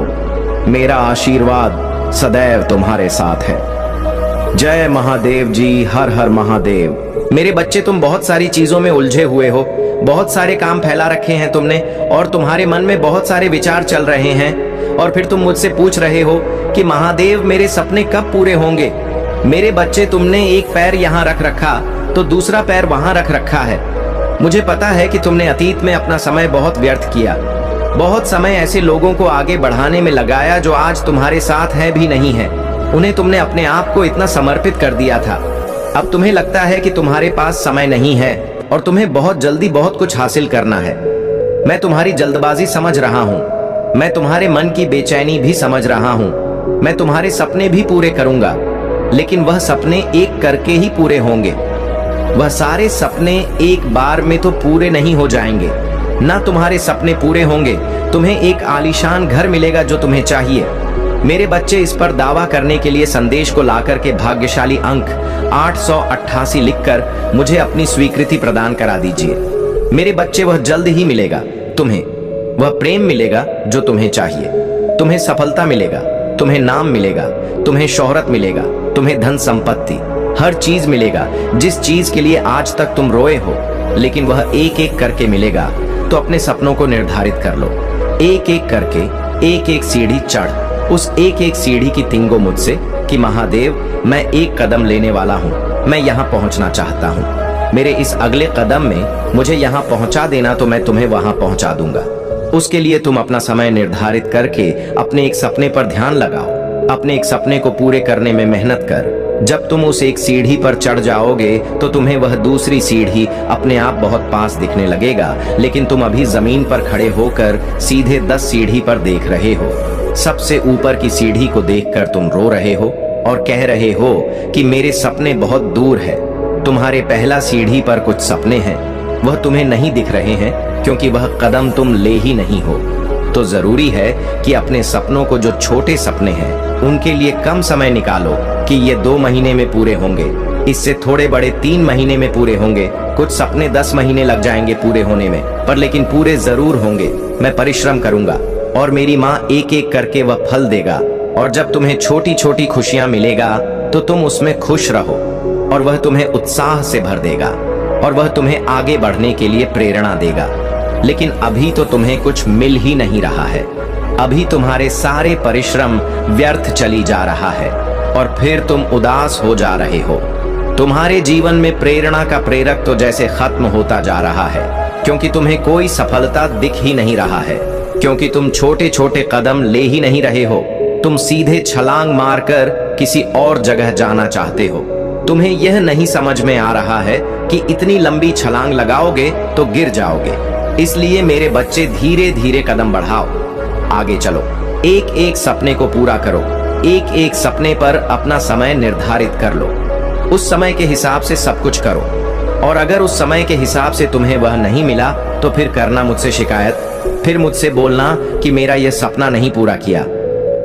मेरा आशीर्वाद सदैव तुम्हारे साथ है। जय महादेव जी, हर हर महादेव। मेरे बच्चे, तुम बहुत सारी चीजों में उलझे हुए हो। बहुत सारे काम फैला रखे हैं तुमने और तुम्हारे मन में बहुत सारे विचार चल रहे हैं, और फिर तुम मुझसे पूछ रहे हो कि महादेव, मेरे सपने कब पूरे होंगे। मेरे बच्चे, तुमने एक पैर यहाँ रख रखा तो दूसरा पैर वहां रख रखा है। मुझे पता है कि तुमने अतीत में अपना समय बहुत व्यर्थ किया, बहुत समय ऐसे लोगों को आगे बढ़ाने में लगाया जो आज तुम्हारे साथ है भी नहीं है। उन्हें तुमने अपने आप को इतना समर्पित कर दिया था। अब तुम्हें लगता है कि तुम्हारे पास समय नहीं है और तुम्हें बहुत जल्दी बहुत कुछ हासिल करना है। मैं तुम्हारी जल्दबाजी समझ रहा हूँ। मैं तुम्हारे मन की बेचैनी भी समझ रहा हूँ। मैं तुम्हारे सपने भी पूरे करूंगा, लेकिन वह सपने एक करके ही पूरे होंगे। वह सारे सपने एक बार में तो पूरे नहीं हो जाएंगे। ना तुम्हारे सपने पूरे होंगे, तुम्हें एक आलीशान घर मिलेगा जो तुम्हें चाहिए। मेरे बच्चे, इस पर दावा करने के लिए संदेश को लाकर के भाग्यशाली अंक 888 लिखकर मुझे अपनी स्वीकृति प्रदान करा दीजिए। मेरे बच्चे, वह जल्द ही मिलेगा तुम्हें। वह प्रेम मिलेगा जो तुम्हें चाहिए। तुम्हें सफलता मिलेगा, तुम्हें नाम मिलेगा, तुम्हें शोहरत मिलेगा, तुम्हें धन संपत्ति, हर चीज मिलेगा जिस चीज के लिए आज तक तुम रोए हो। लेकिन वह एक एक करके मिलेगा। तो अपने सपनों को निर्धारित कर लो। एक एक करके एक एक सीढ़ी चढ़। उस एक एक सीढ़ी की तिंगो मुझसे कि महादेव, मैं एक कदम लेने वाला हूँ। मैं यहाँ पहुँचना चाहता हूँ। मेरे इस अगले कदम में मुझे यहाँ पहुँचा देना तो मैं तुम्हें वहाँ पहुँचा दूंगा। उसके लिए तुम अपना समय निर्धारित करके अपने एक सपने पर ध्यान लगाओ। अपने एक सपने को पूरे करने में मेहनत कर। जब तुम उस एक सीढ़ी पर चढ़ जाओगे तो तुम्हें वह दूसरी सीढ़ी अपने आप बहुत पास दिखने लगेगा। लेकिन तुम अभी जमीन पर खड़े होकर सीधे 10 सीढ़ी पर देख रहे हो। सबसे ऊपर की सीढ़ी को देखकर तुम रो रहे हो और कह रहे हो कि मेरे सपने बहुत दूर है। तुम्हारे पहला सीढ़ी पर कुछ सपने हैं, वह तुम्हें नहीं दिख रहे हैं क्योंकि वह कदम तुम ले ही नहीं हो। तो जरूरी है कि अपने सपनों को, जो छोटे सपने हैं, उनके लिए कम समय निकालो कि ये 2 महीने में पूरे होंगे। इससे थोड़े बड़े 3 महीने में पूरे होंगे। कुछ सपने 10 महीने लग जाएंगे पूरे होने में, पर लेकिन पूरे जरूर होंगे। मैं परिश्रम करूंगा और मेरी माँ एक एक करके वह फल देगा। और जब तुम्हें छोटी छोटी खुशियां मिलेगा तो तुम उसमें खुश रहो और वह तुम्हें उत्साह से भर देगा और वह तुम्हें आगे बढ़ने के लिए प्रेरणा देगा। लेकिन अभी तो तुम्हें कुछ मिल ही नहीं रहा है। अभी तुम्हारे सारे परिश्रम व्यर्थ चली जा रहा है और फिर तुम उदास हो जा रहे हो। तुम्हारे जीवन में प्रेरणा का प्रेरक तो जैसे खत्म होता जा रहा है, क्योंकि तुम्हें कोई सफलता दिख ही नहीं रहा है, क्योंकि तुम छोटे छोटे कदम ले ही नहीं रहे हो। तुम सीधे छलांग मारकर किसी और जगह जाना चाहते हो। तुम्हें यह नहीं समझ में आ रहा है कि इतनी लंबी छलांग लगाओगे तो गिर जाओगे। इसलिए मेरे बच्चे, धीरे धीरे कदम बढ़ाओ, आगे चलो। एक एक सपने को पूरा करो। एक एक सपने पर अपना समय निर्धारित कर लो। उस समय के हिसाब से सब कुछ करो। और अगर उस समय के हिसाब से तुम्हें वह नहीं मिला तो फिर करना मुझसे शिकायत। फिर मुझसे बोलना कि मेरा यह सपना नहीं पूरा किया।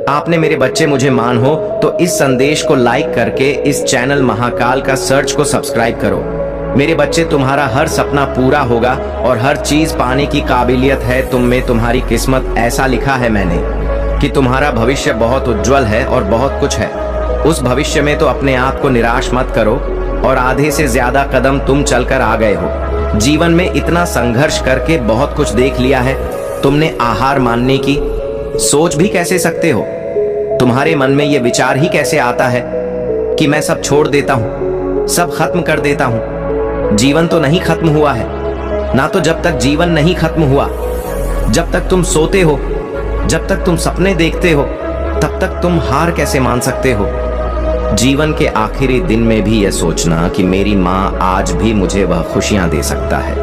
आपने, मेरे बच्चे, मुझे मान हो तो इस संदेश को लाइक करके इस चैनल महाकाल का सर्च को सब्सक्राइब करो। मेरे बच्चे, तुम्हारा हर सपना पूरा होगा और हर चीज पाने की काबिलियत है तुम में। तुम्हारी किस्मत, ऐसा लिखा है मैंने कि तुम्हारा भविष्य बहुत उज्जवल है और बहुत कुछ है। उस भविष्य में तो अपने आप को निराश मत करो। और आधे से ज्यादा कदम तुम चलकर आ गए हो। जीवन में इतना संघर्ष करके बहुत कुछ देख लिया है। तुमने आहार मानने की सोच भी कैसे सकते हो? तुम्हारे मन में यह विचार ही कैसे आता है कि मैं सब छोड़ देता हूं, सब खत्म कर देता हूं? जीवन तो नहीं खत्म हुआ है ना। तो जब तक जीवन नहीं खत्म हुआ, जब तक तुम सोते हो, जब तक तुम सपने देखते हो, तब तक तुम हार कैसे मान सकते हो? जीवन के आखिरी दिन में भी यह सोचना कि मेरी माँ आज भी मुझे वह खुशियां दे सकता है,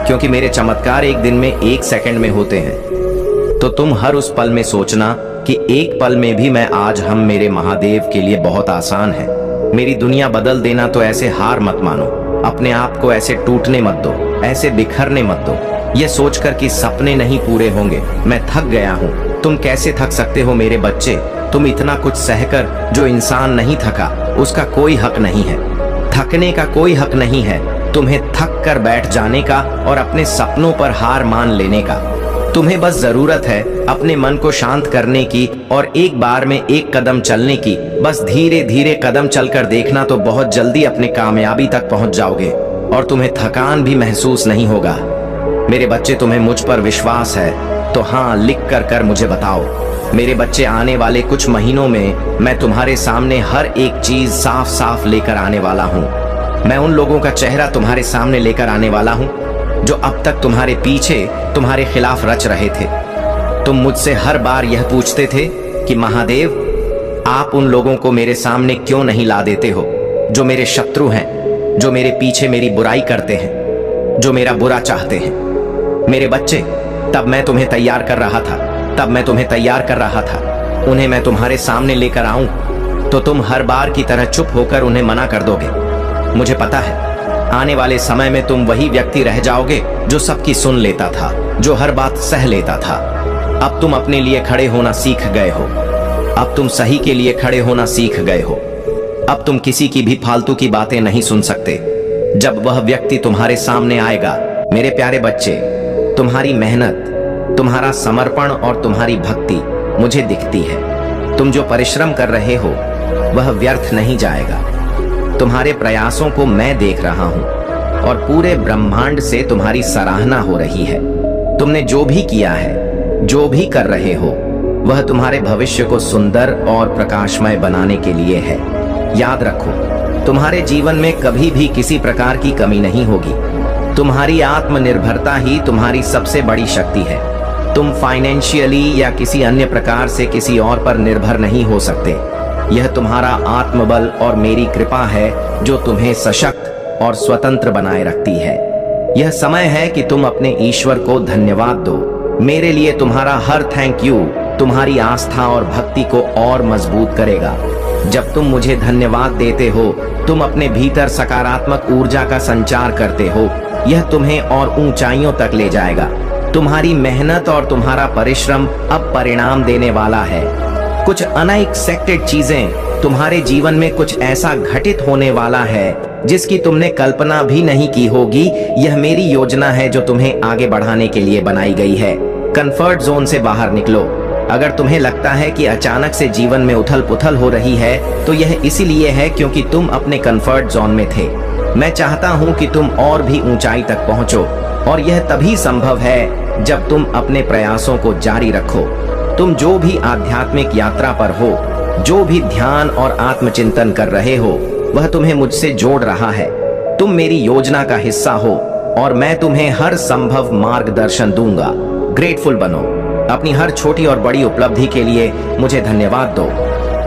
क्योंकि मेरे चमत्कार एक दिन में, एक सेकंड में होते हैं। तो तुम हर उस पल में सोचना कि एक पल में भी मैं आज हम मेरे महादेव के लिए बहुत आसान है। मेरी दुनिया बदल देना तो ऐसे हार मत मानो। अपने आप को ऐसे टूटने मत दो, ऐसे बिखरने मत दो, ये सोचकर कि सपने नहीं पूरे होंगे। मैं थक गया हूँ। तुम कैसे थक सकते हो मेरे बच्चे? तुम इतना कुछ सहकर, जो इंसान नहीं थका उसका कोई हक नहीं है। थकने का कोई हक नहीं है। तुम्हें थक कर बैठ जाने का और अपने सपनों पर हार मान लेने का। तुम्हें बस जरूरत है अपने मन को शांत करने की और एक बार में एक कदम चलने की। बस धीरे धीरे कदम चलकर देखना, तो बहुत जल्दी अपने कामयाबी तक पहुंच जाओगे और तुम्हें थकान भी महसूस नहीं होगा। मेरे बच्चे, तुम्हें मुझ पर विश्वास है तो हाँ लिख कर मुझे बताओ। मेरे बच्चे, आने वाले कुछ महीनों में मैं तुम्हारे सामने हर एक चीज साफ साफ लेकर आने वाला हूँ। मैं उन लोगों का चेहरा तुम्हारे सामने लेकर आने वाला हूँ जो अब तक तुम्हारे पीछे तुम्हारे खिलाफ रच रहे थे। तुम मुझसे हर बार यह पूछते थे कि महादेव, आप उन लोगों को मेरे सामने क्यों नहीं ला देते हो जो मेरे शत्रु हैं, जो मेरे पीछे मेरी बुराई करते हैं, जो मेरा बुरा चाहते हैं। मेरे बच्चे, तब मैं तुम्हें तैयार कर रहा था, उन्हें मैं तुम्हारे सामने लेकर आऊं तो तुम हर बार की तरह चुप होकर उन्हें मना कर दोगे। मुझे पता है आने वाले समय में तुम वही व्यक्ति रह जाओगे जो सबकी सुन लेता था, जो हर बात सह लेता था। अब तुम अपने लिए खड़े होना सीख गए हो, अब तुम सही के लिए खड़े होना सीख गए हो। अब तुम किसी की भी फालतू की बातें नहीं सुन सकते। जब वह व्यक्ति तुम्हारे सामने आएगा, मेरे प्यारे बच्चे, तुम्हारी मेहनत, तुम्हारा समर्पण और तुम्हारी भक्ति मुझे दिखती है। तुम जो परिश्रम कर रहे हो वह व्यर्थ नहीं जाएगा। तुम्हारे प्रयासों को मैं देख रहा हूं और पूरे ब्रह्मांड से तुम्हारी सराहना हो रही है। तुमने जो भी किया है, जो भी कर रहे हो, वह तुम्हारे भविष्य को सुंदर और प्रकाशमय बनाने के लिए है। याद रखो, तुम्हारे जीवन में कभी भी किसी प्रकार की कमी नहीं होगी। तुम्हारी आत्मनिर्भरता ही तुम्हारी सबसे बड़ी शक्ति है। तुम फाइनेंशियली या किसी अन्य प्रकार से किसी और पर निर्भर नहीं हो सकते। यह तुम्हारा आत्मबल और मेरी कृपा है जो तुम्हें सशक्त और स्वतंत्र बनाए रखती है। यह समय है कि तुम अपने ईश्वर को धन्यवाद दो। मेरे लिए तुम्हारा हर थैंक यू तुम्हारी आस्था और भक्ति को और मजबूत करेगा। जब तुम मुझे धन्यवाद देते हो, तुम अपने भीतर सकारात्मक ऊर्जा का संचार करते हो। यह तुम्हें और ऊंचाइयों तक ले जाएगा। तुम्हारी मेहनत और तुम्हारा परिश्रम अब परिणाम देने वाला है। कुछ अनएक्सपेक्टेड चीजें तुम्हारे जीवन में कुछ ऐसा घटित होने वाला है जिसकी तुमने कल्पना भी नहीं की होगी। यह मेरी योजना है जो तुम्हें आगे बढ़ाने के लिए बनाई गई है। कंफर्ट जोन से बाहर निकलो। अगर तुम्हें लगता है कि अचानक से जीवन में उथल पुथल हो रही है, तो यह इसीलिए है क्योंकि तुम अपने कंफर्ट जोन में थे। मैं चाहता हूं कि तुम और भी ऊंचाई तक पहुंचो, और यह तभी संभव है जब तुम अपने प्रयासों को जारी रखो। तुम जो भी आध्यात्मिक यात्रा पर हो, जो भी ध्यान और आत्मचिंतन कर रहे हो, वह तुम्हें मुझसे जोड़ रहा है। तुम मेरी योजना का हिस्सा हो और मैं तुम्हें हर संभव मार्गदर्शन दूंगा। ग्रेटफुल बनो। अपनी हर छोटी और बड़ी उपलब्धि के लिए मुझे धन्यवाद दो।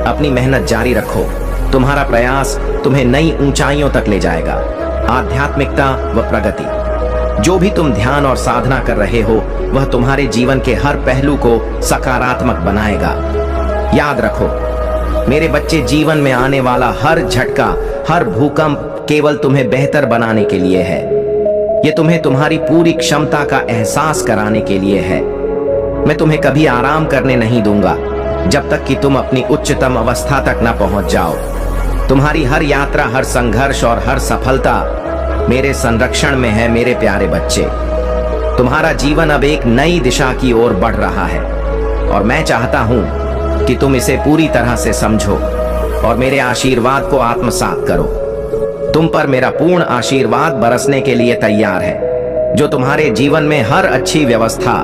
अपनी मेहनत जारी रखो। तुम्हारा प्रयास तुम्हें नई ऊंचाइयों तक ले जाएगा। आध्यात्मिकता व प्रगति, जो भी तुम ध्यान और साधना कर रहे हो, वह तुम्हारे जीवन के हर पहलू को सकारात्मक बनाएगा। याद रखो मेरे बच्चे, जीवन में आने वाला हर झटका, हर भूकंप केवल तुम्हें बेहतर बनाने के लिए है। यह तुम्हें तुम्हारी पूरी क्षमता का एहसास कराने के लिए है। मैं तुम्हें कभी आराम करने नहीं दूंगा जब तक कि तुम अपनी उच्चतम अवस्था तक न पहुंच जाओ। तुम्हारी हर यात्रा, हर संघर्ष और हर सफलता मेरे संरक्षण में है। मेरे प्यारे बच्चे, तुम्हारा जीवन अब एक नई दिशा की ओर बढ़ रहा है और मैं चाहता हूं कि तुम इसे पूरी तरह से समझो और मेरे आशीर्वाद को आत्मसात करो। तुम पर मेरा पूर्ण आशीर्वाद बरसने के लिए तैयार है, जो तुम्हारे जीवन में हर अच्छी व्यवस्था,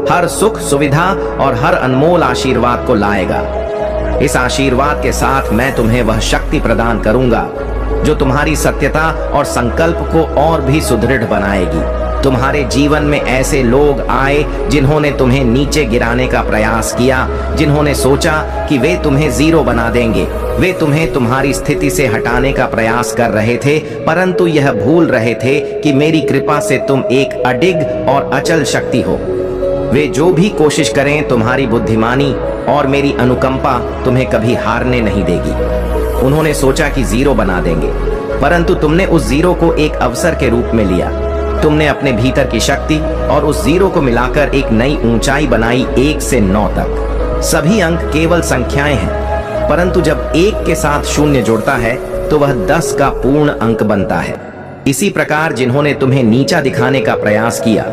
हर सुख सुविधा और हर अनमोल आशीर्वाद को लाएगा। इस आशीर्वाद के साथ मैं तुम्हें वह शक्ति प्रदान करूंगा जो तुम्हारी सत्यता और संकल्प को और भी सुदृढ़ बनाएगी। तुम्हारे जीवन में ऐसे लोग आए जिन्होंने तुम्हें नीचे गिराने का प्रयास किया, जिन्होंने सोचा कि वे तुम्हें जीरो बना देंगे। वे तुम्हें तुम्हारी स्थिति से हटाने का प्रयास कर रहे थे, परंतु यह भूल रहे थे कि मेरी कृपा से तुम एक अडिग और अचल शक्ति हो। वे जो भी कोशिश करें, तुम्हारी बुद्धिमानी और मेरी अनुकंपा तुम्हें कभी हारने नहीं देगी। उन्होंने सोचा कि जीरो बना देंगे, परंतु तुमने उस जीरो को एक अवसर के रूप में लिया। तुमने अपने भीतर की शक्ति और उस जीरो को मिलाकर एक नई ऊंचाई बनाई, 1 से 9 तक। सभी अंक केवल संख्याएं हैं, परंतु जब 1 के साथ 0 जुड़ता है तो वह 10 का पूर्ण अंक बनता है। इसी प्रकार जिन्होंने तुम्हें नीचा दिखाने का प्रयास किया,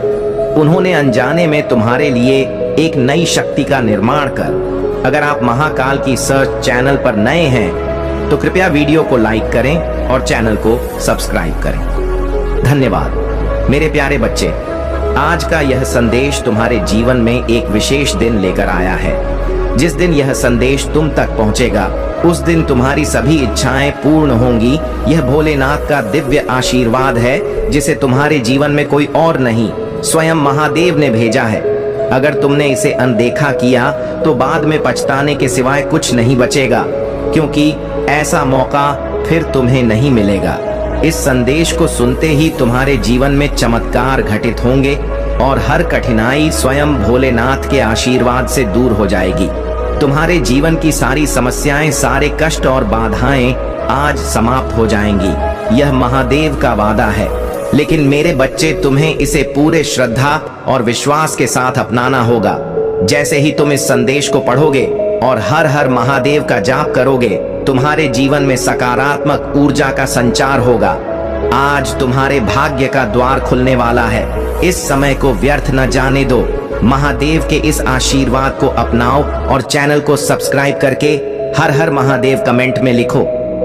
उन्होंने अनजाने में तुम्हारे लिए एक नई शक्ति का निर्माण कर। अगर आप महाकाल की सर्च चैनल पर नए हैं तो कृपया वीडियो को लाइक करें और चैनल को सब्सक्राइब करें। धन्यवाद मेरे प्यारे बच्चे। आज का यह संदेश तुम्हारे जीवन में एक विशेष दिन लेकर आया है। जिस दिन यह संदेश तुम तक पहुंचेगा उस दिन तुम्हारी सभी इच्छाएं पूर्ण होंगी। यह भोलेनाथ का दिव्य आशीर्वाद है जिसे तुम्हारे जीवन में कोई और नहीं, स्वयं महादेव ने भेजा है। अगर तुमने इसे अनदेखा किया तो बाद में पछताने के सिवाय कुछ नहीं बचेगा, क्योंकि ऐसा मौका फिर तुम्हें नहीं मिलेगा। इस संदेश को सुनते ही तुम्हारे जीवन में चमत्कार घटित होंगे और हर कठिनाई स्वयं भोलेनाथ के आशीर्वाद से दूर हो जाएगी। तुम्हारे जीवन की सारी समस्याएं, सारे कष्ट और बाधाएं आज समाप्त हो जाएंगी। यह महादेव का वादा है। लेकिन मेरे बच्चे, तुम्हें इसे पूरे श्रद्धा और विश्वास के साथ अपनाना होगा। जैसे ही तुम इस संदेश को पढ़ोगे और हर हर महादेव का जाप करोगे, तुम्हारे जीवन में सकारात्मक ऊर्जा का संचार होगा। आज तुम्हारे भाग्य का द्वार खुलने वाला है। इस समय को व्यर्थ न जाने दो। महादेव के इस आशीर्वाद को अपनाओ और चैनल को सब्सक्राइब करके हर हर महादेव कमेंट में लिखो,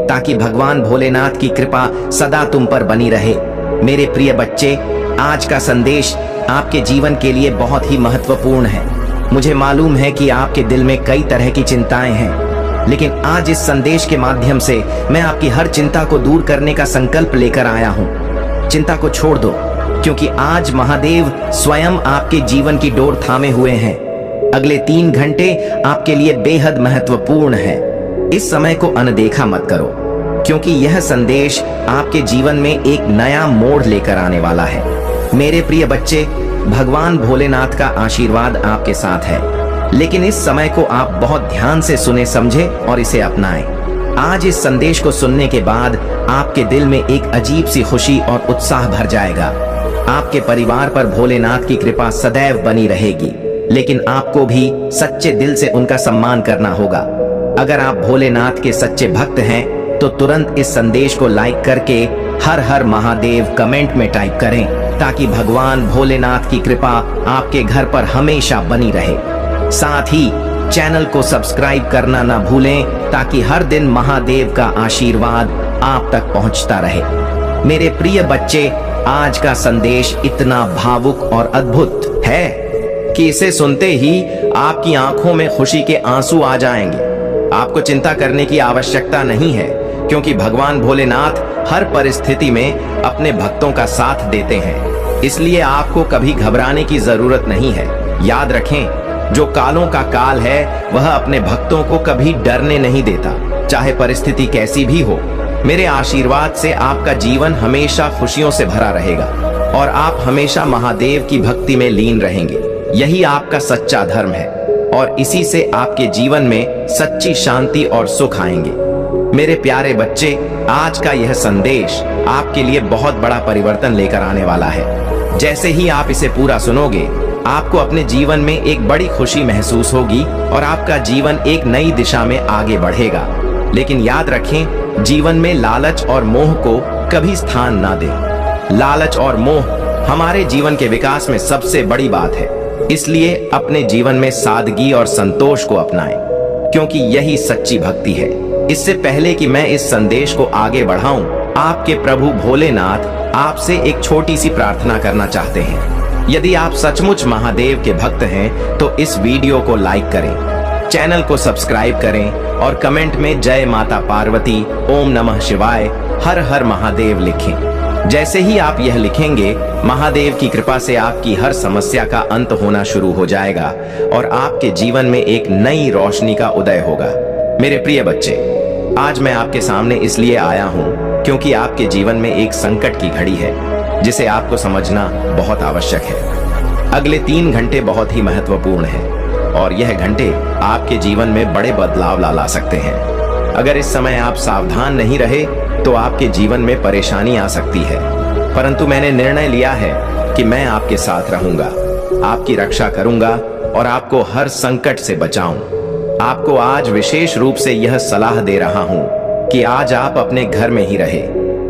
ताकि भगवान भोलेनाथ की कृपा सदा तुम पर बनी रहे। मेरे प्रिय बच्चे, आज का संदेश आपके जीवन के लिए बहुत ही महत्वपूर्ण है। मुझे मालूम है कि आपके दिल में कई तरह की चिंताएं हैं, लेकिन आज इस संदेश के माध्यम से मैं आपकी हर चिंता को दूर करने का संकल्प लेकर आया हूँ। चिंता को छोड़ दो, क्योंकि आज महादेव स्वयं आपके जीवन की डोर थामे हुए हैं। अगले 3 घंटे आपके लिए बेहद महत्वपूर्ण है। इस समय को अनदेखा मत करो, क्योंकि यह संदेश आपके जीवन में एक नया मोड़ लेकर आने वाला है। मेरे प्रिय बच्चे, भगवान भोलेनाथ का आशीर्वाद आपके साथ है, लेकिन इस समय को आप बहुत ध्यान से सुने, समझे और इसे अपनाएं। आज इस संदेश को सुनने के बाद आपके दिल में एक अजीब सी खुशी और उत्साह भर जाएगा। आपके परिवार पर भोलेनाथ की कृपा सदैव बनी रहेगी, लेकिन आपको भी सच्चे दिल से उनका सम्मान करना होगा। अगर आप भोलेनाथ के सच्चे भक्त हैं तो तुरंत इस संदेश को लाइक करके हर हर महादेव कमेंट में टाइप करें, ताकि भगवान भोलेनाथ की कृपा आपके घर पर हमेशा बनी रहे। साथ ही चैनल को सब्सक्राइब करना ना भूलें, ताकि हर दिन महादेव का आशीर्वाद आप तक पहुंचता रहे। मेरे प्रिय बच्चे, आज का संदेश इतना भावुक और अद्भुत है कि इसे सुनते ही आपकी आंखों में खुशी के आंसू आ जाएंगे। आपको चिंता करने की आवश्यकता नहीं है, क्योंकि भगवान भोलेनाथ हर परिस्थिति में अपने भक्तों का साथ देते हैं। इसलिए आपको कभी घबराने की जरूरत नहीं है। याद रखें, जो कालों का काल है वह अपने भक्तों को कभी डरने नहीं देता, चाहे परिस्थिति कैसी भी हो। मेरे आशीर्वाद से आपका जीवन हमेशा खुशियों से भरा रहेगा और आप हमेशा महादेव की भक्ति में लीन रहेंगे। यही आपका सच्चा धर्म है और इसी से आपके जीवन में सच्ची शांति और सुख आएंगे। मेरे प्यारे बच्चे, आज का यह संदेश आपके लिए बहुत बड़ा परिवर्तन लेकर आने वाला है। जैसे ही आप इसे पूरा सुनोगे, आपको अपने जीवन में एक बड़ी खुशी महसूस होगी और आपका जीवन एक नई दिशा में आगे बढ़ेगा। लेकिन याद रखें, जीवन में लालच और मोह को कभी स्थान ना दें। लालच और मोह हमारे जीवन के विकास में सबसे बड़ी बात है। इसलिए अपने जीवन में सादगी और संतोष को अपनाएं, क्योंकि यही सच्ची भक्ति है। इससे पहले कि मैं इस संदेश को आगे बढ़ाऊं, आपके प्रभु भोलेनाथ आपसे एक छोटी सी प्रार्थना करना चाहते हैं। यदि आप सचमुच महादेव के भक्त हैं तो इस वीडियो को लाइक करें, चैनल को सब्सक्राइब करें और कमेंट में जय माता पार्वती, ओम नमः शिवाय, हर हर महादेव लिखें। जैसे ही आप यह लिखेंगे, महादेव की कृपा से आपकी हर समस्या का अंत होना शुरू हो जाएगा और आपके जीवन में एक नई रोशनी का उदय होगा। मेरे प्रिय बच्चे, आज मैं आपके सामने इसलिए आया हूँ क्योंकि आपके जीवन में एक संकट की घड़ी है, जिसे आपको समझना बहुत आवश्यक है। अगले 3 घंटे बहुत ही महत्वपूर्ण हैं और यह घंटे आपके जीवन में बड़े बदलाव ला सकते हैं। अगर इस समय आप सावधान नहीं रहे तो आपके जीवन में परेशानी आ सकती है, परंतु मैंने निर्णय लिया है कि मैं आपके साथ रहूंगा, आपकी रक्षा करूंगा और आपको हर संकट से बचाऊं। आपको आज विशेष रूप से यह सलाह दे रहा हूं कि आज आप अपने घर में ही रहे,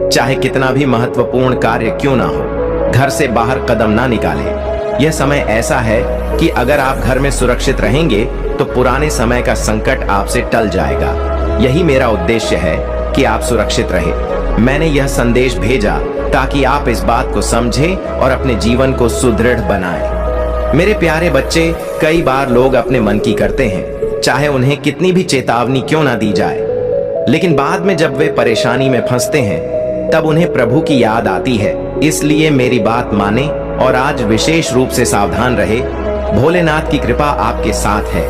चाहे कितना भी महत्वपूर्ण कार्य क्यों ना हो। घर से बाहर कदम ना निकालें। यह समय ऐसा है कि अगर आप घर में सुरक्षित रहेंगे तो पुराने समय का संकट आपसे टल जाएगा। यही मेरा उद्देश्य है कि आप सुरक्षित रहे। मैंने यह संदेश भेजा ताकि आप इस बात को समझें और अपने जीवन को सुदृढ़ बनाएं। मेरे प्यारे बच्चे, कई बार लोग अपने मन की करते हैं, चाहे उन्हें कितनी भी चेतावनी क्यों ना दी जाए। लेकिन बाद में जब वे परेशानी में फंसते हैं तब उन्हें प्रभु की याद आती है। इसलिए मेरी बात माने और आज विशेष रूप से सावधान रहे। भोलेनाथ की कृपा आपके साथ है,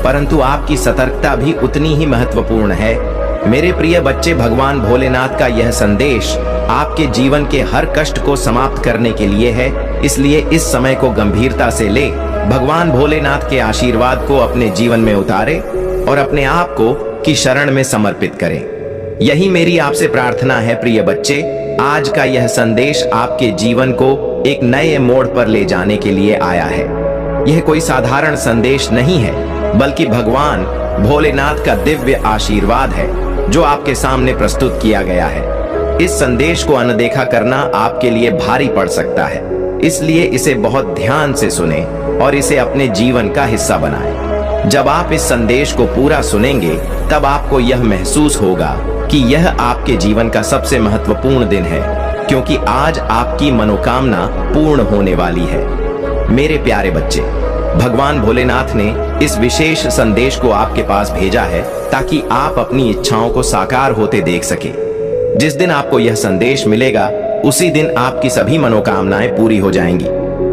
परंतु आपकी सतर्कता भी उतनी ही महत्वपूर्ण है। मेरे प्रिय बच्चे, भगवान भोलेनाथ का यह संदेश आपके जीवन के हर कष्ट को समाप्त करने के लिए है। इसलिए इस समय को गंभीरता से ले, भगवान भोलेनाथ के आशीर्वाद को अपने जीवन में उतारे और अपने आप को की शरण में समर्पित करें। यही मेरी आपसे प्रार्थना है प्रिय बच्चे। आज का यह संदेश आपके जीवन को एक नए मोड़ पर ले जाने के लिए आया है। यह कोई साधारण संदेश नहीं है, बल्कि भगवान भोलेनाथ का दिव्य आशीर्वाद है जो आपके सामने प्रस्तुत किया गया है। इस संदेश को अनदेखा करना आपके लिए भारी पड़ सकता है, इसलिए इसे बहुत ध्यान से सुने और इसे अपने जीवन का हिस्सा बनाएं। जब आप इस संदेश को पूरा सुनेंगे तब आपको यह महसूस होगा कि यह आपके जीवन का सबसे महत्वपूर्ण दिन है, क्योंकि आज आपकी मनोकामना पूर्ण होने वाली है। मेरे प्यारे बच्चे, भगवान भोलेनाथ ने इस विशेष संदेश को आपके पास भेजा है ताकि आप अपनी इच्छाओं को साकार होते देख सके। जिस दिन आपको यह संदेश मिलेगा उसी दिन आपकी सभी मनोकामनाएं पूरी हो जाएंगी।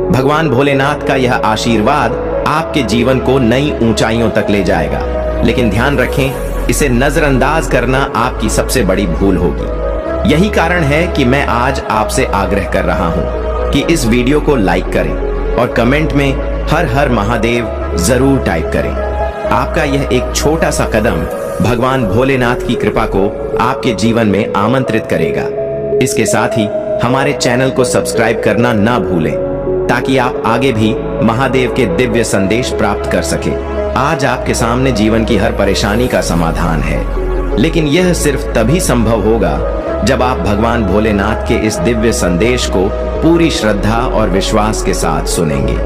भगवान भोलेनाथ का यह आशीर्वाद आपके जीवन को नई ऊंचाइयों तक ले जाएगा, लेकिन ध्यान रखें, इसे नजरअंदाज करना आपकी सबसे बड़ी भूल होगी। यही कारण है कि मैं आज आपसे आग्रह कर रहा हूं कि इस वीडियो को लाइक करें और कमेंट में हर हर महादेव जरूर टाइप करें। आपका यह एक छोटा सा कदम भगवान भोलेनाथ की कृपा को आपके जीवन में आमंत्रित करेगा। इसके साथ ही हमारे चैनल को सब्सक्राइब करना ना भूलें ताकि आप आगे भी महादेव के दिव्य संदेश प्राप्त कर सके। आज आपके सामने जीवन की हर परेशानी का समाधान है, लेकिन यह सिर्फ तभी संभव होगा जब आप भगवान भोलेनाथ के इस दिव्य संदेश को पूरी श्रद्धा और विश्वास के साथ सुनेंगे।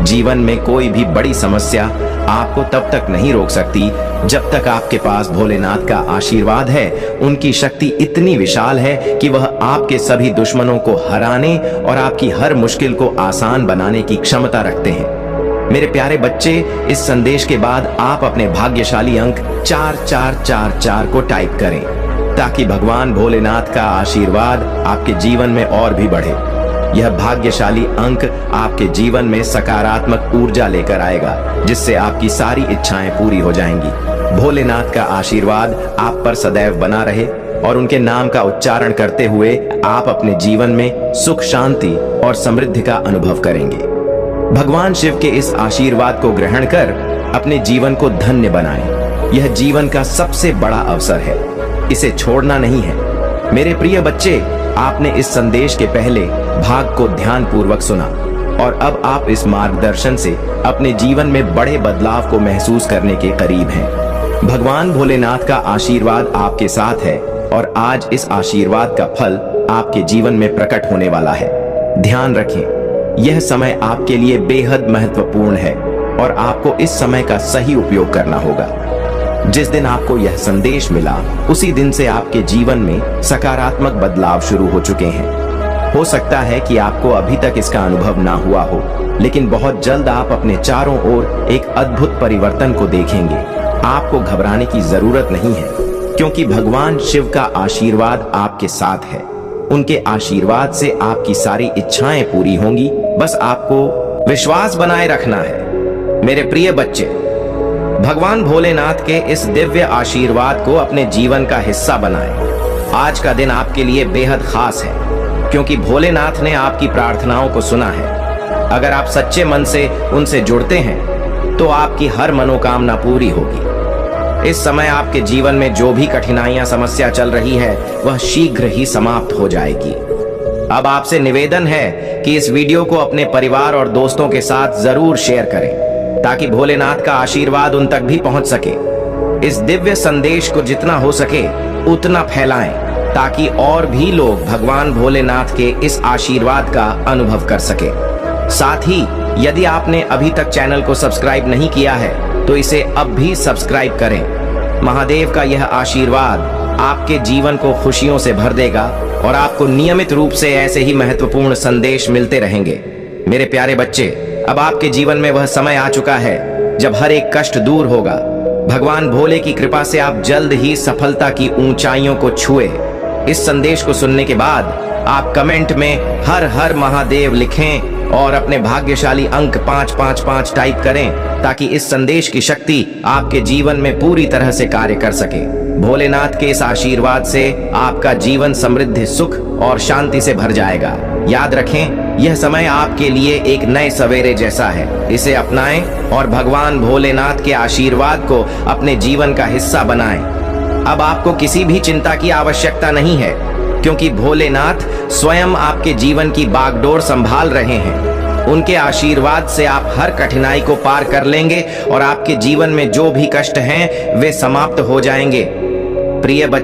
जीवन में कोई भी बड़ी समस्या आपको तब तक नहीं रोक सकती जब तक आपके पास भोलेनाथ का आशीर्वाद है। उनकी शक्ति इतनी विशाल है कि वह आपके सभी दुश्मनों को हराने और आपकी हर मुश्किल को आसान बनाने की क्षमता रखते हैं। मेरे प्यारे बच्चे, इस संदेश के बाद आप अपने भाग्यशाली अंक 4444 को टाइप करें ताकि भगवान भोलेनाथ का आशीर्वाद आपके जीवन में और भी बढ़े। यह भाग्यशाली अंक आपके जीवन में सकारात्मक ऊर्जा लेकर आएगा, जिससे आपकी सारी इच्छाएं पूरी हो जाएंगी। भोलेनाथ का आशीर्वाद आप पर सदैव बना रहे और उनके नाम का उच्चारण करते हुए आप अपने जीवन में सुख, शांति और समृद्धि का अनुभव करेंगे। भगवान शिव के इस आशीर्वाद को ग्रहण कर अपने जीवन को धन्य बनाएं। यह जीवन का सबसे बड़ा अवसर है, इसे छोड़ना नहीं है। मेरे प्रिय बच्चे, आपने इस संदेश के पहले भाग को ध्यान पूर्वक सुना और अब आप इस मार्गदर्शन से अपने जीवन में बड़े बदलाव को महसूस करने के करीब हैं। भगवान भोलेनाथ का आशीर्वाद आपके साथ है और आज इस आशीर्वाद का फल आपके जीवन में प्रकट होने वाला है। ध्यान रखें, यह समय आपके लिए बेहद महत्वपूर्ण है और आपको इस समय का सही उपयोग करना होगा। जिस दिन आपको यह संदेश मिला उसी दिन से आपके जीवन में सकारात्मक बदलाव शुरू हो चुके हैं। हो सकता है कि आपको अभी तक इसका अनुभव ना हुआ हो, लेकिन बहुत जल्द आप अपने चारों ओर एक अद्भुत परिवर्तन को देखेंगे। आपको घबराने की जरूरत नहीं है, क्योंकि भगवान शिव का आशीर्वाद आपके साथ है। उनके आशीर्वाद से आपकी सारी इच्छाएं पूरी होंगी, बस आपको विश्वास बनाए रखना है। मेरे प्रिय बच्चे, भगवान भोलेनाथ के इस दिव्य आशीर्वाद को अपने जीवन का हिस्सा बनाएं। आज का दिन आपके लिए बेहद खास है, क्योंकि भोलेनाथ ने आपकी प्रार्थनाओं को सुना है। अगर आप सच्चे मन से उनसे जुड़ते हैं तो आपकी हर मनोकामना पूरी होगी। इस समय आपके जीवन में जो भी कठिनाइयां, समस्या चल रही है, वह शीघ्र ही समाप्त हो जाएगी। अब आपसे निवेदन है कि इस वीडियो को अपने परिवार और दोस्तों के साथ जरूर शेयर करें ताकि भोलेनाथ का आशीर्वाद उन तक भी पहुंच सके। इस दिव्य संदेश को जितना हो सके उतना फैलाएं ताकि और भी लोग भगवान भोलेनाथ के इस आशीर्वाद का अनुभव कर सके। साथ ही यदि आपने अभी तक चैनल को सब्सक्राइब नहीं किया है तो इसे अब भी सब्सक्राइब करें। महादेव का यह आशीर्वाद आपके जीवन को खुशियों से भर देगा और आपको नियमित रूप से ऐसे ही महत्वपूर्ण संदेश मिलते रहेंगे। मेरे प्यारे बच्चे, अब आपके जीवन में वह समय आ चुका है जब हर एक कष्ट दूर होगा भगवान भोले की कृपा से आप जल्द ही सफलता की ऊंचाइयों को छुए। इस संदेश को सुनने के बाद आप कमेंट में हर हर महादेव लिखें और अपने भाग्यशाली अंक 555 टाइप करें ताकि इस संदेश की शक्ति आपके जीवन में पूरी तरह से कार्य कर सके। भोलेनाथ के इस आशीर्वाद से आपका जीवन समृद्धि, सुख और शांति से भर जाएगा। याद रखें, यह समय आपके लिए एक नए सवेरे जैसा है। इसे अपनाएं और भगवान भोलेनाथ के आशीर्वाद को अपने जीवन का हिस्सा बनाएं। अब आपको किसी भी चिंता की आवश्यकता नहीं है, क्योंकि भोलेनाथ स्वयं आपके जीवन की बागडोर संभाल रहे हैं। उनके आशीर्वाद से आप हर कठिनाई को पार कर लेंगे और आपके जीवन में जो भी कष्ट हैं वे समाप्त हो जाएंगे। प्रिय बच्चों,